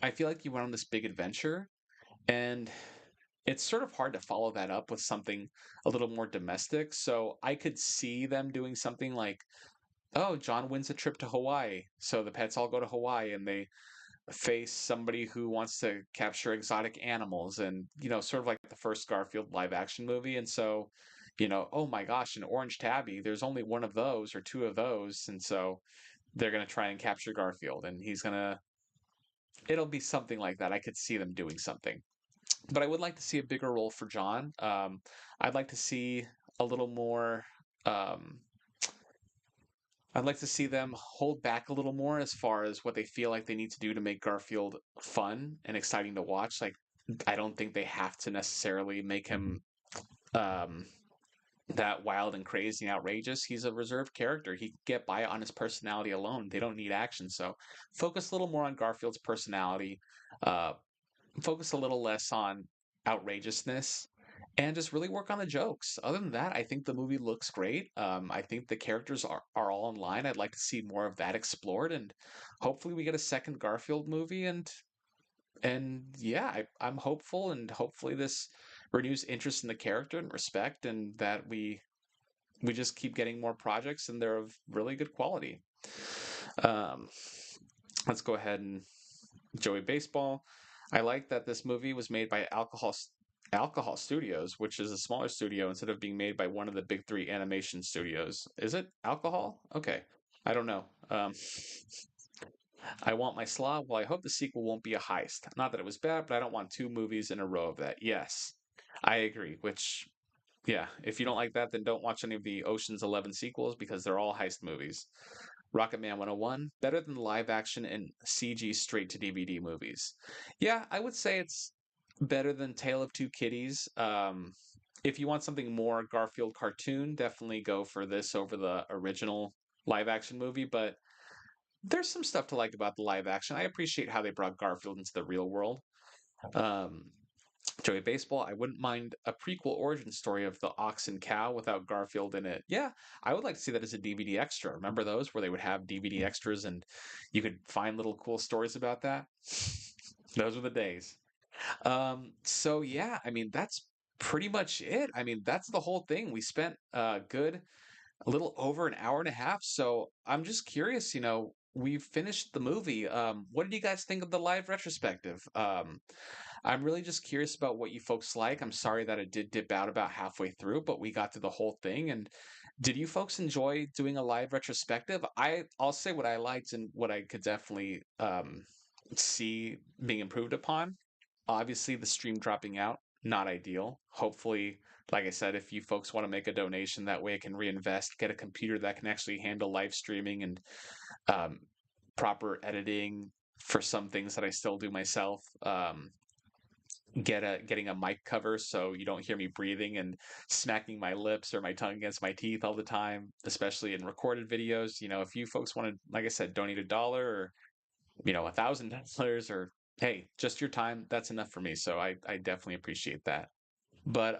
I feel like you went on this big adventure, and it's sort of hard to follow that up with something a little more domestic. So I could see them doing something like, oh, John wins a trip to Hawaii. So the pets all go to Hawaii and they face somebody who wants to capture exotic animals and, sort of like the first Garfield live action movie. And so, oh my gosh, an orange tabby, there's only one of those or two of those. And so they're going to try and capture Garfield and it'll be something like that. I could see them doing something. But I would like to see a bigger role for John. I'd like to see a little more. Um, I'd like to see them hold back a little more as far as what they feel like they need to do to make Garfield fun and exciting to watch. Like, I don't think they have to necessarily make him um, that wild and crazy and outrageous. He's a reserved character. He can get by on his personality alone. They don't need action. So focus a little more on Garfield's personality. Uh, Focus a little less on outrageousness and just really work on the jokes. Other than that, I think the movie looks great. I think the characters are all in line. I'd like to see more of that explored, and hopefully we get a second Garfield movie. And yeah, I'm hopeful, and hopefully this renews interest in the character and respect, and that we just keep getting more projects, and they're of really good quality. Um, let's go ahead and Joey Baseball. I like that this movie was made by Alcohol Studios, which is a smaller studio instead of being made by one of the big three animation studios. Is it Alcohol? Okay. I don't know. I want my slaw. Well, I hope the sequel won't be a heist. Not that it was bad, but I don't want two movies in a row of that. Yes, I agree. Yeah, if you don't like that, then don't watch any of the Ocean's 11 sequels because they're all heist movies. Rocket Man 101, better than the live action and CG straight to DVD movies. Yeah, I would say it's better than Tale of Two Kitties. If you want something more Garfield cartoon, definitely go for this over the original live action movie, but there's some stuff to like about the live action. I appreciate how they brought Garfield into the real world. Um, Joey Baseball, I wouldn't mind a prequel origin story of the ox and cow without Garfield in it. Yeah, I would like to see that as a DVD extra. Remember those where they would have DVD extras and you could find little cool stories about that? Those were the days. So yeah, I mean that's pretty much it. I mean that's the whole thing. We spent a little over an hour and a half. So I'm just curious, we've finished the movie. What did you guys think of the live retrospective? I'm really just curious about what you folks like. I'm sorry that it did dip out about halfway through, but we got to the whole thing. And did you folks enjoy doing a live retrospective? I'll say what I liked and what I could definitely see being improved upon. Obviously, the stream dropping out, not ideal. Hopefully, like I said, if you folks want to make a donation, that way I can reinvest, get a computer that can actually handle live streaming and um, proper editing for some things that I still do myself. Getting a mic cover so you don't hear me breathing and smacking my lips or my tongue against my teeth all the time, especially in recorded videos. If you folks want to, like I said, donate $1 or $1,000 or hey, just your time, that's enough for me. So I definitely appreciate that. But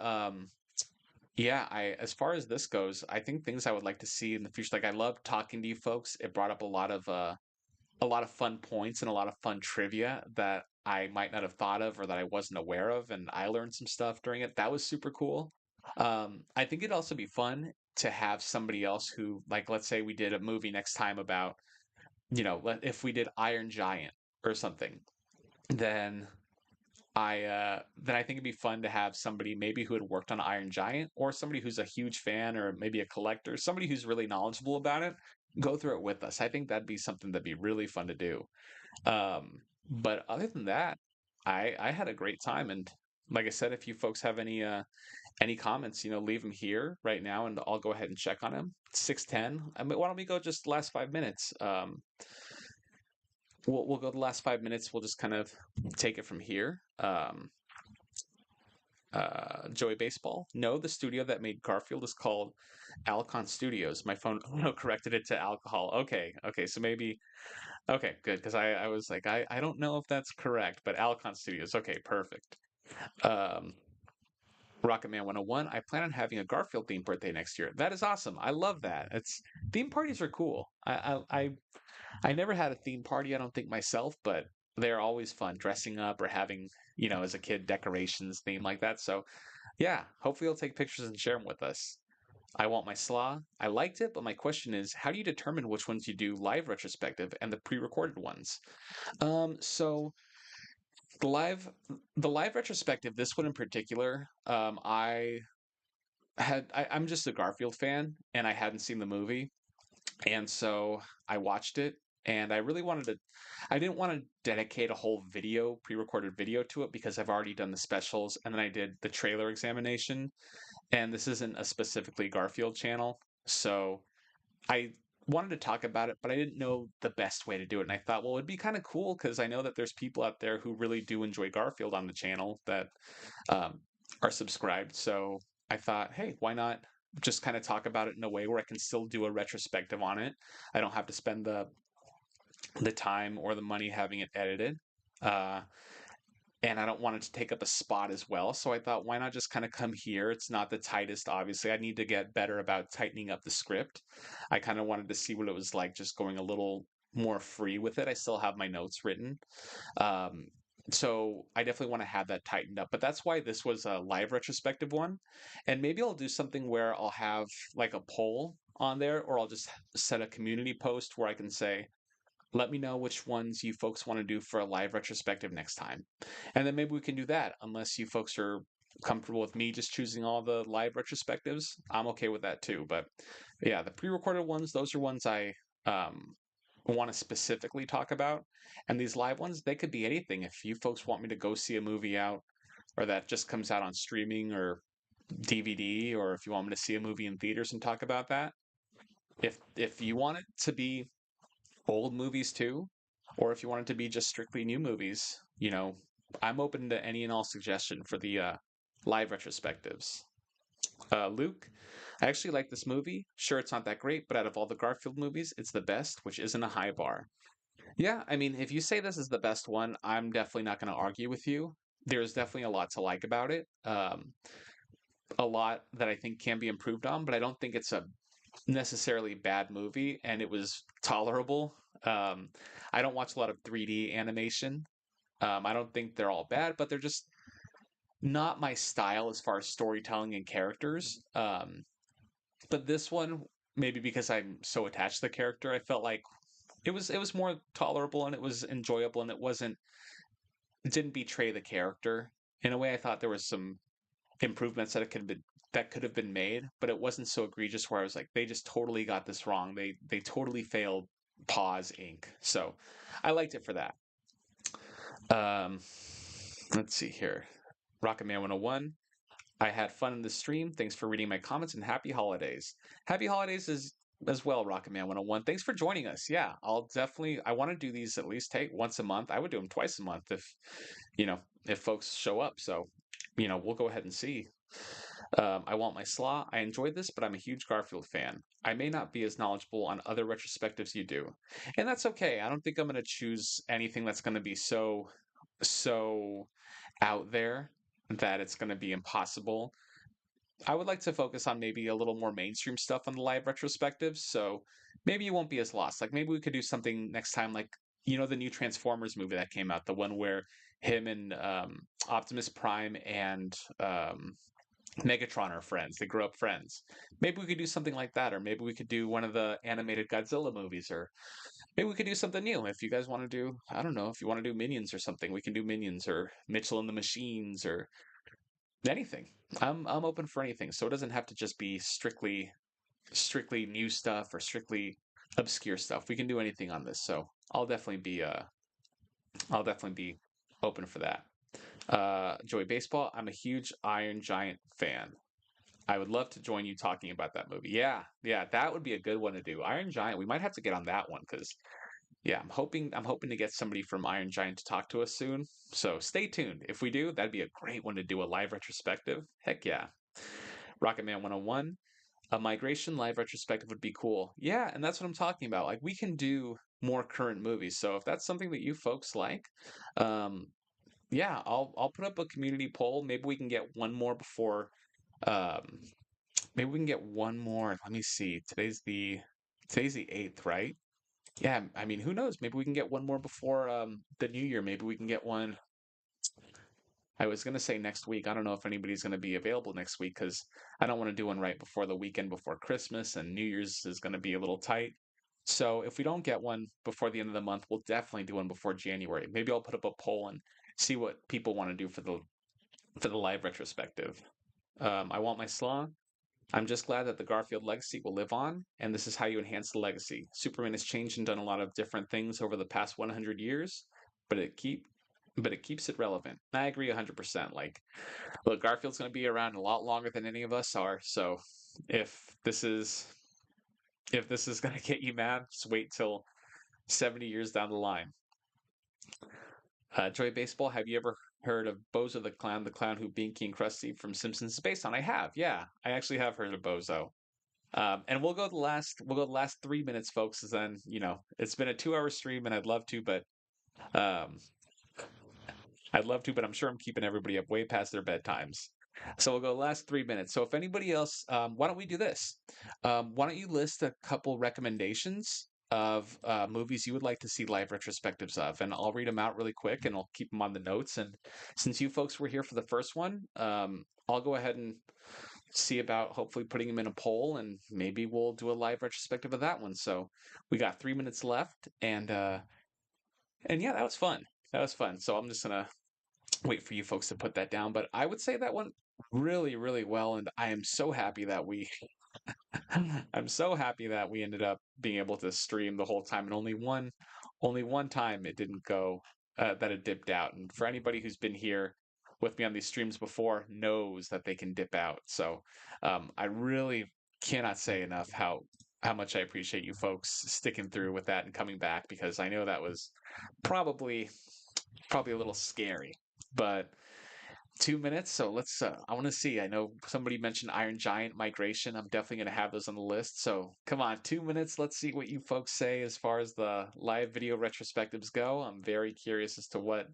yeah, I as far as this goes, I think things I would like to see in the future. Like I love talking to you folks. It brought up a lot of fun points and a lot of fun trivia that I might not have thought of or that I wasn't aware of, and I learned some stuff during it. That was super cool. I think it'd also be fun to have somebody else who, like, let's say we did a movie next time about, if we did Iron Giant or something, then then I think it'd be fun to have somebody maybe who had worked on Iron Giant or somebody who's a huge fan or maybe a collector, somebody who's really knowledgeable about it, go through it with us. I think that'd be something that'd be really fun to do. But other than that, I had a great time, and like I said, if you folks have any comments, leave them here right now, and I'll go ahead and check on them. 6:10. I mean, why don't we go just the last 5 minutes? We'll go the last 5 minutes. We'll just kind of take it from here. Joey Baseball. No, the studio that made Garfield is called Alcon Studios. My phone corrected it to alcohol. Okay, so maybe okay, good because I was like I don't know if that's correct, but Alcon Studios. Okay, perfect. Um, Rocketman 101. I plan on having a Garfield themed birthday next year. That is awesome. I love that. It's theme parties are cool. I never had a theme party, I don't think myself, but they're always fun dressing up or having, as a kid, decorations, theme like that. So, yeah, hopefully you'll take pictures and share them with us. I want my slaw. I liked it, but my question is, how do you determine which ones you do live retrospective and the pre-recorded ones? So the live the live retrospective, this one in particular, I'm just a Garfield fan and I hadn't seen the movie. And so I watched it and I didn't want to dedicate a whole video, pre-recorded video to it because I've already done the specials and then I did the trailer examination. And this isn't a specifically Garfield channel. So I wanted to talk about it, but I didn't know the best way to do it. And I thought, well, it'd be kind of cool because I know that there's people out there who really do enjoy Garfield on the channel that um, are subscribed. So I thought, hey, why not just kind of talk about it in a way where I can still do a retrospective on it? I don't have to spend the time or the money having it edited. Uh, and I don't want it to take up a spot as well. So I thought, why not just kind of come here? It's not the tightest, obviously. I need to get better about tightening up the script. I kind of wanted to see what it was like just going a little more free with it. I still have my notes written. Um, so I definitely want to have that tightened up. But that's why this was a live retrospective one. And maybe I'll do something where I'll have like a poll on there, or I'll just set a community post where I can say, let me know which ones you folks want to do for a live retrospective next time. And then maybe we can do that, unless you folks are comfortable with me just choosing all the live retrospectives. I'm okay with that too. But yeah, the pre recorded ones, those are ones I want to specifically talk about. And these live ones, they could be anything. If you folks want me to go see a movie out or that just comes out on streaming or DVD, or if you want me to see a movie in theaters and talk about that, if you want it to be old movies too, or if you want it to be just strictly new movies, I'm open to any and all suggestion for the live retrospectives. Luke, I actually like this movie. Sure, it's not that great, but out of all the Garfield movies, it's the best, which isn't a high bar. Yeah, I mean, if you say this is the best one, I'm definitely not going to argue with you. there's definitely a lot to like about it. A lot that I think can be improved on, but I don't think it's a necessarily bad movie, and it was tolerable. Um, I don't watch a lot of 3D animation. I don't think they're all bad, but they're just not my style as far as storytelling and characters. But this one, maybe because I'm so attached to the character, I felt like it was more tolerable and it was enjoyable and it didn't betray the character. In a way, I thought there was some improvements that could have been made, but it wasn't so egregious where I was like, they just totally got this wrong. They totally failed Pause Inc. So I liked it for that. Um, let's see here. Rocket Man 101. I had fun in the stream. Thanks for reading my comments and happy holidays. Happy holidays as well, Rocket Man 101. Thanks for joining us. Yeah, I want to do these at least once a month. I would do them twice a month you know, if folks show up. So, we'll go ahead and see. I want my slaw. I enjoyed this, but I'm a huge Garfield fan. I may not be as knowledgeable on other retrospectives you do. And that's okay. I don't think I'm going to choose anything that's going to be so out there that it's going to be impossible. I would like to focus on maybe a little more mainstream stuff on the live retrospectives, so maybe you won't be as lost. Like maybe we could do something next time, like the new Transformers movie that came out, the one where him and Optimus Prime and Megatron are friends. They grew up friends. Maybe we could do something like that, or maybe we could do one of the animated Godzilla movies, or maybe we could do something new. If you guys want to do, I don't know, if you want to do Minions or something, we can do Minions or Mitchell and the Machines or anything. I'm open for anything, so it doesn't have to just be strictly new stuff or strictly obscure stuff. We can do anything on this, so I'll definitely be open for that. Joey Baseball, I'm a huge Iron Giant fan. I would love to join you talking about that movie. Yeah, yeah, that would be a good one to do. Iron Giant, we might have to get on that one because yeah, I'm hoping to get somebody from Iron Giant to talk to us soon. So stay tuned. If we do, that'd be a great one to do a live retrospective. Heck yeah. Rocket Man 101, a migration live retrospective would be cool. Yeah, and that's what I'm talking about. Like we can do more current movies. So if that's something that you folks like, um, yeah, I'll put up a community poll. Maybe we can get one more before um maybe we can get one more. Let me see. Today's the 8th, right? Yeah, I mean, who knows? Maybe we can get one more before the new year. Maybe we can get one. I was gonna say next week. I don't know if anybody's gonna be available next week because I don't want to do one right before the weekend before Christmas and New Year's is gonna be a little tight. So if we don't get one before the end of the month, we'll definitely do one before January. Maybe I'll put up a poll and see what people want to do for the live retrospective. I want my slaw. I'm just glad that the Garfield legacy will live on, and this is how you enhance the legacy. Superman has changed and done a lot of different things over the past 100 years, but it keeps it relevant. I agree 100%. Like, look, Garfield's going to be around a lot longer than any of us are. So, if this is if this is going to get you mad, just wait till 70 years down the line. Joy Baseball, have you ever heard of Bozo the clown who Binky and Krusty from Simpsons is based on? I have, yeah. I actually have heard of Bozo. And we'll go the last 3 minutes, folks, because then, it's been a 2 hour stream and um I'd love to, but I'm sure I'm keeping everybody up way past their bedtimes. So we'll go the last 3 minutes. So if anybody else, why don't we do this? Why don't you list a couple recommendations of movies you would like to see live retrospectives of, and I'll read them out really quick, and I'll keep them on the notes. And since you folks were here for the first one, I'll go ahead and see about hopefully putting them in a poll, and maybe we'll do a live retrospective of that one. So we got 3 minutes left, and yeah, that was fun. That was fun. So I'm just gonna wait for you folks to put that down. But I would say that went really, really well, and I am so happy that we I'm so happy that we ended up being able to stream the whole time, and only one time it didn't go that it dipped out. And for anybody who's been here with me on these streams before knows that they can dip out. So I really cannot say enough how much I appreciate you folks sticking through with that and coming back, because I know that was probably a little scary, but 2 minutes. So let's, I want to see. I know somebody mentioned Iron Giant migration. I'm definitely going to have those on the list. So come on, 2 minutes. Let's see what you folks say as far as the live video retrospectives go. I'm very curious as to what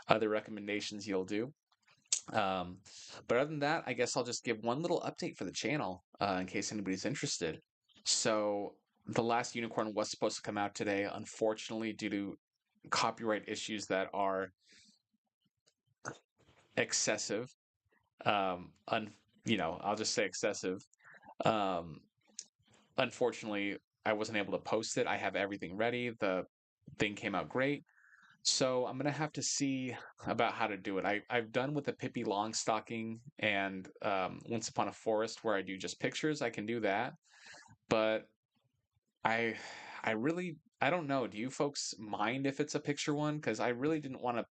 other recommendations you'll do. Um, but other than that, I guess I'll just give one little update for the channel in case anybody's interested. So the last unicorn was supposed to come out today. Unfortunately, due to copyright issues that are excessive, um, un, I'll just say excessive. Um, Unfortunately, I wasn't able to post it. I have everything ready. The thing came out great. So I'm gonna have to see about how to do it. I've done with the Pippi Longstocking and Once Upon a Forest where I do just pictures. I can do that, but I I don't know. Do you folks mind if it's a picture one? Because I really didn't want to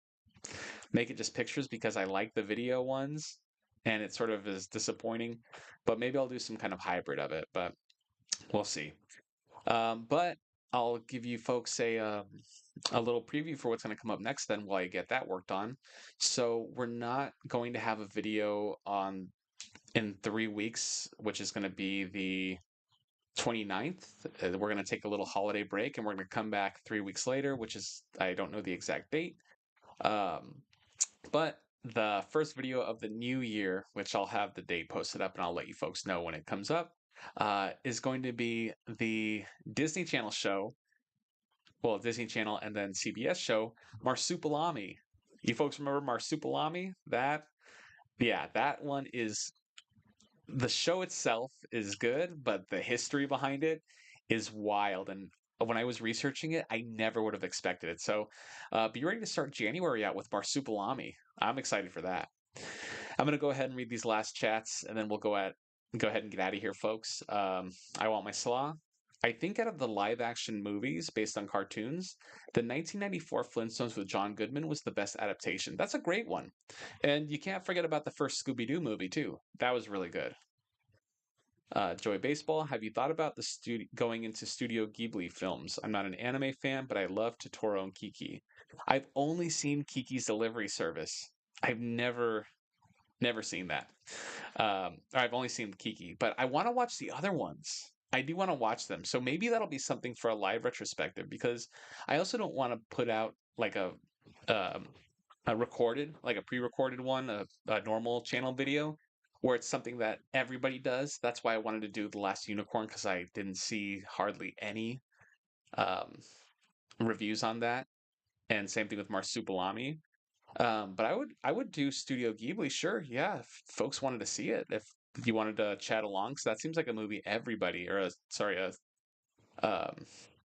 make it just pictures because I like the video ones, and it sort of is disappointing. But maybe I'll do some kind of hybrid of it. But we'll see. But I'll give you folks a little preview for what's going to come up next then while I get that worked on. So we're not going to have a video on in 3 weeks, which is going to be the 29th. We're going to take a little holiday break and we're going to come back 3 weeks later, which is, I don't know the exact date. Um, but the first video of the new year, which I'll have the date posted up and I'll let you folks know when it comes up, is going to be the Disney Channel show, well, Disney Channel and then CBS show, Marsupilami. You folks remember Marsupilami? Yeah, that one is, the show itself is good, but the history behind it is wild. And when I was researching it, I never would have expected it. So be ready to start January out with Marsupilami. I'm excited for that. I'm going to go ahead and read these last chats, and then we'll go ahead and get out of here, folks. I want my slaw. I think out of the live action movies based on cartoons, the 1994 Flintstones with John Goodman was the best adaptation. That's a great one. And you can't forget about the first Scooby Doo movie, too. That was really good. Joy Baseball, have you thought about going into Studio Ghibli films? I'm not an anime fan, but I love Totoro and Kiki. I've only seen Kiki's Delivery Service. I've never seen that. Or I've only seen Kiki, but I want to watch the other ones. I do want to watch them. So maybe that'll be something for a live retrospective because I also don't want to put out like um, a recorded, like a pre-recorded one, a normal channel video where it's something that everybody does. That's why I wanted to do The Last Unicorn because I didn't see hardly any um, reviews on that. And same thing with Marsupilami. But I would do Studio Ghibli, sure, yeah, if folks wanted to see it, if you wanted to chat along, so that seems like a movie everybody, or um,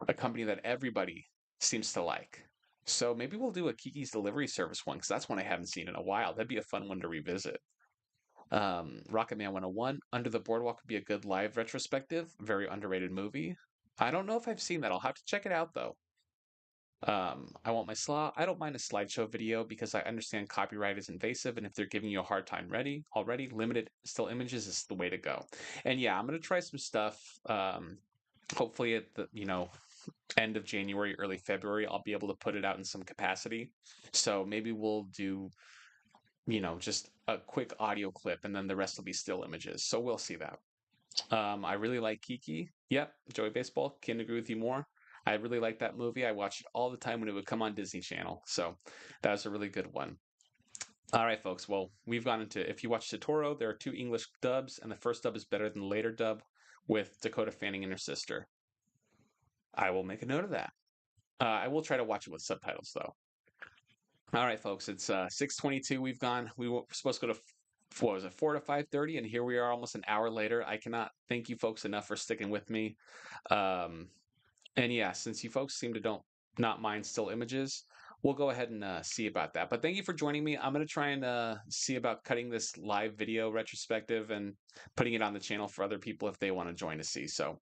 a company that everybody seems to like. So maybe we'll do a Kiki's Delivery Service one, because that's one I haven't seen in a while. That'd be a fun one to revisit. Rocketman 101, Under the Boardwalk would be a good live retrospective, very underrated movie. I don't know if I've seen that. I'll have to check it out though. I want my slaw. I don't mind a slideshow video because I understand copyright is invasive, and if they're giving you a hard time already, limited still images is the way to go. And yeah, I'm gonna try some stuff. Hopefully at the end of January, early February, I'll be able to put it out in some capacity. So maybe we'll do just a quick audio clip, and then the rest will be still images. So we'll see that. I really like Kiki. Yep, Joey Baseball. Can't agree with you more. I really like that movie. I watched it all the time when it would come on Disney Channel. So that was a really good one. All right, folks. Well, we've gone into, if you watch Totoro, there are two English dubs, and the first dub is better than the later dub with Dakota Fanning and her sister. I will make a note of that. I will try to watch it with subtitles, though. All right, folks. It's 6:22. We were supposed to go to, what was it, 4 to 5:30, and here we are almost an hour later. I cannot thank you folks enough for sticking with me. Um, And yeah, since you folks seem to don't not mind still images, we'll go ahead and see about that. But thank you for joining me. I'm going to try and see about cutting this live video retrospective and putting it on the channel for other people if they want to join to see. So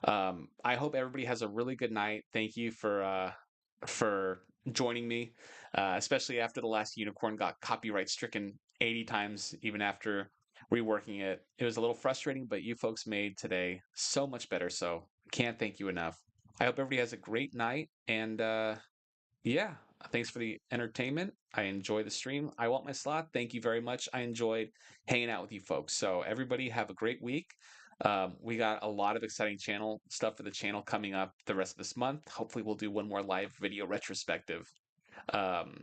I hope everybody has a really good night. Thank you for joining me, especially after the last unicorn got copyright stricken 80 times, even after reworking it. It was a little frustrating, but you folks made today so much better. So can't thank you enough. I hope everybody has a great night. And yeah, Thanks for the entertainment. I enjoy the stream. I want my slot. Thank you very much. I enjoyed hanging out with you folks. So everybody have a great week. We got a lot of exciting channel stuff for the channel coming up the rest of this month. Hopefully, we'll do one more live video retrospective.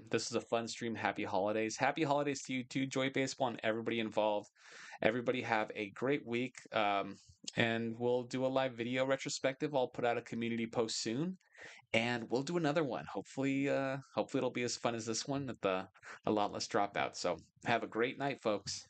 This is a fun stream. Happy holidays. Happy holidays to you too, Joy Baseball, and everybody involved. Everybody have a great week. And we'll do a live video retrospective. I'll put out a community post soon, and we'll do another one. Hopefully it'll be as fun as this one with a lot less dropout. So have a great night, folks.